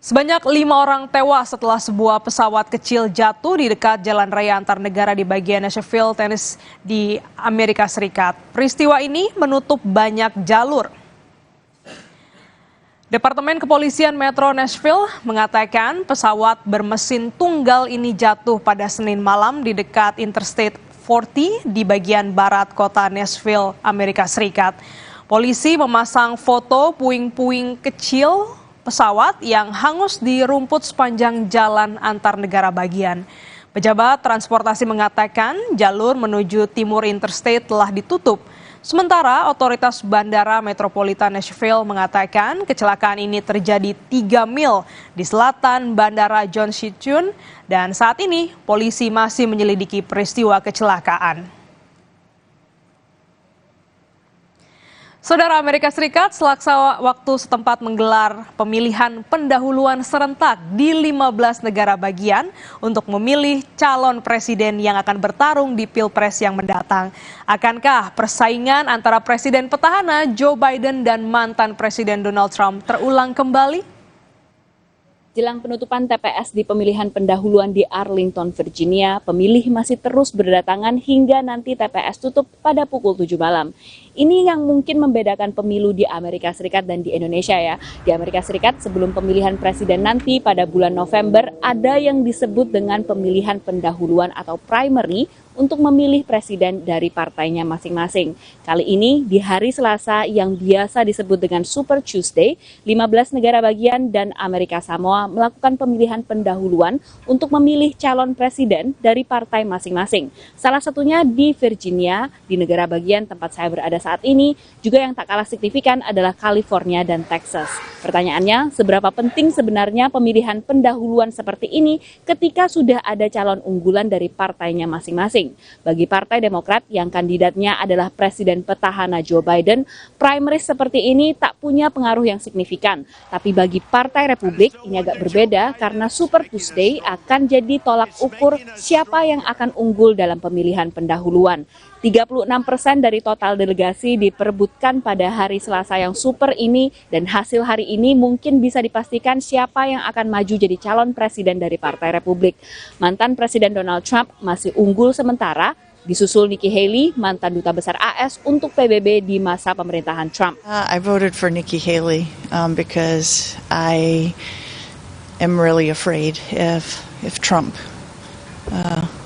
Sebanyak 5 orang tewas setelah sebuah pesawat kecil jatuh di dekat jalan raya antar negara di bagian Nashville, Tennessee di Amerika Serikat. Peristiwa ini menutup banyak jalur. Departemen Kepolisian Metro Nashville mengatakan pesawat bermesin tunggal ini jatuh pada Senin malam di dekat Interstate 40 di bagian barat kota Nashville, Amerika Serikat. Polisi memasang foto puing-puing kecil pesawat yang hangus di rumput sepanjang jalan antar negara bagian. Pejabat transportasi mengatakan jalur menuju timur interstate telah ditutup. Sementara otoritas Bandara Metropolitan Nashville mengatakan kecelakaan ini terjadi 3 mil di selatan Bandara John C. Chun dan saat ini polisi masih menyelidiki peristiwa kecelakaan. Saudara, Amerika Serikat selaksa waktu setempat menggelar pemilihan pendahuluan serentak di 15 negara bagian untuk memilih calon presiden yang akan bertarung di Pilpres yang mendatang. Akankah persaingan antara presiden petahana Joe Biden dan mantan presiden Donald Trump terulang kembali? Jelang penutupan TPS di pemilihan pendahuluan di Arlington, Virginia, pemilih masih terus berdatangan hingga nanti TPS tutup pada pukul 7 malam. Ini yang mungkin membedakan pemilu di Amerika Serikat dan di Indonesia ya. Di Amerika Serikat sebelum pemilihan presiden nanti pada bulan November ada yang disebut dengan pemilihan pendahuluan atau primary untuk memilih presiden dari partainya masing-masing. Kali ini di hari Selasa yang biasa disebut dengan Super Tuesday, 15 negara bagian dan Amerika Samoa melakukan pemilihan pendahuluan untuk memilih calon presiden dari partai masing-masing. Salah satunya di Virginia, di negara bagian tempat saya berada saat ini, juga yang tak kalah signifikan adalah California dan Texas. Pertanyaannya, seberapa penting sebenarnya pemilihan pendahuluan seperti ini ketika sudah ada calon unggulan dari partainya masing-masing? Bagi Partai Demokrat yang kandidatnya adalah Presiden petahana Joe Biden, primaries seperti ini tak punya pengaruh yang signifikan. Tapi bagi Partai Republik ini agak berbeda karena Super Tuesday akan jadi tolak ukur siapa yang akan unggul dalam pemilihan pendahuluan. 36% dari total delegasi diperebutkan pada hari Selasa yang super ini dan hasil hari ini mungkin bisa dipastikan siapa yang akan maju jadi calon presiden dari Partai Republik. Mantan Presiden Donald Trump masih unggul sementara, disusul Nikki Haley, mantan duta besar AS untuk PBB di masa pemerintahan Trump. I voted for Nikki Haley because I am really afraid if Trump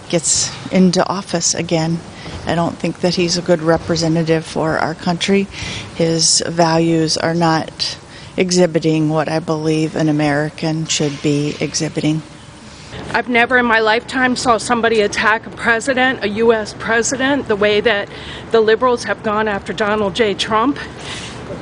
gets into office again. I don't think that he's a good representative for our country. His values are not exhibiting what I believe an American should be exhibiting. I've never in my lifetime saw somebody attack a president, a U.S. president, the way that the liberals have gone after Donald J. Trump.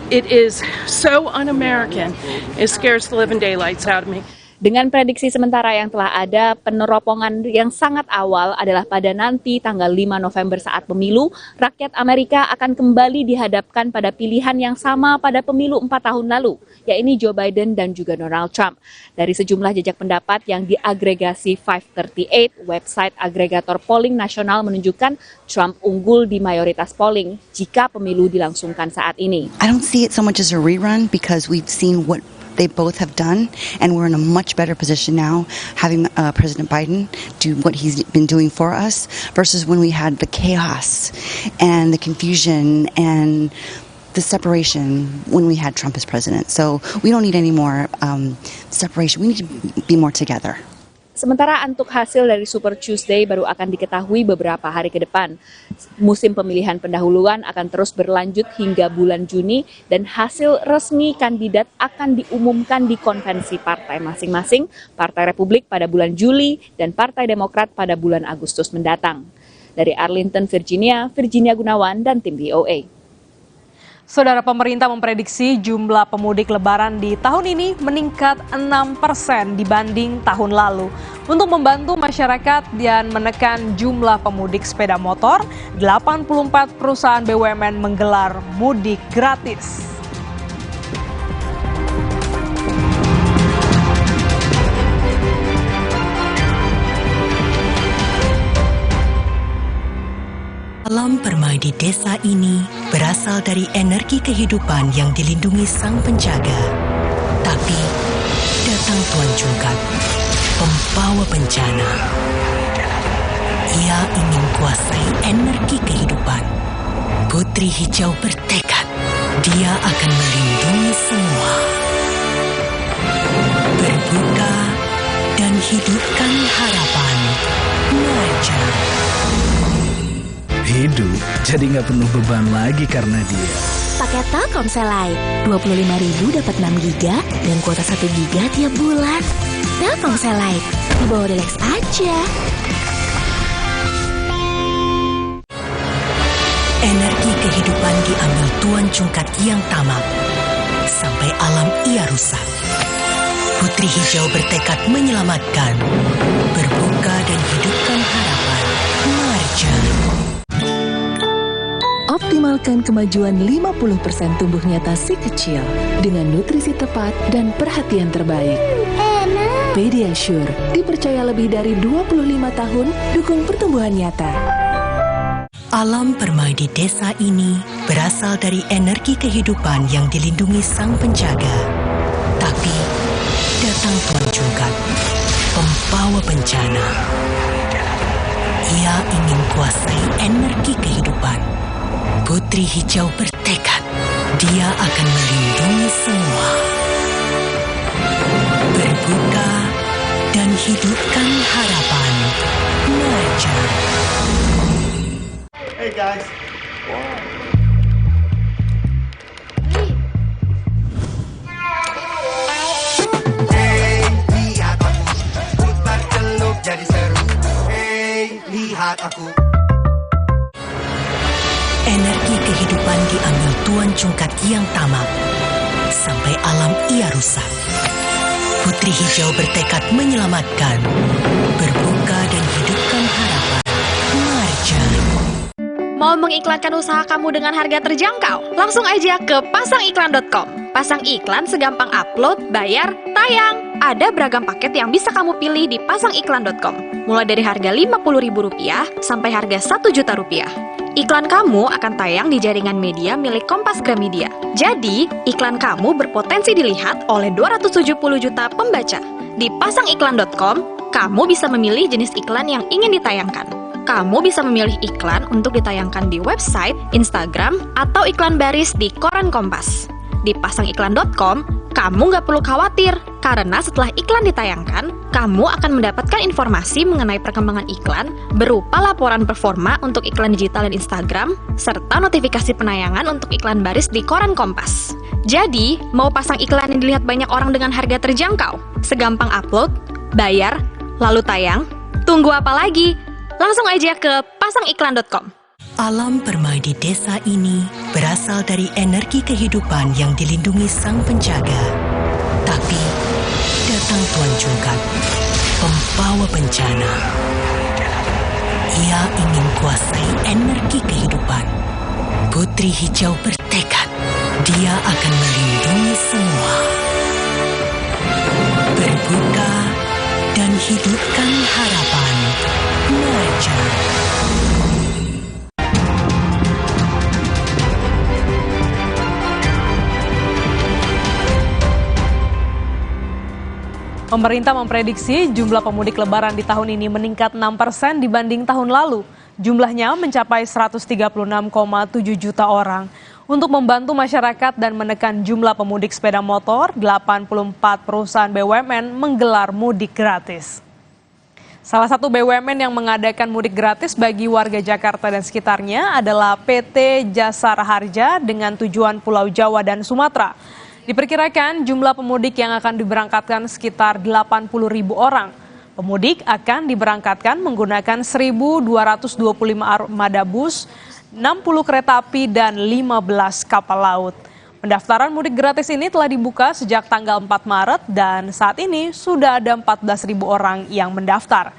It is so un-American. It scares the living daylights out of me. Dengan prediksi sementara yang telah ada, peneropongan yang sangat awal adalah pada nanti tanggal 5 November saat pemilu, rakyat Amerika akan kembali dihadapkan pada pilihan yang sama pada pemilu 4 tahun lalu, yaitu Joe Biden dan juga Donald Trump. Dari sejumlah jejak pendapat yang diagregasi 538, website agregator polling nasional menunjukkan Trump unggul di mayoritas polling jika pemilu dilangsungkan saat ini. I don't see it so much as a rerun because we've seen what they both have done, and we're in a much better position now having President Biden do what he's been doing for us versus when we had the chaos and the confusion and the separation when we had Trump as president. So we don't need any more separation. We need to be more together. Sementara untuk hasil dari Super Tuesday baru akan diketahui beberapa hari ke depan. Musim pemilihan pendahuluan akan terus berlanjut hingga bulan Juni dan hasil resmi kandidat akan diumumkan di konvensi partai masing-masing, Partai Republik pada bulan Juli dan Partai Demokrat pada bulan Agustus mendatang. Dari Arlington, Virginia, Virginia Gunawan dan tim VOA. Saudara, pemerintah memprediksi jumlah pemudik lebaran di tahun ini meningkat 6% dibanding tahun lalu. Untuk membantu masyarakat dan menekan jumlah pemudik sepeda motor, 84 perusahaan BUMN menggelar mudik gratis. Alam permai di desa ini berasal dari energi kehidupan yang dilindungi sang penjaga. Tapi datang Tuan Cungkat, pembawa bencana. Ia ingin kuasai energi kehidupan. Putri Hijau bertekad, dia akan melindungi semua. Berbuka dan hidupkan harapan. Marja. Hidup jadi nggak penuh beban lagi karena dia. Pakai Telkomsel Lite, 25.000 dapat 6 GB dan kuota 1 GB tiap bulan. Telkomsel Lite, di bawah Delex aja. Energi kehidupan diambil Tuan Cungkat yang tamak. Sampai alam ia rusak. Putri Hijau bertekad menyelamatkan. Berbuka dan hidupkan harapan. Marja. Optimalkan kemajuan 50% tumbuh nyata si kecil dengan nutrisi tepat dan perhatian terbaik. Pediasure dipercaya lebih dari 25 tahun dukung pertumbuhan nyata. Alam permai di desa ini berasal dari energi kehidupan yang dilindungi sang penjaga. Tapi datang Tuan Cungkat, pembawa bencana. Ia ingin kuasai energi kehidupan. Putri Hijau bertekad, dia akan melindungi semua. Berbuka dan hidupkan harapan. Merger. Hey guys. Hey, lihat aku, putar celup jadi seru. Hey, lihat aku. Energi kehidupan diambil Tuan Cungkat yang tamak. Sampai alam ia rusak. Putri Hijau bertekad menyelamatkan. Berbuka dan hidupkan harapan. Merger. Mau mengiklankan usaha kamu dengan harga terjangkau? Langsung aja ke pasangiklan.com. Pasang iklan segampang upload, bayar, tayang. Ada beragam paket yang bisa kamu pilih di pasangiklan.com. Mulai dari harga Rp50.000 sampai harga Rp1.000.000. Iklan kamu akan tayang di jaringan media milik Kompas Gramedia. Jadi, iklan kamu berpotensi dilihat oleh 270 juta pembaca. Di pasangiklan.com, kamu bisa memilih jenis iklan yang ingin ditayangkan. Kamu bisa memilih iklan untuk ditayangkan di website, Instagram, atau iklan baris di koran Kompas. Di pasangiklan.com, kamu nggak perlu khawatir, karena setelah iklan ditayangkan, kamu akan mendapatkan informasi mengenai perkembangan iklan berupa laporan performa untuk iklan digital dan Instagram, serta notifikasi penayangan untuk iklan baris di koran Kompas. Jadi, mau pasang iklan yang dilihat banyak orang dengan harga terjangkau? Segampang upload, bayar, lalu tayang? Tunggu apa lagi? Langsung aja ke pasangiklan.com. Alam permai di desa ini berasal dari energi kehidupan yang dilindungi sang penjaga. Tapi, datang Tuan Cungkat, pembawa bencana. Ia ingin kuasai energi kehidupan. Putri Hijau bertekad, dia akan melindungi semua. Berbuka dan hidupkan harapan. Merger. Pemerintah memprediksi jumlah pemudik lebaran di tahun ini meningkat 6% dibanding tahun lalu. Jumlahnya mencapai 136,7 juta orang. Untuk membantu masyarakat dan menekan jumlah pemudik sepeda motor, 84 perusahaan BUMN menggelar mudik gratis. Salah satu BUMN yang mengadakan mudik gratis bagi warga Jakarta dan sekitarnya adalah PT Jasara Harja dengan tujuan Pulau Jawa dan Sumatera. Diperkirakan jumlah pemudik yang akan diberangkatkan sekitar 80.000 orang. Pemudik akan diberangkatkan menggunakan 1.225 armada bus, 60 kereta api, dan 15 kapal laut. Pendaftaran mudik gratis ini telah dibuka sejak tanggal 4 Maret dan saat ini sudah ada 14.000 orang yang mendaftar.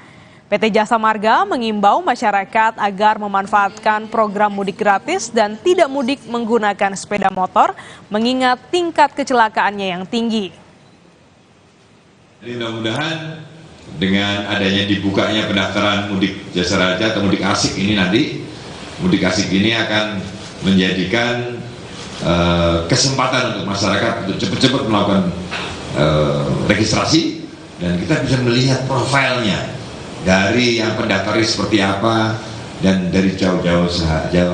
PT Jasa Marga mengimbau masyarakat agar memanfaatkan program mudik gratis dan tidak mudik menggunakan sepeda motor, mengingat tingkat kecelakaannya yang tinggi. Mudah-mudahan dengan adanya dibukanya pendaftaran mudik Jasa Raja atau mudik asik ini nanti, mudik asik ini akan menjadikan kesempatan untuk masyarakat untuk cepat-cepat melakukan registrasi dan kita bisa melihat profilnya. Dari yang pendaftarnya seperti apa dan dari jauh-jauh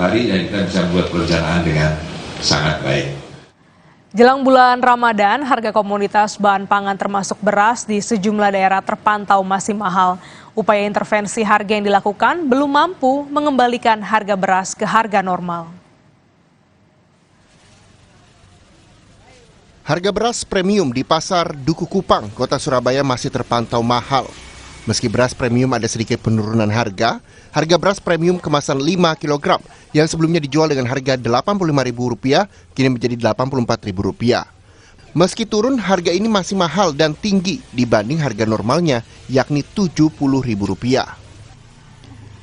hari dan kita bisa membuat perencanaan dengan sangat baik. Jelang bulan Ramadan, harga komoditas bahan pangan termasuk beras di sejumlah daerah terpantau masih mahal. Upaya intervensi harga yang dilakukan belum mampu mengembalikan harga beras ke harga normal. Harga beras premium di Pasar Duku Kupang, Kota Surabaya masih terpantau mahal. Meski beras premium ada sedikit penurunan harga beras premium kemasan 5 kg yang sebelumnya dijual dengan harga Rp85.000 kini menjadi Rp84.000. Meski turun, harga ini masih mahal dan tinggi dibanding harga normalnya, yakni Rp70.000.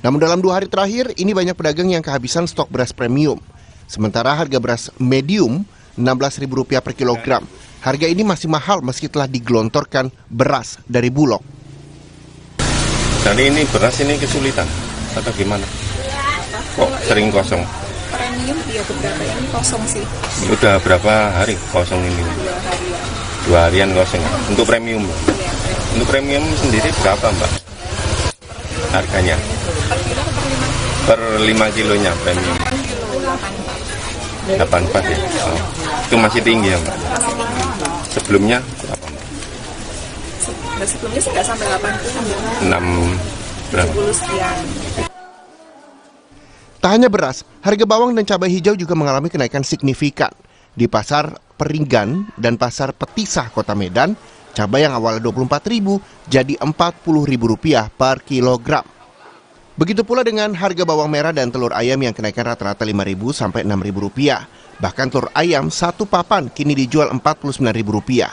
Namun dalam 2 hari terakhir, ini banyak pedagang yang kehabisan stok beras premium. Sementara harga beras medium Rp16.000 per kilogram. Harga ini masih mahal meski telah digelontorkan beras dari Bulog. Dan ini beras ini kesulitan atau gimana? Kok sering kosong? Premium dia beberapa ini kosong sih. Udah berapa hari kosong ini? 2 harian. 2 harian kosong. Untuk premium? Iya, premium. Untuk premium sendiri berapa Mbak? Harganya? Per 5 kilonya premium. 84 ya? Oh, itu masih tinggi ya Mbak? Sebelumnya berapa Mbak? Sebelumnya sudah sampai 80. 6 berapa? 70 sekian. Tak hanya beras, harga bawang dan cabai hijau juga mengalami kenaikan signifikan. Di pasar Peringgan dan pasar Petisah Kota Medan, cabai yang awalnya Rp24.000 jadi Rp40.000 per kilogram. Begitu pula dengan harga bawang merah dan telur ayam yang kenaikan rata-rata Rp5.000 sampai Rp6.000. Bahkan telur ayam satu papan kini dijual Rp49.000.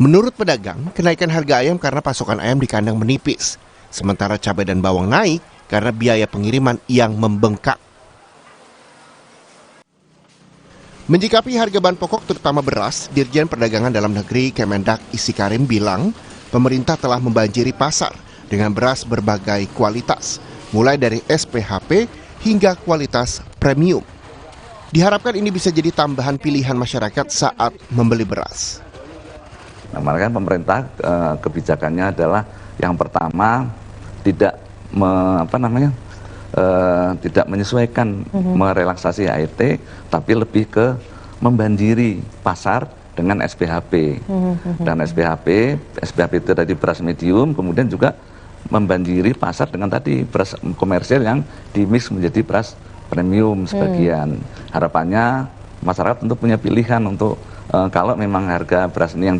Menurut pedagang, kenaikan harga ayam karena pasokan ayam di kandang menipis. Sementara cabai dan bawang naik karena biaya pengiriman yang membengkak. Menyikapi harga bahan pokok terutama beras, Dirjen Perdagangan Dalam Negeri Kemendak Isi Karim bilang, pemerintah telah membanjiri pasar dengan beras berbagai kualitas, mulai dari SPHP hingga kualitas premium. Diharapkan ini bisa jadi tambahan pilihan masyarakat saat membeli beras. Nah, makanya pemerintah kebijakannya adalah yang pertama tidak tidak menyesuaikan merelaksasi HET, tapi lebih ke membanjiri pasar dengan SPHP. Dan SPHP itu tadi beras medium, kemudian juga membanjiri pasar dengan tadi beras komersial yang dimix menjadi beras premium sebagian. Harapannya masyarakat tentu punya pilihan untuk kalau memang harga beras ini yang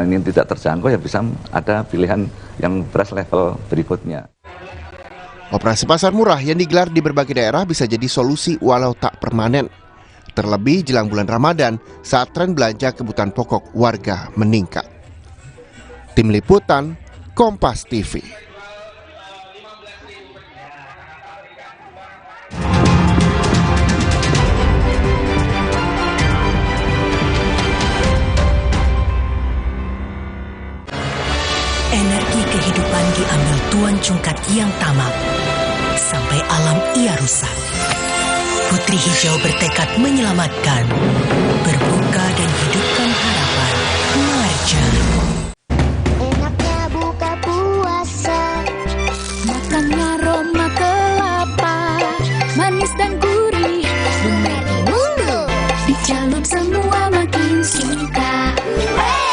ini tidak terjangkau, ya bisa ada pilihan yang beras level berikutnya. Operasi pasar murah yang digelar di berbagai daerah bisa jadi solusi walau tak permanen. Terlebih jelang bulan Ramadan saat tren belanja kebutuhan pokok warga meningkat. Tim Liputan, Kompas TV. Energi kehidupan diambil Tuan Cungkat yang tamak, sampai alam ia rusak. Putri Hijau bertekad menyelamatkan, berbuka dan hidupkan harapan. Marja. Enaknya buka puasa, makannya aroma kelapa, manis dan gurih, bumeri mulu, dicalup semua makin suka.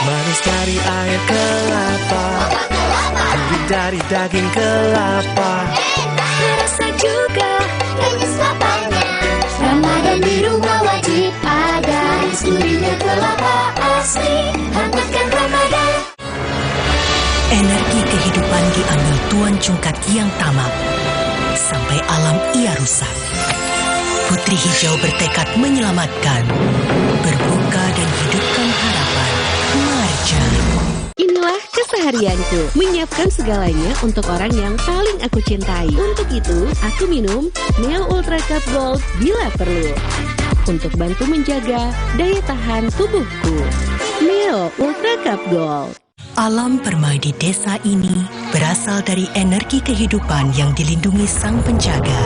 Manis dari air kelapa, gurih dari daging kelapa, terasa juga manis kelapanya. Ramadan di rumah wajib ada, gurihnya kelapa asli, hangatkan Ramadan. Energi kehidupan diambil Tuan Cungkat yang tamak, sampai alam ia rusak. Putri Hijau bertekad menyelamatkan, berbuka dan hidupkan harapan. Marja. Inilah keseharianku, menyiapkan segalanya untuk orang yang paling aku cintai. Untuk itu, aku minum Neo Ultra Cup Gold bila perlu, untuk bantu menjaga daya tahan tubuhku. Neo Ultra Cup Gold. Alam permai di desa ini berasal dari energi kehidupan yang dilindungi Sang Penjaga.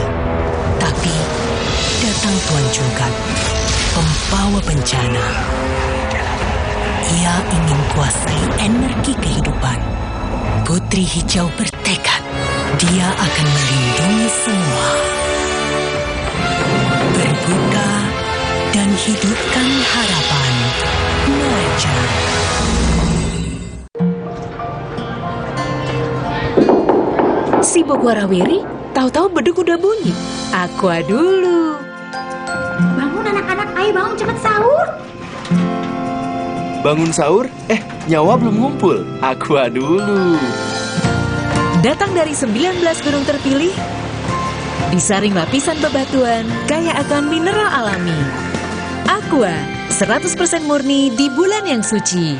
Tapi datang Tuan Cungkat, pembawa bencana. Ia ingin kuasai energi kehidupan. Putri Hijau bertekad, dia akan melindungi semua. Berbuka dan hidupkan harapan. Marja. Sibuk warawiri, tahu-tahu beduk udah bunyi. Aqua dulu. Bangun anak-anak, ayo bangun cepat sahur. Bangun sahur? Nyawa belum ngumpul. Aqua dulu. Datang dari 19 gunung terpilih, disaring lapisan bebatuan, kaya akan mineral alami. Aqua, 100% murni di bulan yang suci.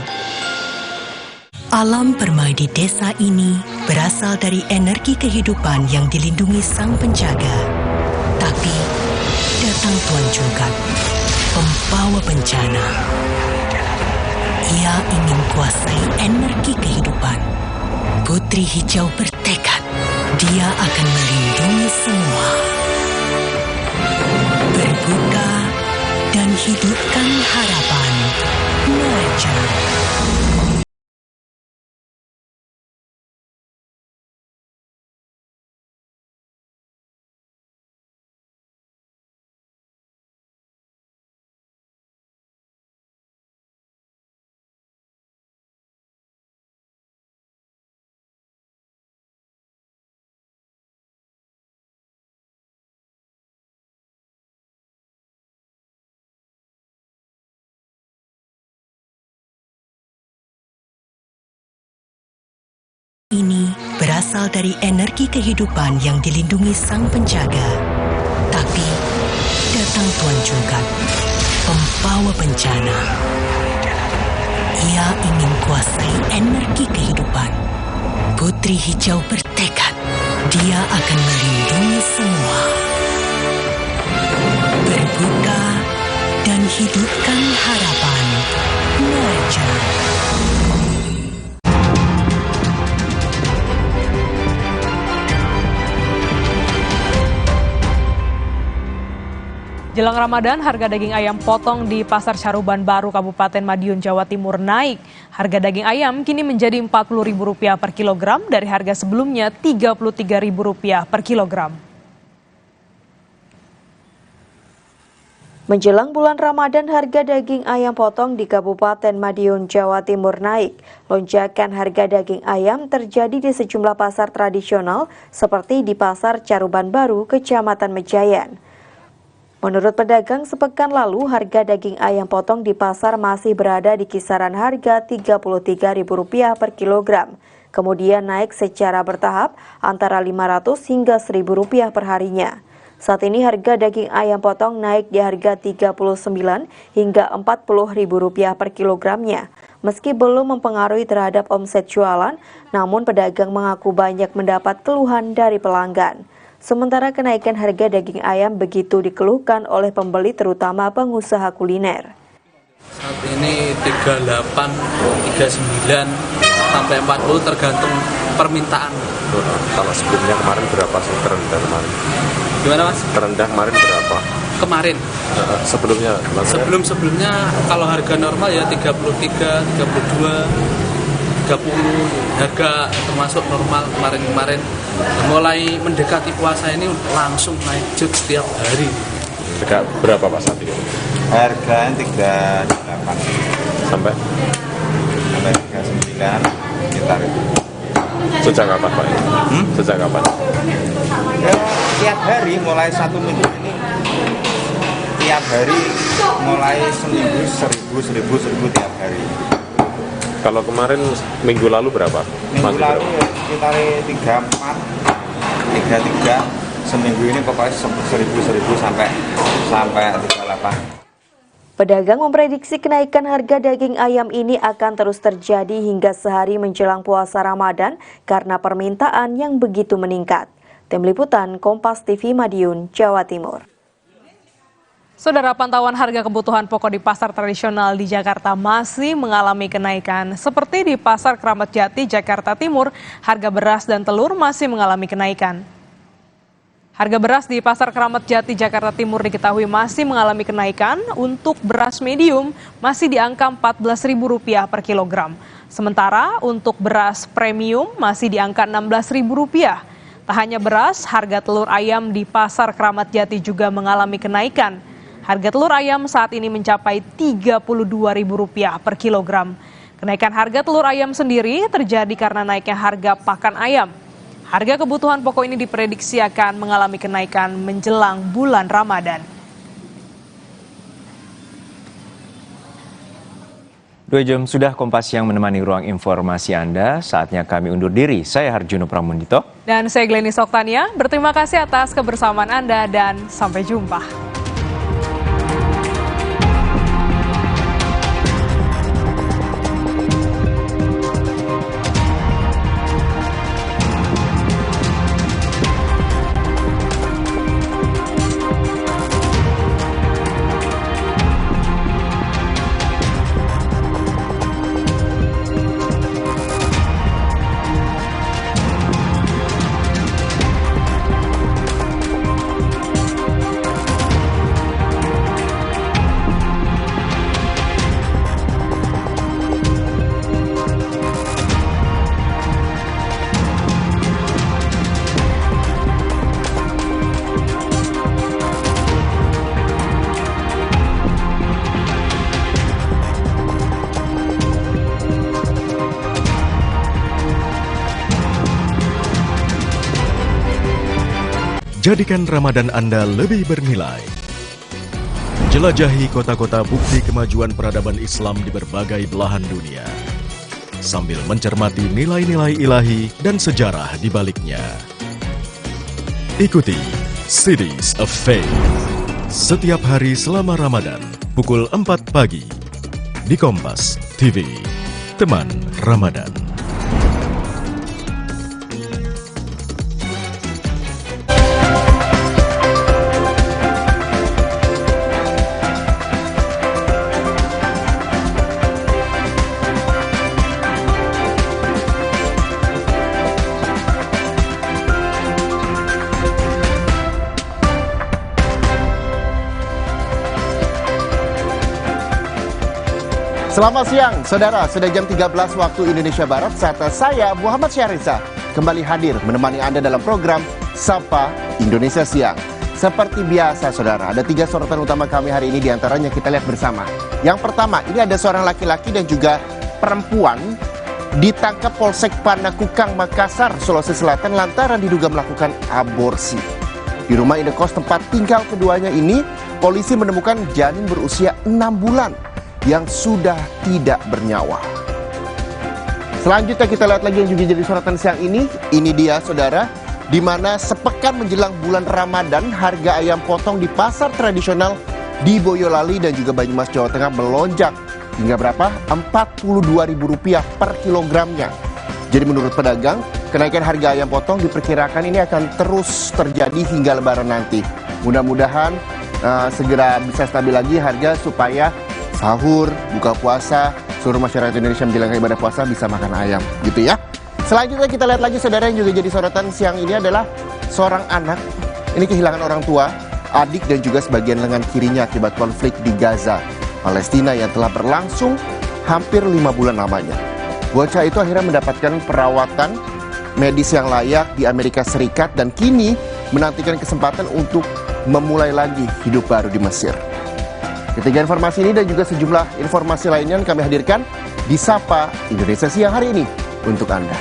Alam permai di desa ini berasal dari energi kehidupan yang dilindungi Sang Penjaga. Tapi datang Tuan Cungkat, pembawa bencana. Ia ingin kuasai energi kehidupan. Putri Hijau bertekad, dia akan melindungi semua. Berbuka dan hidupkan harapan. Marja. berasal dari energi kehidupan yang dilindungi Sang Penjaga. Tapi datang Tuan Jugat, pembawa bencana. Ia ingin kuasai energi kehidupan. Putri Hijau bertekad, dia akan melindungi semua. Berbuka dan hidupkan harapan. Nature. Jelang Ramadan, harga daging ayam potong di Pasar Caruban Baru, Kabupaten Madiun, Jawa Timur naik. Harga daging ayam kini menjadi Rp40.000 per kilogram dari harga sebelumnya Rp33.000 per kilogram. Menjelang bulan Ramadan, harga daging ayam potong di Kabupaten Madiun, Jawa Timur naik. Lonjakan harga daging ayam terjadi di sejumlah pasar tradisional seperti di Pasar Caruban Baru, Kecamatan Mejayan. Menurut pedagang, sepekan lalu harga daging ayam potong di pasar masih berada di kisaran harga Rp33.000 per kilogram. Kemudian naik secara bertahap antara Rp500 hingga Rp1.000 per harinya. Saat ini harga daging ayam potong naik di harga Rp39 hingga Rp40.000 per kilogramnya. Meski belum mempengaruhi terhadap omset jualan, namun pedagang mengaku banyak mendapat keluhan dari pelanggan. Sementara kenaikan harga daging ayam begitu dikeluhkan oleh pembeli terutama pengusaha kuliner. Saat ini 38, 39, sampai 40 tergantung permintaan. Kalau sebelumnya kemarin berapa sih terendah kemarin? Gimana Mas? Terendah kemarin berapa? Kemarin? Sebelumnya? Sebelumnya kalau harga normal ya 33, 32. 30 harga termasuk normal kemarin-kemarin. Mulai mendekati puasa ini langsung naik setiap hari. Berapa Pak saat ini? Harganya 38 sampai 39 sekitar itu. Sejak kapan Pak? Sejak kapan? Ya, tiap hari mulai 1 minggu ini tiap hari mulai seminggu 1000 tiap hari. Kalau kemarin minggu lalu berapa? Minggu lalu sekitar 34, 33. Seminggu ini pokoknya 1000 sampai 38. Pedagang memprediksi kenaikan harga daging ayam ini akan terus terjadi hingga sehari menjelang puasa Ramadan karena permintaan yang begitu meningkat. Tim Liputan Kompas TV Madiun, Jawa Timur. Saudara, pantauan harga kebutuhan pokok di pasar tradisional di Jakarta masih mengalami kenaikan. Seperti di Pasar Kramat Jati, Jakarta Timur, harga beras dan telur masih mengalami kenaikan. Harga beras di Pasar Kramat Jati, Jakarta Timur diketahui masih mengalami kenaikan. Untuk beras medium masih di angka Rp14.000 per kilogram. Sementara untuk beras premium masih di angka Rp16.000. Tak hanya beras, harga telur ayam di Pasar Kramat Jati juga mengalami kenaikan. Harga telur ayam saat ini mencapai Rp32.000 per kilogram. Kenaikan harga telur ayam sendiri terjadi karena naiknya harga pakan ayam. Harga kebutuhan pokok ini diprediksi akan mengalami kenaikan menjelang bulan Ramadan. 2 jam sudah Kompas yang menemani ruang informasi Anda. Saatnya kami undur diri. Saya Harjuno Pramundito. Dan saya Glenis Oktania. Berterima kasih atas kebersamaan Anda dan sampai jumpa. Jadikan Ramadan Anda lebih bernilai. Jelajahi kota-kota bukti kemajuan peradaban Islam di berbagai belahan dunia. sambil mencermati nilai-nilai ilahi dan sejarah di baliknya. Ikuti Cities of Faith setiap hari selama Ramadan pukul 4 pagi di Kompas TV, teman Ramadan. Selamat siang, saudara. Sudah jam 13 waktu Indonesia Barat. Saatnya saya, Muhammad Syahriza, kembali hadir menemani Anda dalam program Sapa Indonesia Siang. Seperti biasa, saudara, ada 3 sorotan utama kami hari ini, diantaranya kita lihat bersama. Yang pertama, ini ada seorang laki-laki dan juga perempuan ditangkap Polsek Panakukang, Makassar, Sulawesi Selatan lantaran diduga melakukan aborsi. Di rumah indekos tempat tinggal keduanya ini, polisi menemukan janin berusia 6 bulan yang sudah tidak bernyawa. Selanjutnya kita lihat lagi yang juga jadi sorotan siang ini. Ini dia, saudara, di mana sepekan menjelang bulan Ramadan, harga ayam potong di pasar tradisional di Boyolali dan juga Banyumas, Jawa Tengah melonjak hingga berapa? Rp42.000 per kilogramnya. Jadi menurut pedagang, kenaikan harga ayam potong diperkirakan ini akan terus terjadi hingga Lebaran nanti. Mudah-mudahan segera bisa stabil lagi harga supaya sahur, buka puasa, seluruh masyarakat Indonesia menjalankan ibadah puasa bisa makan ayam, gitu ya. Selanjutnya kita lihat lagi, saudara, yang juga jadi sorotan siang ini adalah seorang anak. Ini kehilangan orang tua, adik dan juga sebagian lengan kirinya akibat konflik di Gaza, Palestina yang telah berlangsung hampir 5 bulan lamanya. Bocah itu akhirnya mendapatkan perawatan medis yang layak di Amerika Serikat dan kini menantikan kesempatan untuk memulai lagi hidup baru di Mesir. Ketiga informasi ini dan juga sejumlah informasi lainnya yang kami hadirkan di Sapa Indonesia Siang hari ini untuk Anda.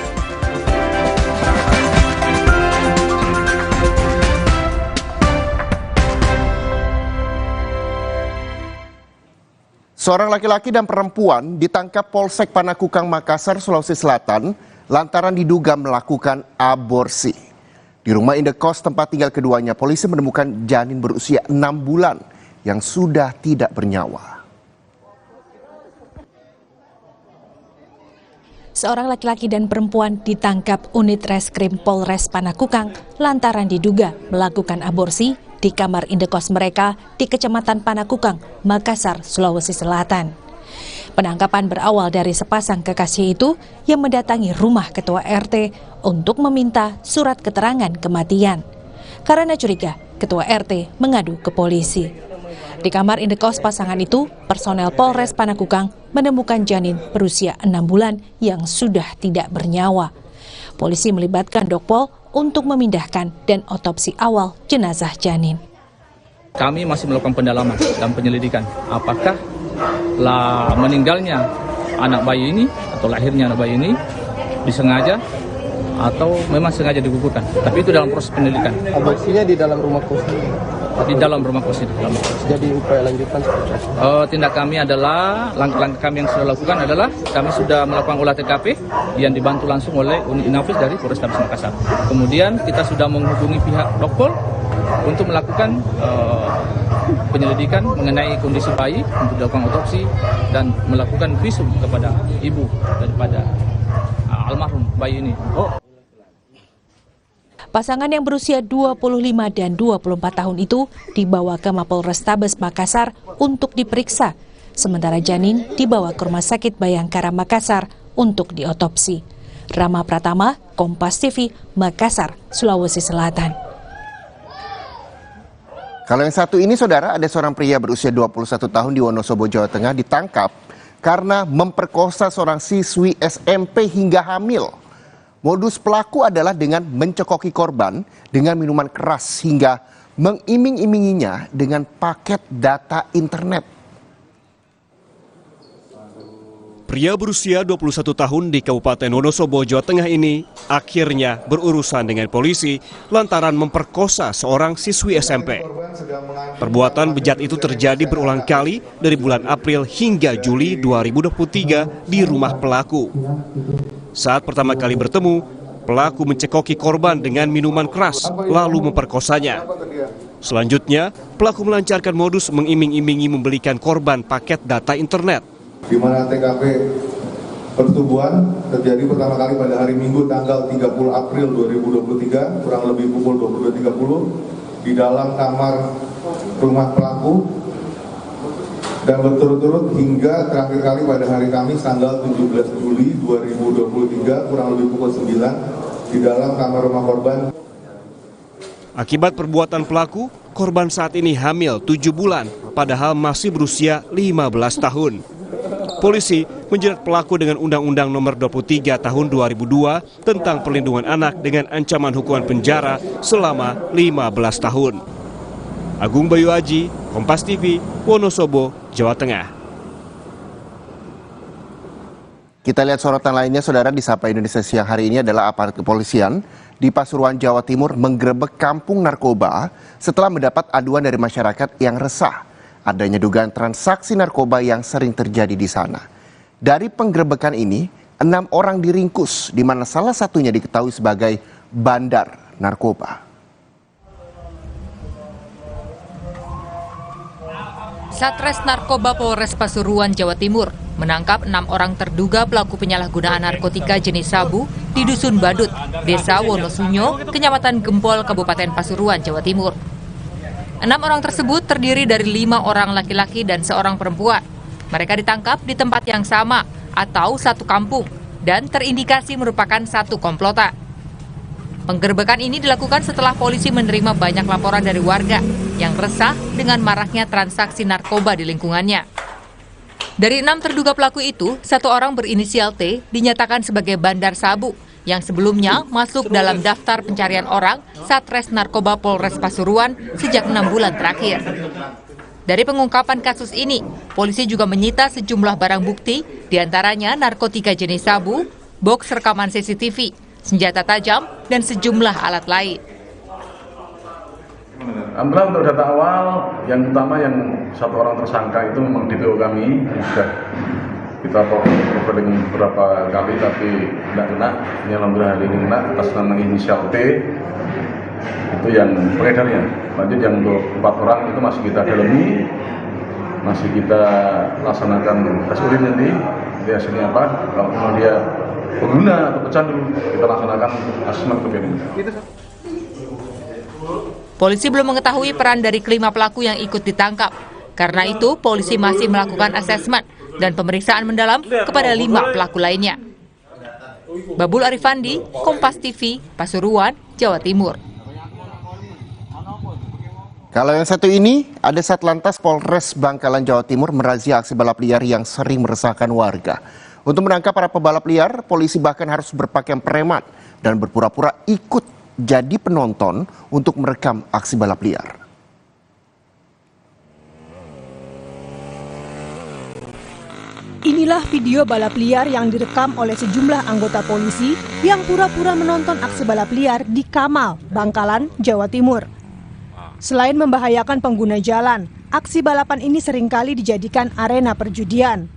Seorang laki-laki dan perempuan ditangkap Polsek Panakukang, Makassar, Sulawesi Selatan lantaran diduga melakukan aborsi. Di rumah indekos tempat tinggal keduanya, polisi menemukan janin berusia 6 bulan yang sudah tidak bernyawa. Seorang laki-laki dan perempuan ditangkap unit reskrim Polres Panakukang lantaran diduga melakukan aborsi di kamar indekos mereka di Kecamatan Panakukang, Makassar, Sulawesi Selatan. Penangkapan berawal dari sepasang kekasih itu yang mendatangi rumah ketua RT untuk meminta surat keterangan kematian. Karena curiga, ketua RT mengadu ke polisi. Di kamar indekos pasangan itu, personel Polres Panakukang menemukan janin berusia 6 bulan yang sudah tidak bernyawa. Polisi melibatkan Dokpol untuk memindahkan dan otopsi awal jenazah janin. Kami masih melakukan pendalaman dan penyelidikan apakah meninggalnya anak bayi ini atau lahirnya anak bayi ini disengaja atau memang sengaja digugurkan. Tapi itu dalam proses penyelidikan. Aborsinya di dalam rumah kos? Di dalam rumah kos ini. Jadi upaya lanjutan seperti apa? Tindak kami adalah, langkah-langkah kami yang sudah lakukan adalah kami sudah melakukan olah TKP yang dibantu langsung oleh unit Inafis dari Polrestabes Makassar. Kemudian kita sudah menghubungi pihak Dokpol untuk melakukan penyelidikan mengenai kondisi bayi untuk dilakukan otopsi dan melakukan visum kepada ibu daripada almarhum bayi ini. Pasangan yang berusia 25 dan 24 tahun itu dibawa ke Mapolrestabes Makassar untuk diperiksa, sementara janin dibawa ke Rumah Sakit Bayangkara Makassar untuk diotopsi. Rama Pratama, Kompas TV, Makassar, Sulawesi Selatan. Kalau yang satu ini, saudara, ada seorang pria berusia 21 tahun di Wonosobo, Jawa Tengah ditangkap karena memperkosa seorang siswi SMP hingga hamil. Modus pelaku adalah dengan mencekoki korban dengan minuman keras hingga mengiming-iminginya dengan paket data internet. Pria berusia 21 tahun di Kabupaten Wonosobo, Jawa Tengah ini akhirnya berurusan dengan polisi lantaran memperkosa seorang siswi SMP. Perbuatan bejat itu terjadi berulang kali dari bulan April hingga Juli 2023 di rumah pelaku. Saat pertama kali bertemu, pelaku mencekoki korban dengan minuman keras lalu memperkosanya. Selanjutnya, pelaku melancarkan modus mengiming-imingi membelikan korban paket data internet. Di mana TKP persetubuhan terjadi pertama kali pada hari Minggu tanggal 30 April 2023 kurang lebih pukul 22.30 di dalam kamar rumah pelaku dan berturut-turut hingga terakhir kali pada hari Kamis tanggal 17 Juli 2023 kurang lebih pukul 9 di dalam kamar rumah korban. Akibat perbuatan pelaku, korban saat ini hamil 7 bulan padahal masih berusia 15 tahun. Polisi menjerat pelaku dengan Undang-Undang Nomor 23 Tahun 2002 tentang perlindungan anak dengan ancaman hukuman penjara selama 15 tahun. Agung Bayu Aji, Kompas TV, Wonosobo, Jawa Tengah. Kita lihat sorotan lainnya, Saudara. Di Sapa Indonesia siang hari ini adalah aparat kepolisian di Pasuruan, Jawa Timur menggerebek kampung narkoba setelah mendapat aduan dari masyarakat yang resah adanya dugaan transaksi narkoba yang sering terjadi di sana. Dari penggerebekan ini, 6 orang diringkus, di mana salah satunya diketahui sebagai bandar narkoba. Satres Narkoba Polres Pasuruan, Jawa Timur menangkap 6 orang terduga pelaku penyalahgunaan narkotika jenis sabu di Dusun Badut, Desa Wonosunyo, Kecamatan Gempol, Kabupaten Pasuruan, Jawa Timur. 6 orang tersebut terdiri dari 5 orang laki-laki dan seorang perempuan. Mereka ditangkap di tempat yang sama atau satu kampung dan terindikasi merupakan satu komplotan. Penggerebekan ini dilakukan setelah polisi menerima banyak laporan dari warga yang resah dengan maraknya transaksi narkoba di lingkungannya. Dari 6 terduga pelaku itu, 1 orang berinisial T dinyatakan sebagai bandar sabu yang sebelumnya masuk dalam daftar pencarian orang Satres Narkoba Polres Pasuruan sejak 6 bulan terakhir. Dari pengungkapan kasus ini, polisi juga menyita sejumlah barang bukti, diantaranya narkotika jenis sabu, box rekaman CCTV, senjata tajam, dan sejumlah alat lain. Alhamdulillah untuk data awal, yang utama yang 1 orang tersangka itu memang DPO kami, sudah kita profiling beberapa kali tapi tidak kena. Ini alhamdulillah hari ini kena atas nama inisial T, itu yang pengedarnya. Lanjut yang untuk 4 orang itu masih kita dalami, masih kita laksanakan tes urin nanti hasilnya apa. Kalau memang dia pengguna atau pecandu, kita laksanakan asesmen kebenaran. Polisi belum mengetahui peran dari kelima pelaku yang ikut ditangkap. Karena itu, polisi masih melakukan asesmen dan pemeriksaan mendalam kepada 5 pelaku lainnya. Babul Arifandi, Kompas TV, Pasuruan, Jawa Timur. Kalau yang satu ini, ada Satlantas Polres Bangkalan, Jawa Timur merazia aksi balap liar yang sering meresahkan warga. Untuk menangkap para pebalap liar, polisi bahkan harus berpakaian preman dan berpura-pura ikut jadi penonton untuk merekam aksi balap liar. Inilah video balap liar yang direkam oleh sejumlah anggota polisi yang pura-pura menonton aksi balap liar di Kamal, Bangkalan, Jawa Timur. Selain membahayakan pengguna jalan, aksi balapan ini seringkali dijadikan arena perjudian.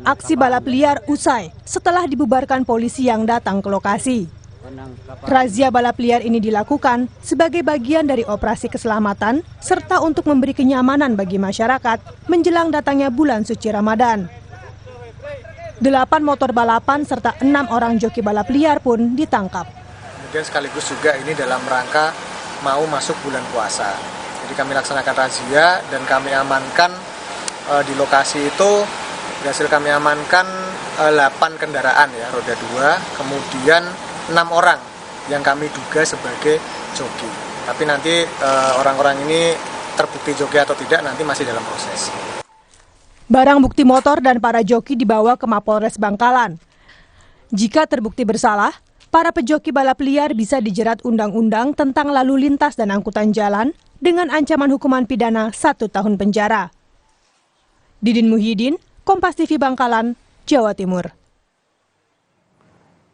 Aksi balap liar usai setelah dibubarkan polisi yang datang ke lokasi. Razia balap liar ini dilakukan sebagai bagian dari operasi keselamatan serta untuk memberi kenyamanan bagi masyarakat menjelang datangnya bulan suci Ramadan. 8 motor balapan serta 6 orang joki balap liar pun ditangkap. Kemudian sekaligus juga ini dalam rangka mau masuk bulan puasa. Jadi kami laksanakan razia dan kami amankan di lokasi itu, berhasil kami amankan 8 kendaraan ya, roda 2, kemudian 6 orang yang kami duga sebagai joki. Tapi nanti orang-orang ini terbukti joki atau tidak nanti masih dalam proses. Barang bukti motor dan para joki dibawa ke Mapolres Bangkalan. Jika terbukti bersalah, para pejoki balap liar bisa dijerat undang-undang tentang lalu lintas dan angkutan jalan dengan ancaman hukuman pidana 1 tahun penjara. Didin Muhyiddin, Kompas TV Bangkalan, Jawa Timur.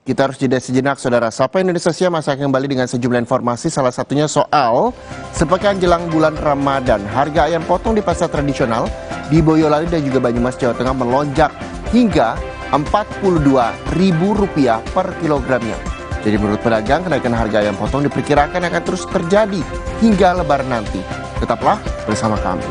Kita harus jeda sejenak, Saudara. Sapa Indonesia Siang masih akan kembali dengan sejumlah informasi, salah satunya soal sepekan jelang bulan Ramadan. Harga ayam potong di pasar tradisional di Boyolali dan juga Banyumas, Jawa Tengah melonjak hingga Rp42.000 per kilogramnya. Jadi menurut pedagang, kenaikan harga ayam potong diperkirakan akan terus terjadi hingga Lebaran nanti. Tetaplah bersama kami.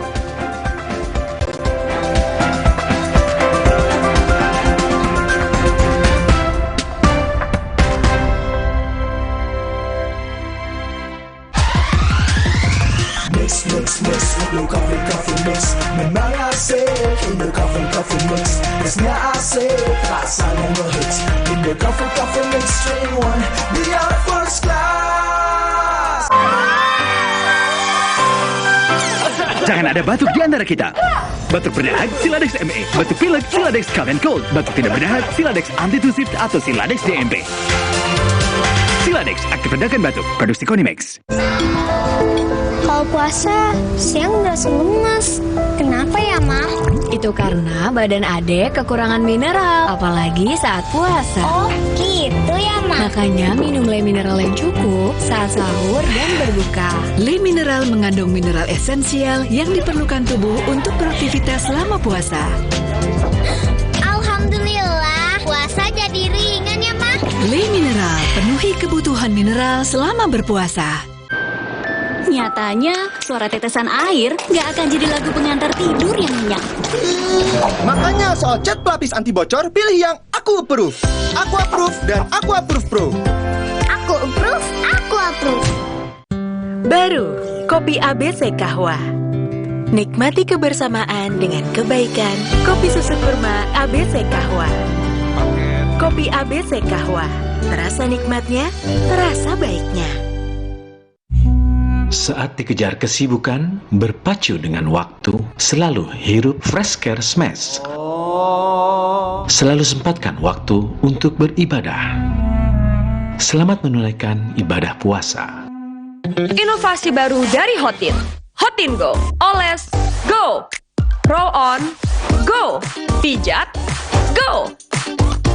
Memang asik Indo Coffee Mix. Esnya asik, rasanya ngehits. Indo Coffee Mix Strain 1, biar first class. Jangan ada batuk di antara kita. Batuk berdahak, Siladex ME. Batuk pilek, Siladex Cough and Cold. Batuk tidak berdahak, Siladex Antitusif atau Siladex DMP. Siladex, aktif redakan batuk. Produksi Konimex. Kalau puasa, siang udah lemas. Kenapa ya, Ma? Itu karena badan Adek kekurangan mineral, apalagi saat puasa. Oh, gitu ya, Ma? Makanya minum Le Mineral yang cukup saat sahur dan berbuka. Le Mineral mengandung mineral esensial yang diperlukan tubuh untuk beraktivitas selama puasa. Alhamdulillah, puasa jadi ringan ya, Ma? Le Mineral, penuhi kebutuhan mineral selama berpuasa. Nyatanya, suara tetesan air nggak akan jadi lagu pengantar tidur yang nyenyak. Makanya soal cat pelapis anti bocor, pilih yang Aku Approve. Aku Approve dan Aku Approve Pro. Aku approve, aku approve. Baru, kopi ABC Kahwa. Nikmati kebersamaan dengan kebaikan. Kopi susu kurma ABC Kahwa. Kopi ABC Kahwa. Terasa nikmatnya, terasa baiknya. Saat dikejar kesibukan, berpacu dengan waktu, selalu hirup Fresh Care Smash. Selalu sempatkan waktu untuk beribadah. Selamat menunaikan ibadah puasa. Inovasi baru dari Hotin. Hotin Go. Oles, go. Roll on, go. Pijat, go.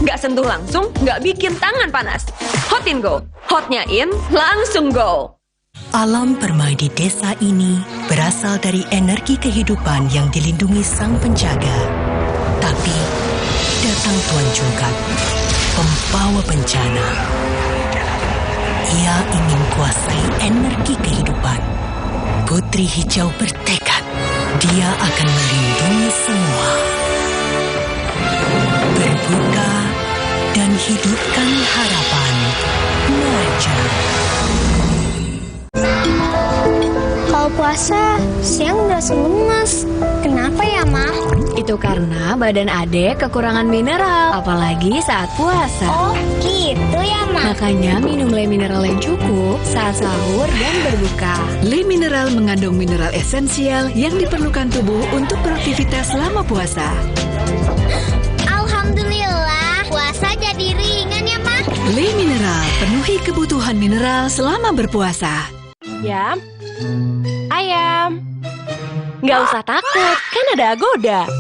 Nggak sentuh langsung, nggak bikin tangan panas. Hotin Go. Hotnya in, langsung go. Alam permai di desa ini berasal dari energi kehidupan yang dilindungi sang penjaga. Tapi datang Tuan Jugat, pembawa bencana. Ia ingin kuasai energi kehidupan. Putri Hijau bertekad, dia akan melindungi semua. Berbuka dan hidupkan harapan. Naja. Kalau puasa, siang udah lemas. Kenapa ya, Ma? Itu karena badan Adek kekurangan mineral, apalagi saat puasa. Oh, gitu ya, Ma? Makanya minum Le Mineral yang cukup saat sahur dan berbuka. Le Mineral mengandung mineral esensial yang diperlukan tubuh untuk beraktivitas selama puasa. Alhamdulillah, puasa jadi ringan ya, Ma? Le Mineral, penuhi kebutuhan mineral selama berpuasa. Yam, ayam. Nggak usah takut, kan ada Agoda.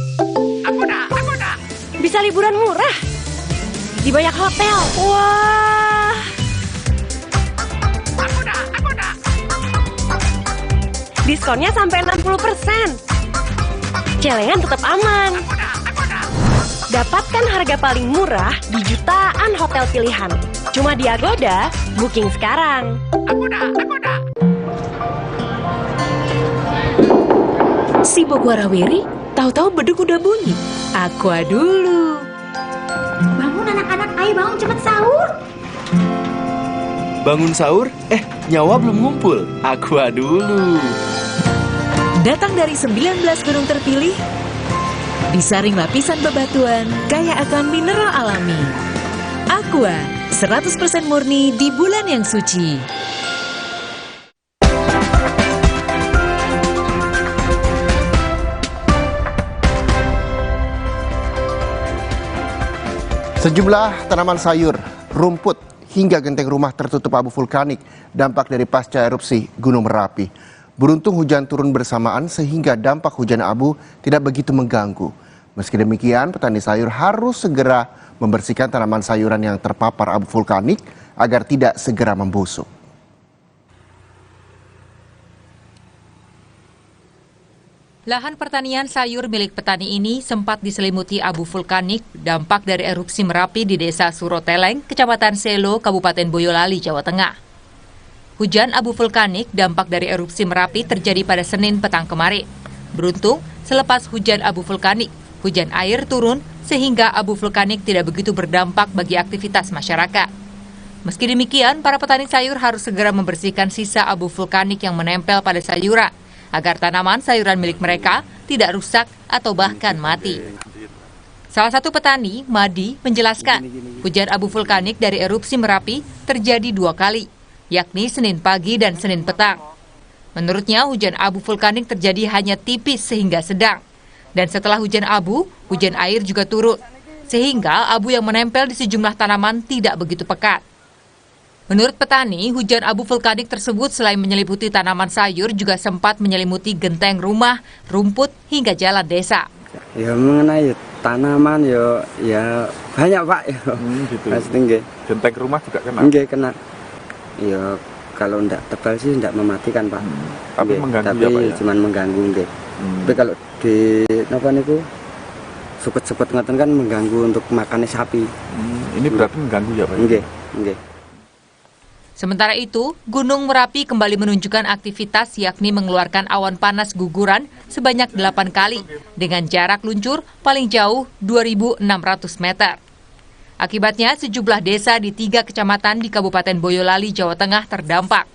Agoda. Bisa liburan murah. Di banyak hotel. Wah. Agoda. Diskonnya sampai 60%. Celengan tetap aman. Dapatkan harga paling murah di jutaan hotel pilihan. Cuma di Agoda, booking sekarang. Agoda. Sibuk warawiri, tahu-tahu beduk udah bunyi. Aqua dulu. Bangun anak-anak, ayo bangun cepet sahur. Bangun sahur? Nyawa belum ngumpul. Aqua dulu. Datang dari 19 gunung terpilih, disaring lapisan bebatuan, kaya akan mineral alami. Aqua, 100% murni di bulan yang suci. Sejumlah tanaman sayur, rumput, hingga genteng rumah tertutup abu vulkanik dampak dari pasca erupsi Gunung Merapi. Beruntung hujan turun bersamaan sehingga dampak hujan abu tidak begitu mengganggu. Meski demikian, petani sayur harus segera membersihkan tanaman sayuran yang terpapar abu vulkanik agar tidak segera membusuk. Lahan pertanian sayur milik petani ini sempat diselimuti abu vulkanik dampak dari erupsi Merapi di Desa Suroteleng, Kecamatan Selo, Kabupaten Boyolali, Jawa Tengah. Hujan abu vulkanik dampak dari erupsi Merapi terjadi pada Senin petang kemarin. Beruntung, selepas hujan abu vulkanik, hujan air turun sehingga abu vulkanik tidak begitu berdampak bagi aktivitas masyarakat. Meski demikian, para petani sayur harus segera membersihkan sisa abu vulkanik yang menempel pada sayuran, agar tanaman sayuran milik mereka tidak rusak atau bahkan mati. Salah satu petani, Madi, menjelaskan hujan abu vulkanik dari erupsi Merapi terjadi 2 kali, yakni Senin pagi dan Senin petang. Menurutnya, hujan abu vulkanik terjadi hanya tipis sehingga sedang. Dan setelah hujan abu, hujan air juga turun, sehingga abu yang menempel di sejumlah tanaman tidak begitu pekat. Menurut petani, hujan abu vulkanik tersebut selain menyelimuti tanaman sayur juga sempat menyelimuti genteng rumah, rumput, hingga jalan desa. Ya mengenai tanaman ya banyak Pak. Gitu. Pasti Genteng rumah juga kena? Nggih, kena. Ya kalau enggak tebal sih enggak mematikan Pak. Tapi mengganggu tapi ya Pak ya? Cuman mengganggu nggih. Tapi kalau di apa niku sepet-sepet ngoten kan mengganggu untuk makannya sapi. Ini berarti mengganggu ya Pak? Nggih, nggih. Sementara itu, Gunung Merapi kembali menunjukkan aktivitas yakni mengeluarkan awan panas guguran sebanyak 8 kali dengan jarak luncur paling jauh 2.600 meter. Akibatnya, sejumlah desa di 3 kecamatan di Kabupaten Boyolali, Jawa Tengah terdampak.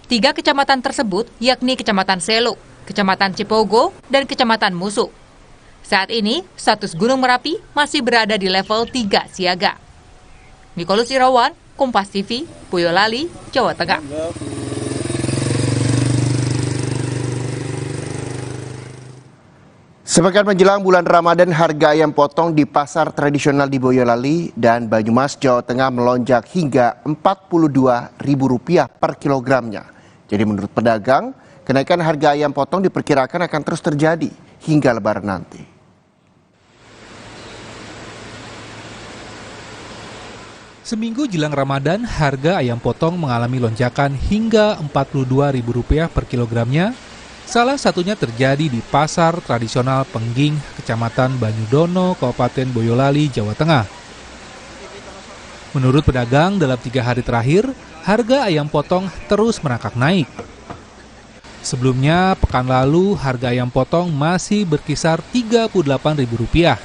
3 kecamatan tersebut yakni Kecamatan Selo, Kecamatan Cipogo, dan Kecamatan Musuk. Saat ini, status Gunung Merapi masih berada di level 3 siaga. Nikolus Irawan, Kompas TV, Boyolali, Jawa Tengah. Sepekan menjelang bulan Ramadan, harga ayam potong di pasar tradisional di Boyolali dan Banyumas, Jawa Tengah melonjak hingga Rp42.000 per kilogramnya. Jadi menurut pedagang, kenaikan harga ayam potong diperkirakan akan terus terjadi hingga Lebaran nanti. Seminggu jelang Ramadan, harga ayam potong mengalami lonjakan hingga Rp42.000 per kilogramnya. Salah satunya terjadi di pasar tradisional Pengging, Kecamatan Banyudono, Kabupaten Boyolali, Jawa Tengah. Menurut pedagang, dalam 3 hari terakhir, harga ayam potong terus merangkak naik. Sebelumnya, pekan lalu, harga ayam potong masih berkisar Rp38.000,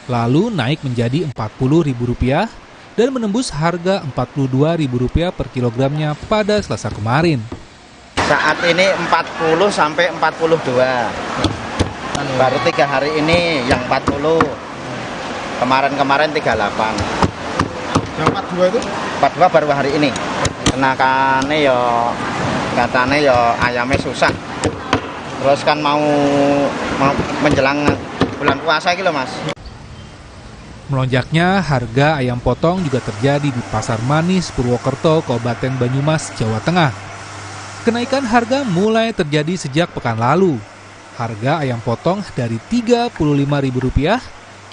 lalu naik menjadi Rp40.000, dan menembus harga Rp42.000 per kilogramnya pada Selasa kemarin. Saat ini 40 sampai 42. Baru 3 hari ini yang 40. Kemarin-kemarin 38. Yang 42 itu? 42 baru hari ini. Kenakannya ya katanya ya ayamnya susah. Terus kan mau menjelang bulan puasa gitu Mas. Melonjaknya harga ayam potong juga terjadi di Pasar Manis, Purwokerto, Kabupaten Banyumas, Jawa Tengah. Kenaikan harga mulai terjadi sejak pekan lalu. Harga ayam potong dari Rp35.000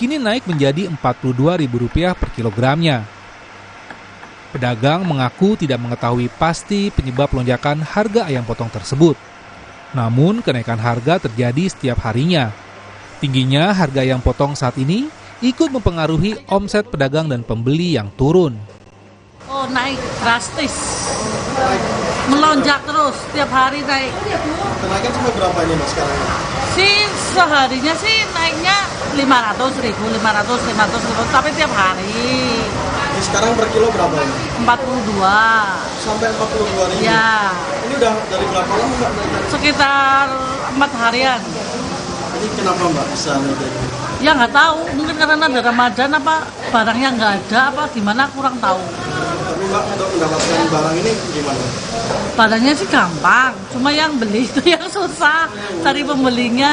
kini naik menjadi Rp42.000 per kilogramnya. Pedagang mengaku tidak mengetahui pasti penyebab lonjakan harga ayam potong tersebut. Namun kenaikan harga terjadi setiap harinya. Tingginya harga ayam potong saat ini ikut mempengaruhi omset pedagang dan pembeli yang turun. Oh, naik drastis. Melonjak terus, setiap hari naik. Kenaikan sampai berapa ini Mas sekarang? Seharinya sih naiknya 500.000, tapi tiap hari. Ini sekarang per kilo berapa ini? 42. Sampai 42.000? Ya. Ini udah dari berapa lama Mbak? Sekitar 4 harian. Ini kenapa Mbak bisa naik ini? Ya nggak tahu, mungkin karena ada Ramadan apa barangnya nggak ada apa gimana kurang tahu. Tapi Mbak untuk mendapatkan barang ini gimana? Barangnya sih gampang, cuma yang beli itu yang susah cari pembelinya.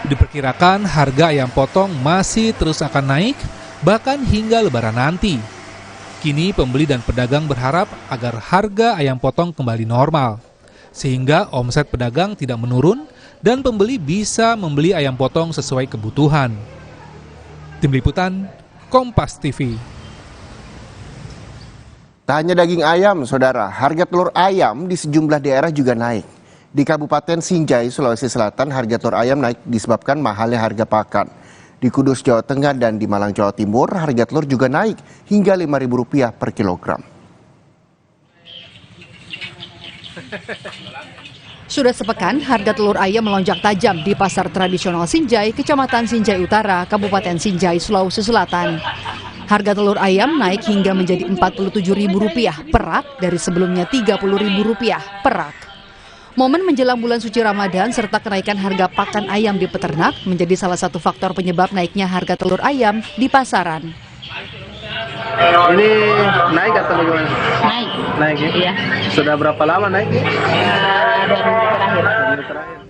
Diperkirakan harga ayam potong masih terus akan naik bahkan hingga Lebaran nanti. Kini pembeli dan pedagang berharap agar harga ayam potong kembali normal sehingga omset pedagang tidak menurun dan pembeli bisa membeli ayam potong sesuai kebutuhan. Tim Liputan, Kompas TV. Tak hanya daging ayam, saudara, harga telur ayam di sejumlah daerah juga naik. Di Kabupaten Sinjai, Sulawesi Selatan, harga telur ayam naik disebabkan mahalnya harga pakan. Di Kudus, Jawa Tengah, dan di Malang, Jawa Timur, harga telur juga naik hingga Rp5.000 per kilogram. Sudah sepekan, harga telur ayam melonjak tajam di pasar tradisional Sinjai, Kecamatan Sinjai Utara, Kabupaten Sinjai, Sulawesi Selatan. Harga telur ayam naik hingga menjadi Rp47.000 per rak dari sebelumnya Rp30.000 per rak. Momen menjelang bulan suci Ramadan serta kenaikan harga pakan ayam di peternak menjadi salah satu faktor penyebab naiknya harga telur ayam di pasaran. Ini naik atau bagaimana? Naik. Naik ya? Iya. Sudah berapa lama naik ya? Dari terakhir.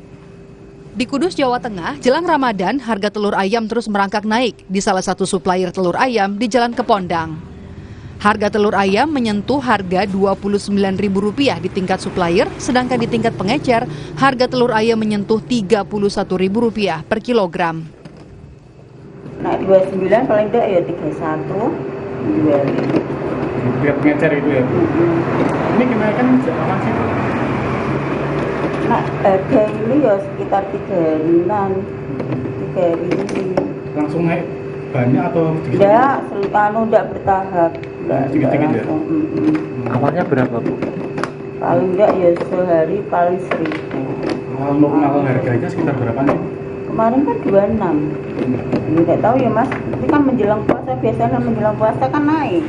Di Kudus, Jawa Tengah, jelang Ramadan, harga telur ayam terus merangkak naik di salah satu supplier telur ayam di Jalan Kepondang. Harga telur ayam menyentuh harga Rp29.000 di tingkat supplier, sedangkan di tingkat pengecer, harga telur ayam menyentuh Rp31.000 per kilogram. Naik 29, paling tidak ya 31. Biar pengecer itu ya? Ini kenaikan sejak kapan sih? Nah, harga ini ya sekitar 3 harian. 3 hari ini. Langsung naik banyak atau sedikit? Enggak bertahap. Sedikit-sedikit ya? Awalnya berapa, Bu? Paling enggak ya sehari paling 1.000. Normal harganya sekitar berapa nih? Kemarin kan 26. Enggak tahu ya Mas, tapi kan menjelang puasa, biasanya menjelang puasa kan naik.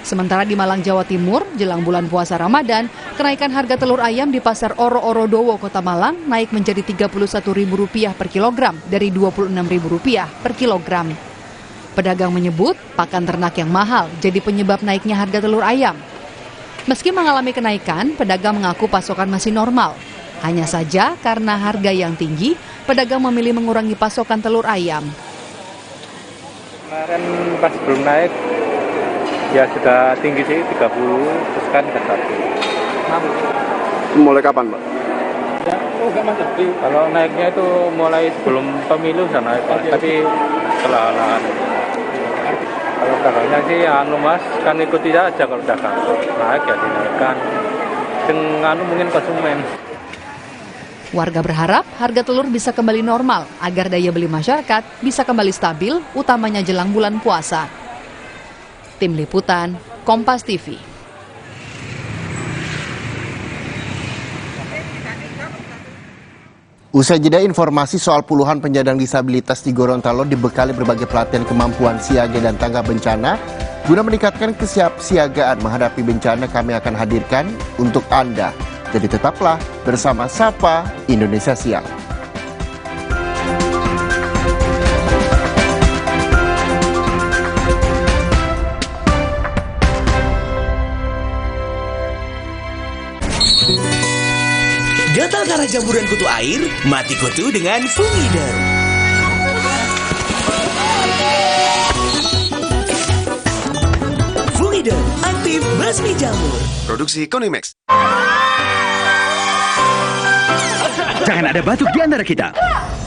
Sementara di Malang, Jawa Timur, jelang bulan puasa Ramadan, kenaikan harga telur ayam di pasar Oro-Oro-Dowo, Kota Malang, naik menjadi Rp31.000 per kilogram dari Rp26.000 per kilogram. Pedagang menyebut pakan ternak yang mahal jadi penyebab naiknya harga telur ayam. Meski mengalami kenaikan, pedagang mengaku pasokan masih normal. Hanya saja karena harga yang tinggi, pedagang memilih mengurangi pasokan telur ayam. Kemarin pas belum naik, ya sudah tinggi sih 30, terus kan ke 1. Mulai kapan, Pak? Ya, enggak masuk. Kalau naiknya itu mulai sebelum pemilu sudah naik, Pak. Tapi setelah kalau dagangnya sih Mas, kan ikuti aja kalau dagang. Naik ya dinaikkan. Dengan mungkin konsumen. Warga berharap harga telur bisa kembali normal agar daya beli masyarakat bisa kembali stabil, utamanya jelang bulan puasa. Tim Liputan, Kompas TV. Usai jeda, informasi soal puluhan penyandang disabilitas di Gorontalo dibekali berbagai pelatihan kemampuan siaga dan tanggap bencana. Guna meningkatkan kesiapsiagaan menghadapi bencana, kami akan hadirkan untuk Anda. Jadi tetaplah bersama Sapa Indonesia Siang. Gatal karena campuran kutu air? Mati kutu dengan Fumiderm. Fumiderm, aktif basmi jamur. Produksi Konimax. Jangan ada batuk di antara kita.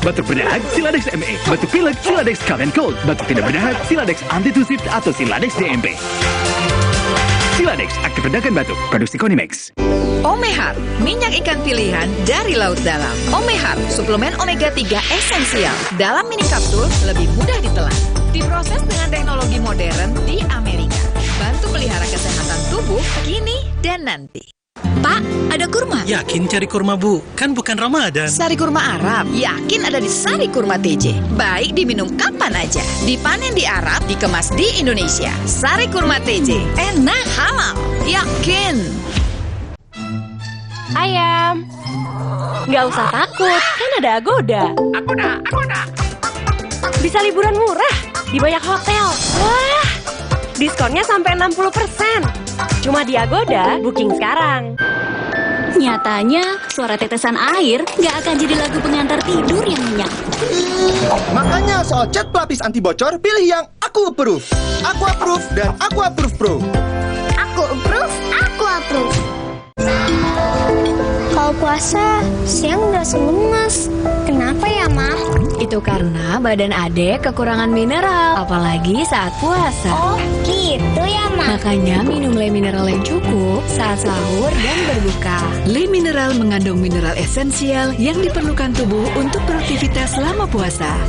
Batuk berdahak, Siladex ME. Batuk pilek, Siladex Cough and Cold. Batuk tidak berdahak, Siladex Antitusif atau Siladex DMP. Siladex, aktif redakan batuk. Produksi Konimax. Omehar, minyak ikan pilihan dari laut dalam. Omehar, suplemen omega 3 esensial. Dalam mini kapsul, lebih mudah ditelan. Diproses dengan teknologi modern di Amerika. Bantu pelihara kesehatan tubuh kini dan nanti. Pak, ada kurma? Yakin cari kurma, Bu? Kan bukan Ramadan. Sari kurma Arab, yakin ada di Sari Kurma TJ. Baik diminum kapan aja. Dipanen di Arab, dikemas di Indonesia. Sari Kurma TJ, enak halal, yakin. Ayam. Nggak usah takut, kan ada Agoda. Agoda. Bisa liburan murah di banyak hotel. Wah, diskonnya sampai 60%. Cuma di Agoda, booking sekarang. Nyatanya, suara tetesan air nggak akan jadi lagu pengantar tidur yang nyenyak. Makanya soal cat pelapis anti bocor, pilih yang Aku Approve. Aku Approve dan Aku Approve Pro. Aku approve, aku approve. Kalau Kalau puasa, siang udah lemas. Kenapa ya, Ma? Itu karena badan adek kekurangan mineral, apalagi saat puasa. Oh, gitu ya, Ma? Makanya minum Le Mineral yang cukup saat sahur dan berbuka. Le Mineral mengandung mineral esensial yang diperlukan tubuh untuk beraktivitas selama puasa.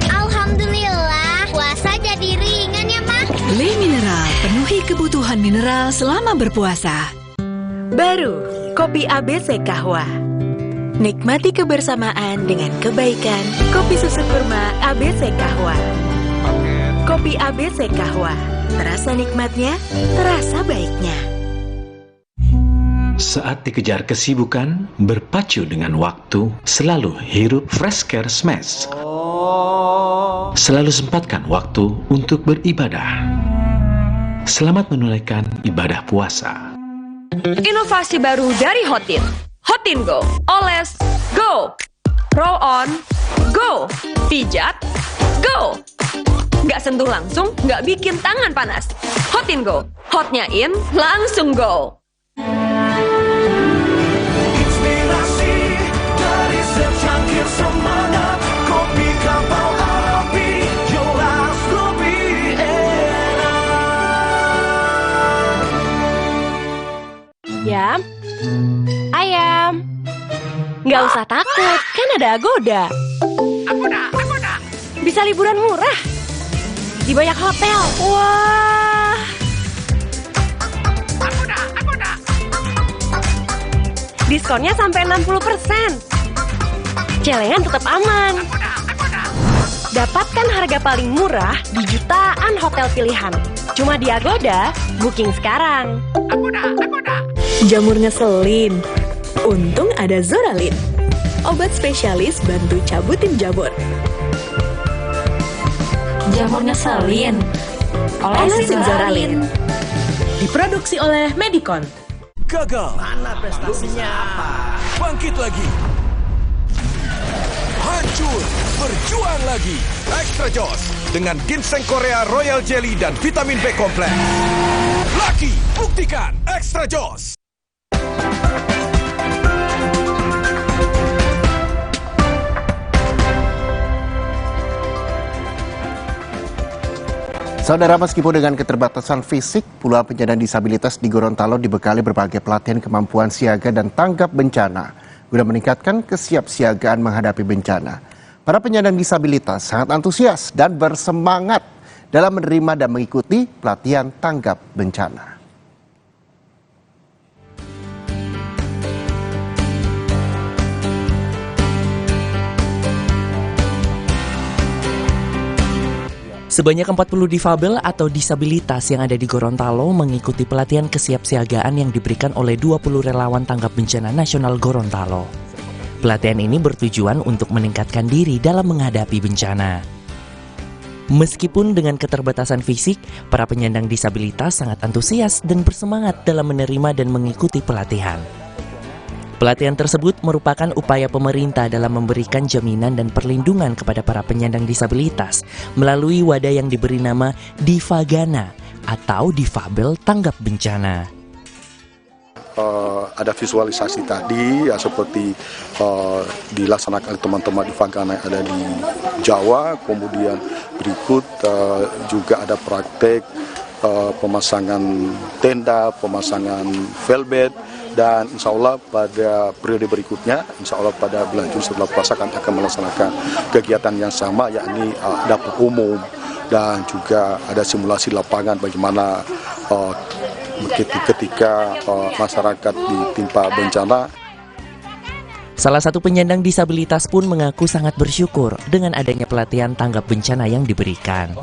Alhamdulillah, puasa jadi ringan ya, Ma? Le Mineral, penuhi kebutuhan mineral selama berpuasa. Baru, kopi ABC Kahwa. Nikmati kebersamaan dengan kebaikan. Kopi susu kurma ABC Kahwa. Kopi ABC Kahwa. Terasa nikmatnya, terasa baiknya. Saat dikejar kesibukan, berpacu dengan waktu, selalu hirup Fresh Care Smash. Selalu sempatkan waktu untuk beribadah. Selamat menunaikan ibadah puasa. Inovasi baru dari Hotin. Hotin Go. Oles, go. Roll on, go. Pijat, go. Nggak sentuh langsung, nggak bikin tangan panas. Hotin Go. Hotnya in, langsung go. Inspirasi dari secangkir semangat, kopi kapal api, jelas lebih enak. Yam, ayam. Nggak usah takut, kan ada Agoda. Agoda. Bisa liburan murah di banyak hotel. Wah. Agoda. Diskonnya sampai 60%. Celengan tetap aman. Dapatkan harga paling murah di jutaan hotel pilihan. Cuma di Agoda, booking sekarang. Agoda. Jamur ngeselin. Untung ada Zoralin. Obat spesialis bantu cabutin jamur. Jamur ngeselin. Olesin Zoralin. Diproduksi oleh Medicon. Gagal. Mana prestasinya? Bangkit lagi. Hancur. Berjuang lagi. Extra Joss dengan ginseng Korea Royal Jelly dan vitamin B kompleks. Laki, buktikan Extra Joss. Saudara, meskipun dengan keterbatasan fisik, puluhan penyandang disabilitas di Gorontalo dibekali berbagai pelatihan kemampuan siaga dan tanggap bencana guna meningkatkan kesiapsiagaan menghadapi bencana. Para penyandang disabilitas sangat antusias dan bersemangat dalam menerima dan mengikuti pelatihan tanggap bencana. Sebanyak 40 difabel atau disabilitas yang ada di Gorontalo mengikuti pelatihan kesiapsiagaan yang diberikan oleh 20 relawan tanggap bencana nasional Gorontalo. Pelatihan ini bertujuan untuk meningkatkan diri dalam menghadapi bencana. Meskipun dengan keterbatasan fisik, para penyandang disabilitas sangat antusias dan bersemangat dalam menerima dan mengikuti pelatihan. Pelatihan tersebut merupakan upaya pemerintah dalam memberikan jaminan dan perlindungan kepada para penyandang disabilitas melalui wadah yang diberi nama Difagana atau Difabel Tanggap Bencana. Ada visualisasi tadi ya, seperti dilaksanakan oleh teman-teman Difagana yang ada di Jawa, kemudian berikut juga ada praktek pemasangan tenda, pemasangan velvet. Dan insya Allah pada periode berikutnya, insya Allah pada bulan Juni setelah puasa kami akan melaksanakan kegiatan yang sama, yakni dapur umum dan juga ada simulasi lapangan bagaimana ketika masyarakat ditimpa bencana. Salah satu penyandang disabilitas pun mengaku sangat bersyukur dengan adanya pelatihan tanggap bencana yang diberikan.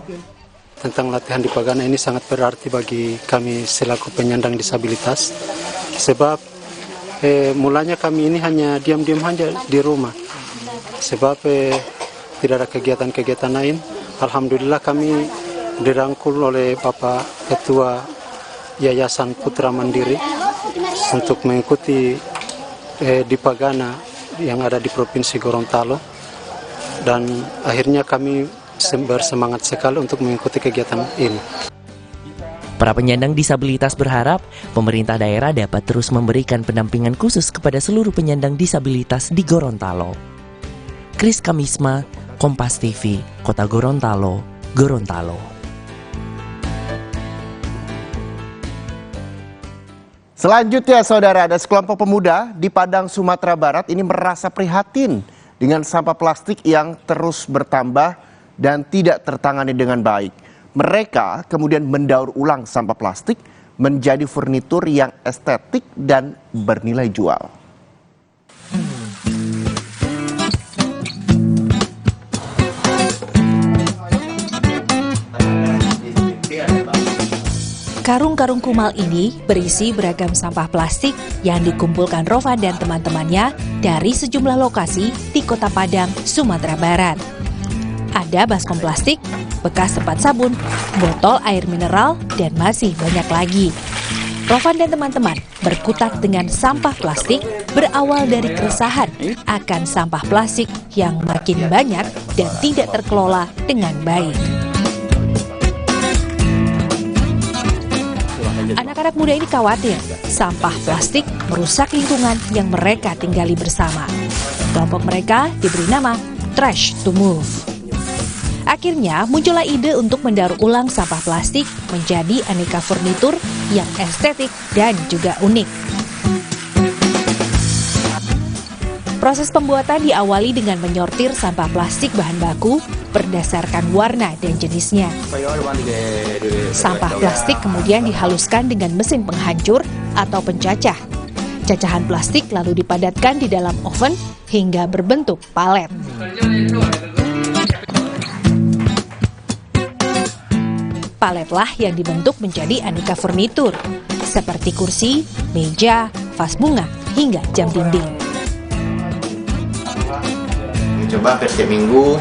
Tentang latihan Difagana ini sangat berarti bagi kami selaku penyandang disabilitas. Sebab mulanya kami ini hanya diam-diam saja di rumah. Sebab tidak ada kegiatan-kegiatan lain. Alhamdulillah kami dirangkul oleh Bapak Ketua Yayasan Putra Mandiri untuk mengikuti Difagana yang ada di Provinsi Gorontalo. Dan akhirnya kami bersemangat sekali untuk mengikuti kegiatan ini. Para penyandang disabilitas berharap pemerintah daerah dapat terus memberikan pendampingan khusus kepada seluruh penyandang disabilitas di Gorontalo. Kris Kamisma, Kompas TV, Kota Gorontalo, Gorontalo. Selanjutnya, saudara, ada sekelompok pemuda di Padang, Sumatera Barat ini merasa prihatin dengan sampah plastik yang terus bertambah dan tidak tertangani dengan baik. Mereka kemudian mendaur ulang sampah plastik menjadi furnitur yang estetik dan bernilai jual. Karung-karung kumal ini berisi beragam sampah plastik yang dikumpulkan Rovan dan teman-temannya dari sejumlah lokasi di Kota Padang, Sumatera Barat. Ada baskom plastik, bekas tempat sabun, botol air mineral, dan masih banyak lagi. Rovan dan teman-teman berkutat dengan sampah plastik berawal dari keresahan akan sampah plastik yang makin banyak dan tidak terkelola dengan baik. Anak-anak muda ini khawatir sampah plastik merusak lingkungan yang mereka tinggali bersama. Kelompok mereka diberi nama Trash to Move. Akhirnya muncullah ide untuk mendaur ulang sampah plastik menjadi aneka furnitur yang estetik dan juga unik. Proses pembuatan diawali dengan menyortir sampah plastik bahan baku berdasarkan warna dan jenisnya. Sampah plastik kemudian dihaluskan dengan mesin penghancur atau pencacah. Cacahan plastik lalu dipadatkan di dalam oven hingga berbentuk palet. Paletlah yang dibentuk menjadi aneka furnitur, seperti kursi, meja, vas bunga, hingga jam dinding. Coba hampir setiap minggu,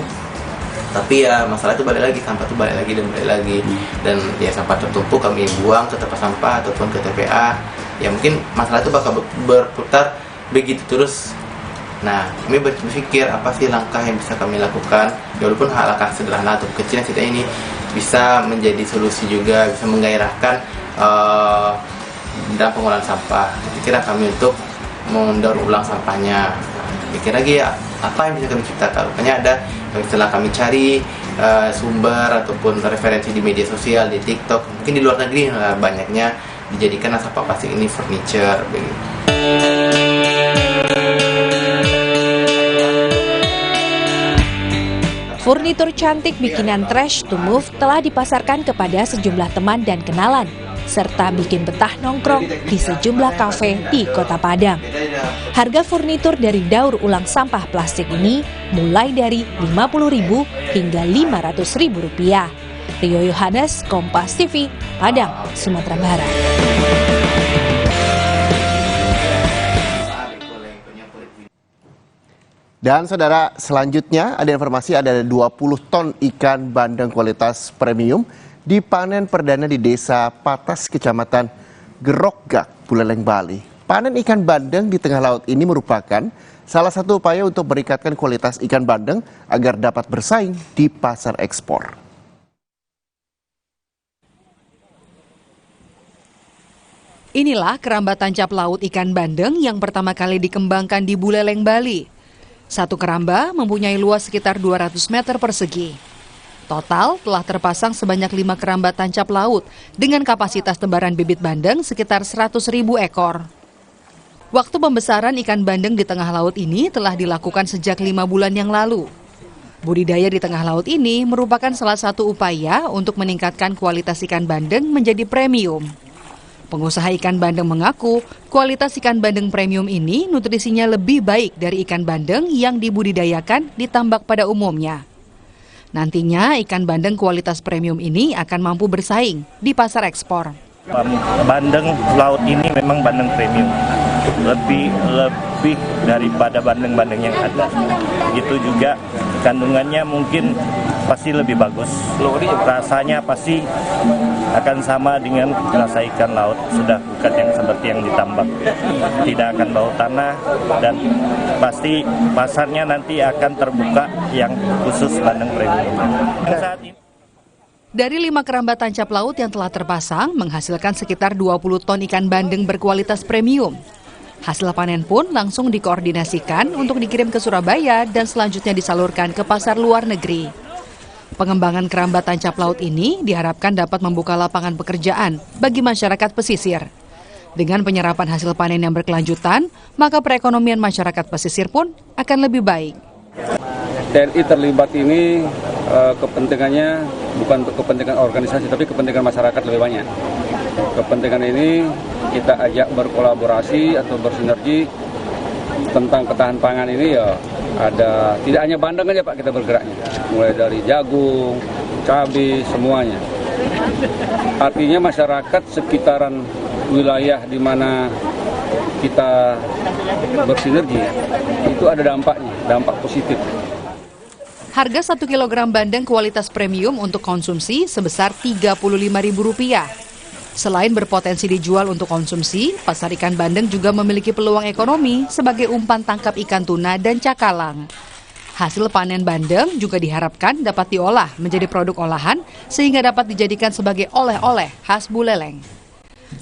tapi ya masalah itu balik lagi, sampah itu balik lagi dan balik lagi. Dan ya sampah tertumpuk kami buang ke tempat sampah ataupun ke TPA. Ya mungkin masalah itu bakal berputar begitu terus. Nah, kami berpikir apa sih langkah yang bisa kami lakukan, ya walaupun langkah sederhana atau kecil yang kita ini bisa menjadi solusi juga, bisa menggairahkan dalam pengolahan sampah. Kira kami untuk mendaur ulang sampahnya. Pikir lagi ya, apa yang bisa kami ciptakan? Makanya ada setelah kami cari sumber ataupun referensi di media sosial, di TikTok, mungkin di luar negeri banyaknya dijadikan sampah plastik ini furniture. Begitu. Furnitur cantik bikinan Trash to Move telah dipasarkan kepada sejumlah teman dan kenalan, serta bikin betah nongkrong di sejumlah kafe di Kota Padang. Harga furnitur dari daur ulang sampah plastik ini mulai dari Rp50.000 hingga Rp500.000. Rio Yohanes, Kompas TV, Padang, Sumatera Barat. Dan saudara, selanjutnya ada informasi ada 20 ton ikan bandeng kualitas premium dipanen perdana di Desa Patas, Kecamatan Gerokgak, Buleleng, Bali. Panen ikan bandeng di tengah laut ini merupakan salah satu upaya untuk meningkatkan kualitas ikan bandeng agar dapat bersaing di pasar ekspor. Inilah keramba tancap laut ikan bandeng yang pertama kali dikembangkan di Buleleng, Bali. Satu keramba mempunyai luas sekitar 200 meter persegi. Total telah terpasang sebanyak 5 keramba tancap laut dengan kapasitas tebaran bibit bandeng sekitar 100.000 ekor. Waktu pembesaran ikan bandeng di tengah laut ini telah dilakukan sejak 5 bulan yang lalu. Budidaya di tengah laut ini merupakan salah satu upaya untuk meningkatkan kualitas ikan bandeng menjadi premium. Pengusaha ikan bandeng mengaku kualitas ikan bandeng premium ini nutrisinya lebih baik dari ikan bandeng yang dibudidayakan di tambak pada umumnya. Nantinya ikan bandeng kualitas premium ini akan mampu bersaing di pasar ekspor. Bandeng laut ini memang bandeng premium, lebih daripada bandeng-bandeng yang ada. Gitu juga kandungannya mungkin pasti lebih bagus. Rasanya pasti akan sama dengan rasa ikan laut, sudah bukan yang seperti yang ditambak. Tidak akan bau tanah dan pasti pasarnya nanti akan terbuka yang khusus bandeng premium. Saat ini Dari 5 keramba tancap laut yang telah terpasang, menghasilkan sekitar 20 ton ikan bandeng berkualitas premium. Hasil panen pun langsung dikoordinasikan untuk dikirim ke Surabaya dan selanjutnya disalurkan ke pasar luar negeri. Pengembangan keramba tancap laut ini diharapkan dapat membuka lapangan pekerjaan bagi masyarakat pesisir. Dengan penyerapan hasil panen yang berkelanjutan, maka perekonomian masyarakat pesisir pun akan lebih baik. TNI terlibat ini kepentingannya bukan untuk kepentingan organisasi, tapi kepentingan masyarakat lebih banyak. Kepentingan ini kita ajak berkolaborasi atau bersinergi tentang ketahanan pangan ini ya ada, tidak hanya bandeng aja Pak kita bergeraknya, mulai dari jagung, cabai, semuanya. Artinya masyarakat sekitaran wilayah di mana kita bersinergi itu ada dampaknya, dampak positif. Harga 1 kg bandeng kualitas premium untuk konsumsi sebesar Rp35.000. Selain berpotensi dijual untuk konsumsi, pasar ikan bandeng juga memiliki peluang ekonomi sebagai umpan tangkap ikan tuna dan cakalang. Hasil panen bandeng juga diharapkan dapat diolah menjadi produk olahan sehingga dapat dijadikan sebagai oleh-oleh khas Buleleng.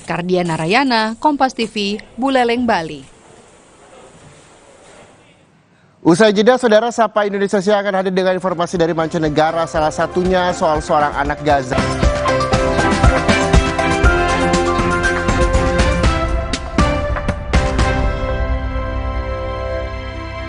Kardiana Rayana, Kompas TV, Buleleng, Bali. Usai jeda, Saudara, Sapa Indonesia akan hadir dengan informasi dari mancanegara, salah satunya soal seorang anak Gaza.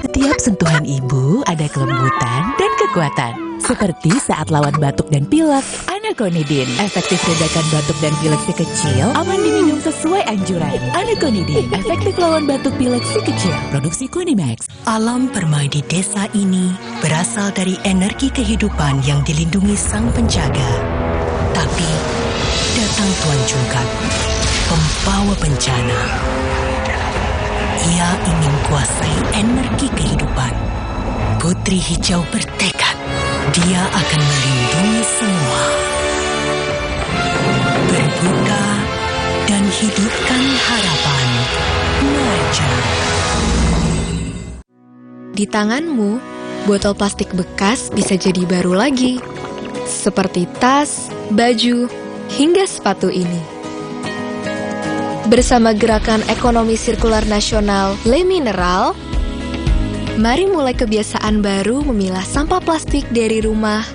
Setiap sentuhan ibu ada kelembutan dan kekuatan. Seperti saat lawan batuk dan pilek, Anaconidin. Efektif redakan batuk dan pilek si kecil, aman diminum sesuai anjuran. Anaconidin, efektif lawan batuk pilek si kecil. Produksi Konimax. Alam permai di desa ini berasal dari energi kehidupan yang dilindungi sang penjaga. Tapi, datang Tuan Cungkat, pembawa bencana. Ia ingin kuasai energi kehidupan. Putri Hijau bertekad, dia akan melindungi semua. Berbuka dan hidupkan harapan. Marja. Di tanganmu, botol plastik bekas bisa jadi baru lagi. Seperti tas, baju, hingga sepatu ini. Bersama Gerakan Ekonomi Sirkular Nasional Le Mineral, mari mulai kebiasaan baru memilah sampah plastik dari rumah,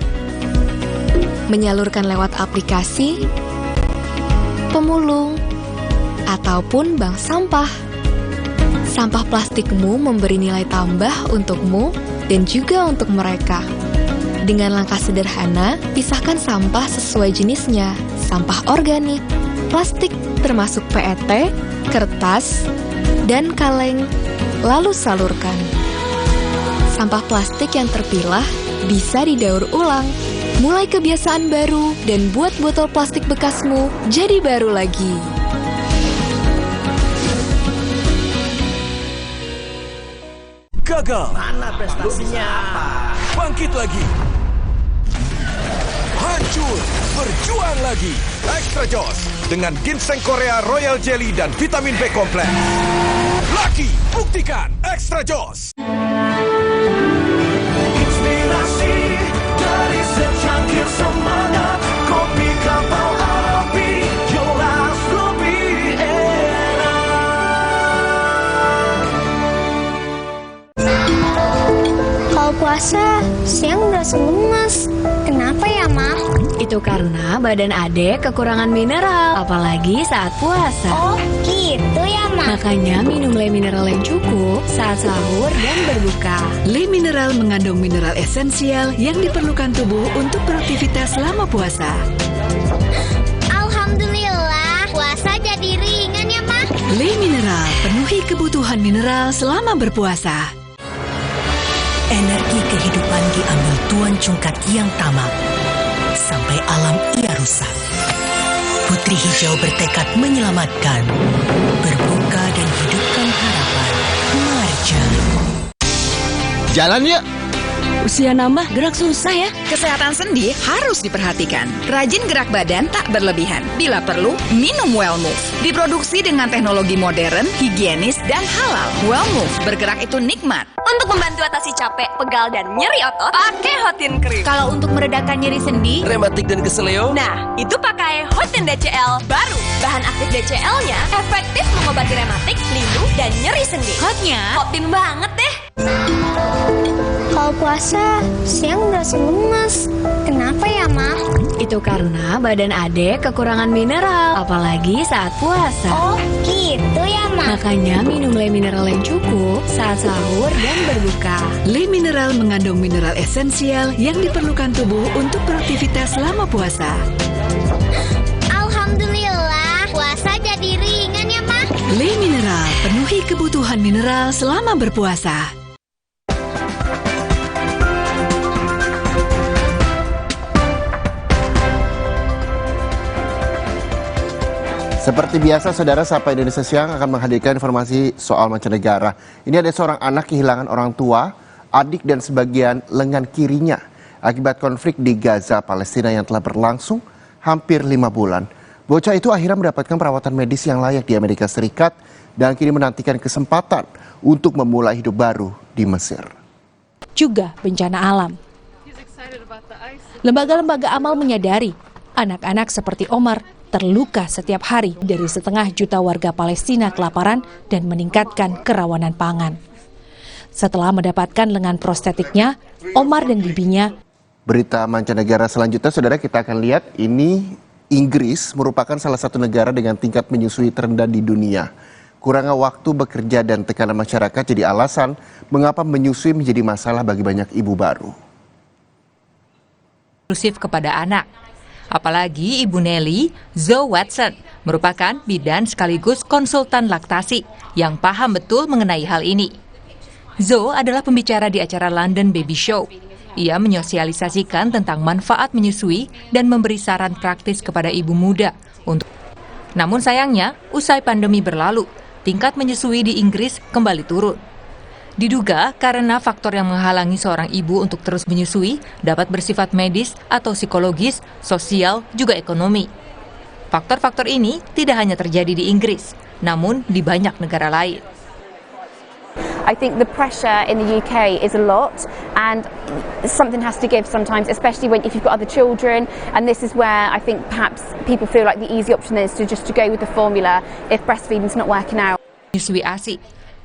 menyalurkan lewat aplikasi, pemulung, ataupun bank sampah. Sampah plastikmu memberi nilai tambah untukmu dan juga untuk mereka. Dengan langkah sederhana, pisahkan sampah sesuai jenisnya, sampah organik, plastik termasuk PET, kertas, dan kaleng, lalu salurkan. Sampah plastik yang terpilah bisa didaur ulang. Mulai kebiasaan baru dan buat botol plastik bekasmu jadi baru lagi. Gagal. Mana prestasinya? Bangkit lagi. Hancur. Berjuang lagi. Extra Joss dengan ginseng Korea Royal Jelly dan vitamin B kompleks. Laki, buktikan Extra Joss. Inspirasi dari secangkir semangat, kopi kapal api jelas lebih enak. Kalau puasa, siang berasa lemas. Kenapa ya, Ma? Itu karena badan Adek kekurangan mineral, apalagi saat puasa. Oh, gitu ya, Ma? Makanya minum Le Mineral yang cukup saat sahur dan berbuka. Le Mineral mengandung mineral esensial yang diperlukan tubuh untuk beraktivitas selama puasa. Alhamdulillah, puasa jadi ringan ya, Ma? Le Mineral, penuhi kebutuhan mineral selama berpuasa. Energi kehidupan diambil Tuan Cungkat yang tamak. Sampai alam ia rusak. Putri Hijau bertekad menyelamatkan. Berbuka dan hidupkan harapan. Marja. Jalan yuk! Usia nambah, gerak susah ya. Kesehatan sendi harus diperhatikan. Rajin gerak badan tak berlebihan. Bila perlu, minum Wellmove. Diproduksi dengan teknologi modern, higienis, dan halal. Wellmove, bergerak itu nikmat. Untuk membantu atasi capek, pegal, dan nyeri otot, pakai Hotin Cream. Kalau untuk meredakan nyeri sendi, rematik dan keseleo, nah, itu pakai Hotin DCL baru. Bahan aktif DCL-nya efektif mengobati rematik, lindu, dan nyeri sendi. Hotnya Hotin banget deh. Kalau puasa, siang berasa lemas. Kenapa ya, Ma? Itu karena badan Adek kekurangan mineral, apalagi saat puasa. Oh, gitu ya, Ma? Makanya minum Le Mineral yang cukup saat sahur dan berbuka. Le Mineral mengandung mineral esensial yang diperlukan tubuh untuk beraktivitas selama puasa. Alhamdulillah, puasa jadi ringan ya, Ma? Le Mineral, penuhi kebutuhan mineral selama berpuasa. Seperti biasa, saudara, Sapa Indonesia Siang akan menghadirkan informasi soal mancanegara. Ini ada seorang anak kehilangan orang tua, adik, dan sebagian lengan kirinya akibat konflik di Gaza, Palestina yang telah berlangsung hampir 5 bulan. Bocah itu akhirnya mendapatkan perawatan medis yang layak di Amerika Serikat dan kini menantikan kesempatan untuk memulai hidup baru di Mesir. Juga bencana alam. Lembaga-lembaga amal menyadari anak-anak seperti Omar terluka setiap hari dari 1,5 juta warga Palestina kelaparan dan meningkatkan kerawanan pangan. Setelah mendapatkan lengan prostetiknya, Omar dan bibinya. Berita mancanegara selanjutnya, saudara, kita akan lihat ini Inggris merupakan salah satu negara dengan tingkat menyusui terendah di dunia. Kurangnya waktu bekerja dan tekanan masyarakat jadi alasan mengapa menyusui menjadi masalah bagi banyak ibu baru. Eksklusif kepada anak. Apalagi Ibu Nelly, Zoe Watson, merupakan bidan sekaligus konsultan laktasi yang paham betul mengenai hal ini. Zoe adalah pembicara di acara London Baby Show. Ia menyosialisasikan tentang manfaat menyusui dan memberi saran praktis kepada ibu muda. Namun sayangnya, usai pandemi berlalu, tingkat menyusui di Inggris kembali turun. Diduga karena faktor yang menghalangi seorang ibu untuk terus menyusui dapat bersifat medis atau psikologis, sosial, juga ekonomi. Faktor-faktor ini tidak hanya terjadi di Inggris, namun di banyak negara lain. I think the pressure in the UK is a lot, and something has to give sometimes, especially if you've got other children. And this is where I think perhaps people feel like the easy option is to go with the formula if breastfeeding's not working out. Menyusui ASI.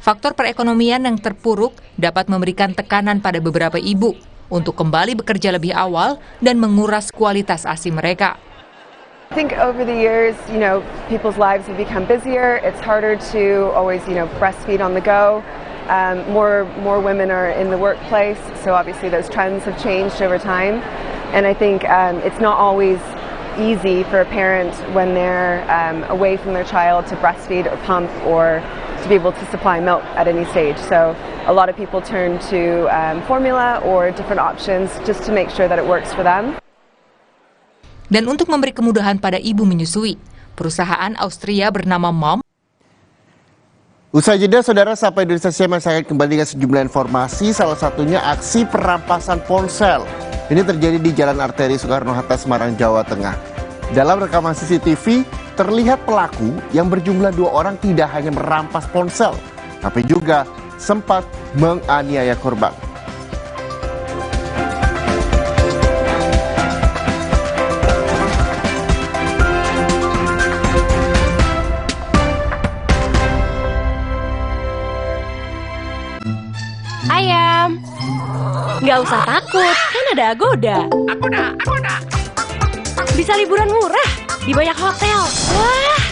Faktor perekonomian yang terpuruk dapat memberikan tekanan pada beberapa ibu untuk kembali bekerja lebih awal dan menguras kualitas ASI mereka. I think over the years, people's lives have become busier. It's harder to always, breastfeed on the go. More women are in the workplace, so obviously those trends have changed over time. And I think it's not always easy for a parent when they're away from their child to breastfeed or pump or to be able to supply milk at any stage. So a lot of people turn to formula or different options just to make sure that it works for them. Dan untuk memberi kemudahan pada ibu menyusui, perusahaan Austria bernama Mom. Usai jeda, saudara, Sapa Indonesia Siang saya kembali dengan sejumlah informasi, salah satunya aksi perampasan ponsel. Ini terjadi di Jalan Arteri Soekarno-Hatta, Semarang, Jawa Tengah. Dalam rekaman CCTV, terlihat pelaku yang berjumlah 2 orang tidak hanya merampas ponsel, tapi juga sempat menganiaya korban. Ayam, nggak usah takut, kan ada Agoda. Agoda. Bisa liburan murah di banyak hotel. Wah,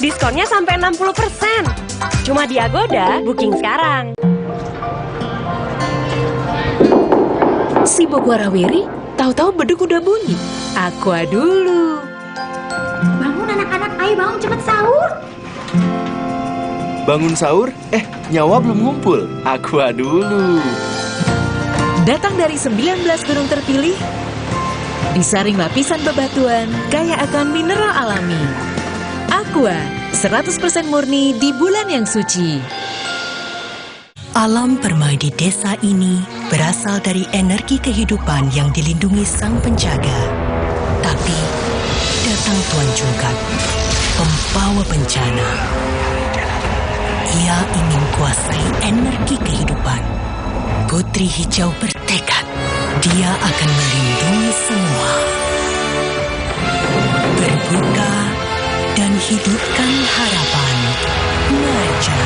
diskonnya sampai 60%. Cuma di Agoda, booking sekarang. Sibuk warawiri, tahu-tahu beduk udah bunyi. Aqua dulu. Bangun anak-anak, ayo bangun cepet sahur. Bangun sahur? Nyawa belum ngumpul. Aqua dulu. Datang dari 19 gunung terpilih, disaring lapisan bebatuan, kaya akan mineral alami. Aqua, 100% murni di bulan yang suci. Alam permai di desa ini berasal dari energi kehidupan yang dilindungi Sang Penjaga. Tapi datang Tuan Jungkat, pembawa bencana. Ia ingin kuasai energi kehidupan. Putri Hijau bertekad, dia akan melindungi semua. Berbuka dan hidupkan harapan. Naja.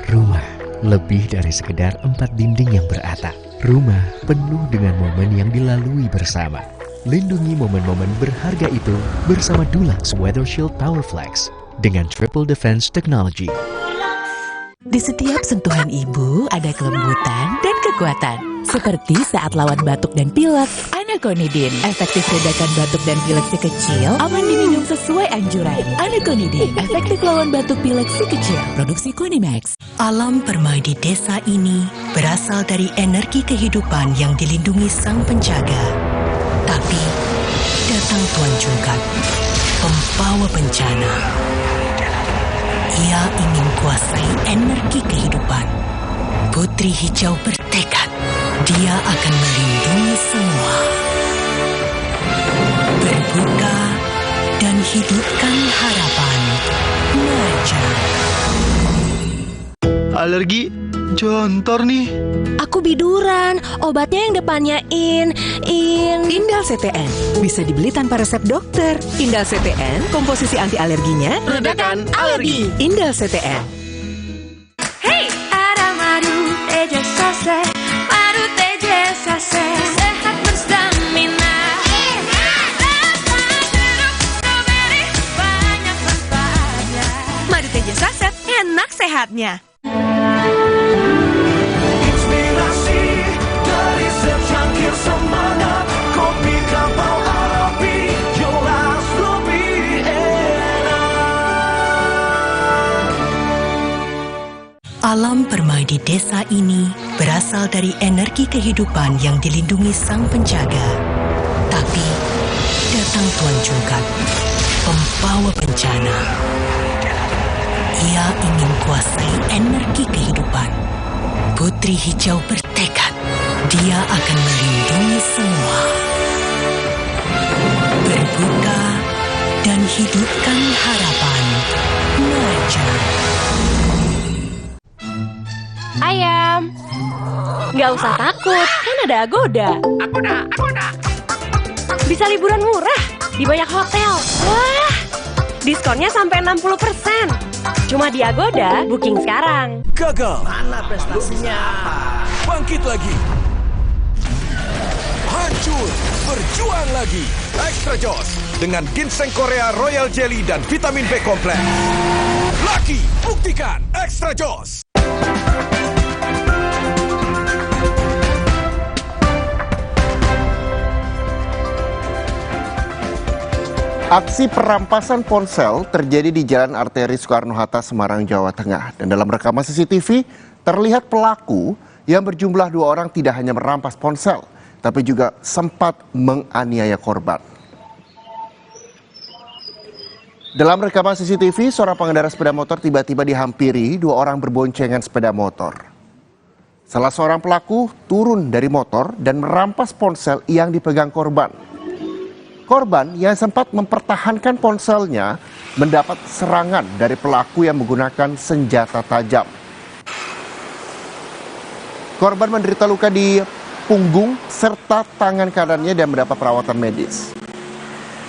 Rumah lebih dari sekedar 4 dinding yang beratap. Rumah penuh dengan momen yang dilalui bersama. Lindungi momen-momen berharga itu bersama Dulux Weather Shield PowerFlex dengan Triple Defense Technology. Di setiap sentuhan ibu ada kelembutan dan kekuatan. Seperti saat lawan batuk dan pilek, Anaconidin. Efektif redakan batuk dan pilek si kecil, aman diminum sesuai anjuran. Anaconidin, efektif lawan batuk pilek si kecil. Produksi Konimax. Alam permai di desa ini berasal dari energi kehidupan yang dilindungi Sang Penjaga. Tapi datang Tuan Jungkat, pembawa bencana. Ia ingin kuasai energi kehidupan. Putri Hijau bertekad, dia akan melindungi semua. Berbuka dan hidupkan harapan. Naja. Alergi jontor nih. Aku biduran, obatnya yang depannya Indal CTN. Bisa dibeli tanpa resep dokter. Indal CTN, komposisi anti alerginya redakan alergi. Indal CTN. Hey, ada madu teja sase, madu teja sase, sehat berstamina. Banyak manfaatnya. Madu teja saset, enak sehatnya. Inspirasi dari secangkir semangat, kopi kapau Arabi jelas lebih enak. Alam permai di desa ini berasal dari energi kehidupan yang dilindungi Sang Penjaga. Tapi datang Tuan Jungkat, pembawa bencana. Ia ingin kuasai energi kehidupan. Putri Hijau bertekad, dia akan melindungi semua. Berbuka dan hidupkan harapan. Naja. Ayam. Nggak usah takut, kan ada Agoda. Agoda. Bisa liburan murah di banyak hotel. Wah, diskonnya sampai 60%. Cuma di Agoda, booking sekarang. Gagal. Mana prestasinya? Bangkit lagi. Hancur. Berjuang lagi. Extra Joss dengan ginseng Korea Royal Jelly dan vitamin B kompleks. Lucky, buktikan Extra Joss. Aksi perampasan ponsel terjadi di Jalan Arteri Soekarno-Hatta, Semarang, Jawa Tengah. Dan dalam rekaman CCTV, terlihat pelaku yang berjumlah 2 orang tidak hanya merampas ponsel, tapi juga sempat menganiaya korban. Dalam rekaman CCTV, seorang pengendara sepeda motor tiba-tiba dihampiri 2 orang berboncengan sepeda motor. Salah seorang pelaku turun dari motor dan merampas ponsel yang dipegang korban. Korban yang sempat mempertahankan ponselnya mendapat serangan dari pelaku yang menggunakan senjata tajam. Korban menderita luka di punggung serta tangan kanannya dan mendapat perawatan medis.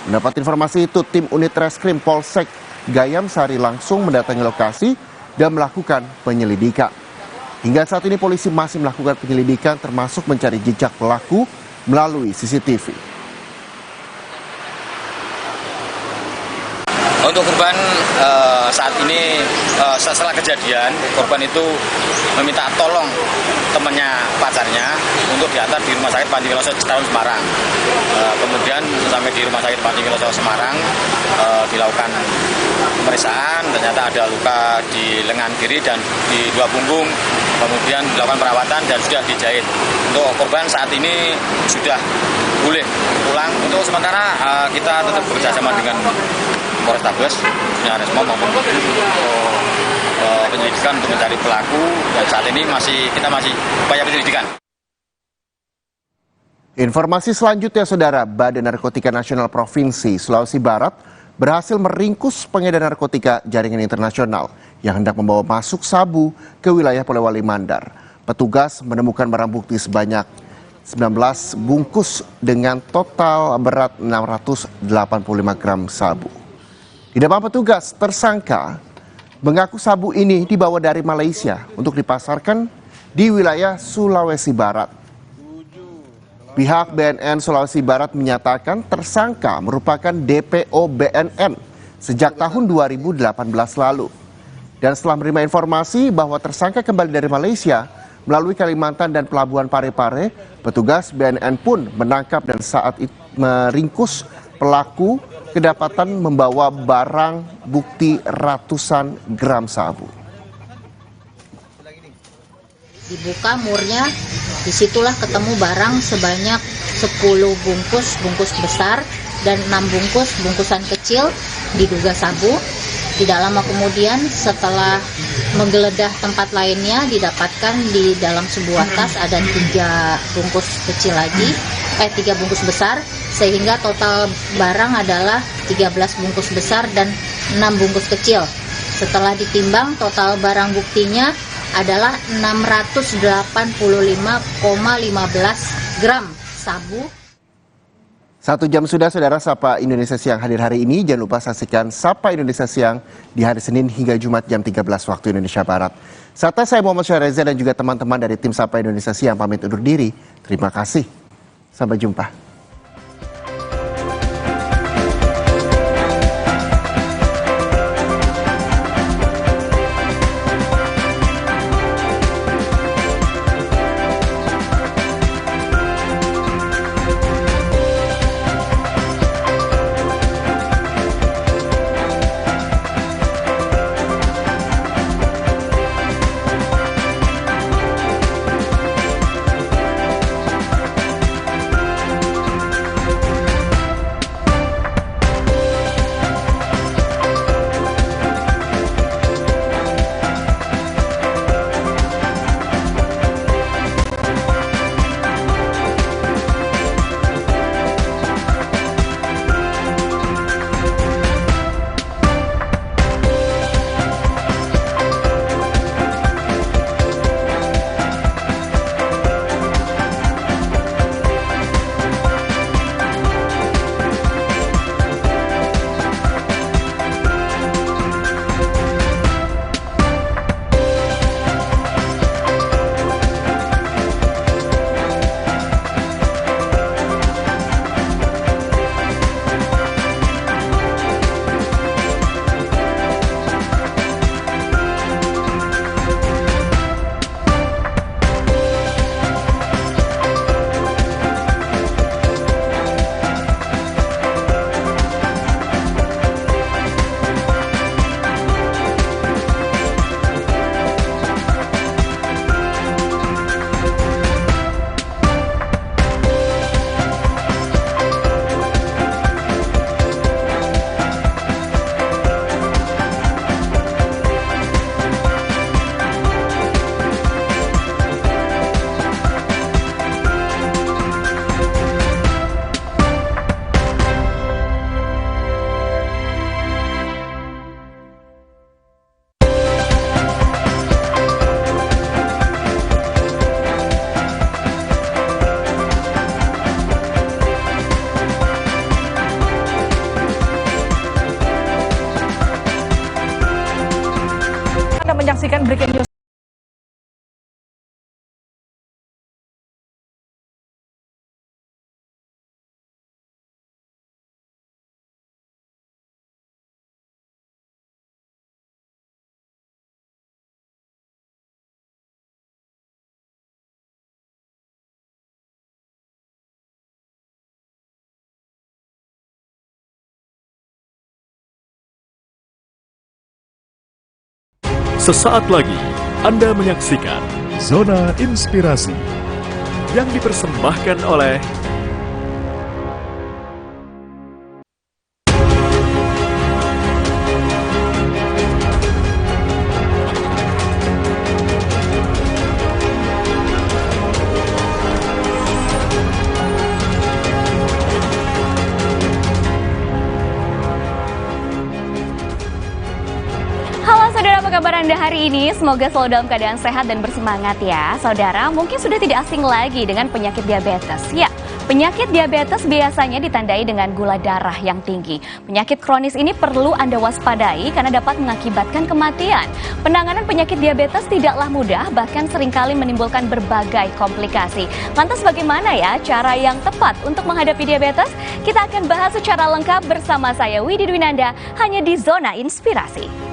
Mendapat informasi itu, tim unit reskrim Polsek Gayam Sari langsung mendatangi lokasi dan melakukan penyelidikan. Hingga saat ini polisi masih melakukan penyelidikan termasuk mencari jejak pelaku melalui CCTV. Untuk korban saat ini setelah kejadian, korban itu meminta tolong temannya pacarnya untuk diantar di Rumah Sakit Panji Wiloso Citarum Semarang. Kemudian sampai di Rumah Sakit Panji Wiloso Semarang dilakukan pemeriksaan, ternyata ada luka di lengan kiri dan di 2 punggung. Kemudian dilakukan perawatan dan sudah dijahit. Untuk korban saat ini sudah boleh pulang. Untuk sementara kita tetap bekerjasama dengan Polrestabes punya respon maupun penyelidikan untuk mencari pelaku. Dan saat ini kita masih upaya penyelidikan. Informasi selanjutnya, Saudara, Badan Narkotika Nasional Provinsi Sulawesi Barat berhasil meringkus pengedar narkotika jaringan internasional yang hendak membawa masuk sabu ke wilayah Polewali Mandar. Petugas menemukan barang bukti sebanyak 19 bungkus dengan total berat 685 gram sabu. Di depan petugas, tersangka mengaku sabu ini dibawa dari Malaysia untuk dipasarkan di wilayah Sulawesi Barat. Pihak BNN Sulawesi Barat menyatakan tersangka merupakan DPO BNN sejak tahun 2018 lalu. Dan setelah menerima informasi bahwa tersangka kembali dari Malaysia melalui Kalimantan dan Pelabuhan Parepare, petugas BNN pun menangkap dan saat itu meringkus pelaku kedapatan membawa barang bukti ratusan gram sabu. Dibuka murnya, disitulah ketemu barang sebanyak 10 bungkus besar dan 6 bungkusan kecil diduga sabu. Tidak lama kemudian setelah menggeledah tempat lainnya didapatkan di dalam sebuah tas ada 3 bungkus kecil lagi, 3 bungkus besar, sehingga total barang adalah 13 bungkus besar dan 6 bungkus kecil. Setelah ditimbang total barang buktinya adalah 685,15 gram sabu. 1 jam sudah, Saudara, Sapa Indonesia Siang hadir hari ini. Jangan lupa saksikan Sapa Indonesia Siang di hari Senin hingga Jumat jam 13 waktu Indonesia Barat. Serta saya Muhammad Syareza dan juga teman-teman dari tim Sapa Indonesia Siang pamit undur diri. Terima kasih. Sampai jumpa. Menyaksikan Breaking News. Sesaat lagi Anda menyaksikan Zona Inspirasi yang dipersembahkan oleh . kabar Anda hari ini? Semoga selalu dalam keadaan sehat dan bersemangat ya. Saudara, mungkin sudah tidak asing lagi dengan penyakit diabetes. Ya, penyakit diabetes biasanya ditandai dengan gula darah yang tinggi. Penyakit kronis ini perlu Anda waspadai karena dapat mengakibatkan kematian. Penanganan penyakit diabetes tidaklah mudah, bahkan seringkali menimbulkan berbagai komplikasi. Lantas bagaimana ya cara yang tepat untuk menghadapi diabetes? Kita akan bahas secara lengkap bersama saya Widi Dwinanda hanya di Zona Inspirasi.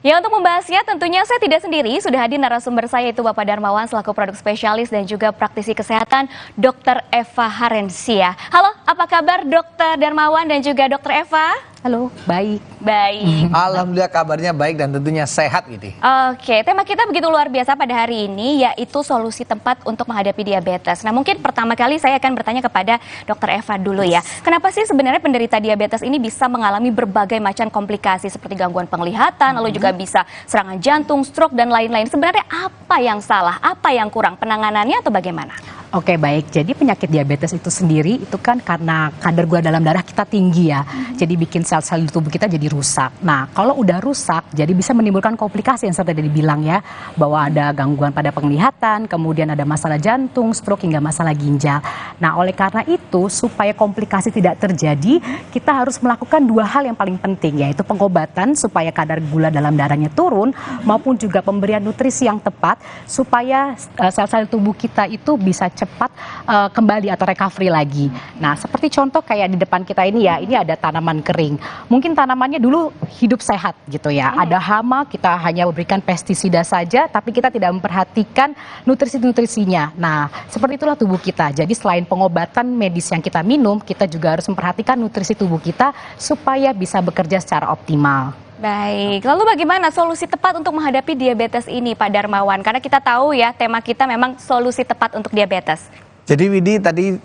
Ya, untuk membahasnya tentunya saya tidak sendiri, sudah hadir narasumber saya itu Bapak Darmawan selaku produk spesialis dan juga praktisi kesehatan Dr. Eva Harensia. Halo, apa kabar Dr. Darmawan dan juga Dr. Eva? Halo, baik. Baik. Alhamdulillah kabarnya baik dan tentunya sehat gitu. Oke, tema kita begitu luar biasa pada hari ini yaitu solusi tepat untuk menghadapi diabetes. Nah, mungkin pertama kali saya akan bertanya kepada Dr. Eva dulu ya. Kenapa sih sebenarnya penderita diabetes ini bisa mengalami berbagai macam komplikasi seperti gangguan penglihatan, lalu juga bisa serangan jantung, stroke dan lain-lain. Sebenarnya apa yang salah, apa yang kurang, penanganannya atau bagaimana? Oke, baik. Jadi penyakit diabetes itu sendiri itu kan karena kadar gula dalam darah kita tinggi ya. Jadi bikin sel-sel di tubuh kita jadi rusak. Nah, kalau udah rusak jadi bisa menimbulkan komplikasi yang seperti tadi dibilang ya, bahwa ada gangguan pada penglihatan, kemudian ada masalah jantung, stroke hingga masalah ginjal. Nah, oleh karena itu supaya komplikasi tidak terjadi, kita harus melakukan dua hal yang paling penting, yaitu pengobatan supaya kadar gula dalam darahnya turun maupun juga pemberian nutrisi yang tepat supaya sel-sel tubuh kita itu bisa cepat kembali atau recovery lagi. Nah, seperti contoh kayak di depan kita ini ya, ini ada tanaman kering. Mungkin tanamannya dulu hidup sehat gitu ya. Ada hama, kita hanya memberikan pestisida saja, tapi kita tidak memperhatikan nutrisi-nutrisinya. Nah, seperti itulah tubuh kita. Jadi selain pengobatan medis yang kita minum, kita juga harus memperhatikan nutrisi tubuh kita supaya bisa bekerja secara optimal. Baik, lalu bagaimana solusi tepat untuk menghadapi diabetes ini Pak Darmawan? Karena kita tahu ya tema kita memang solusi tepat untuk diabetes. Jadi Widi tadi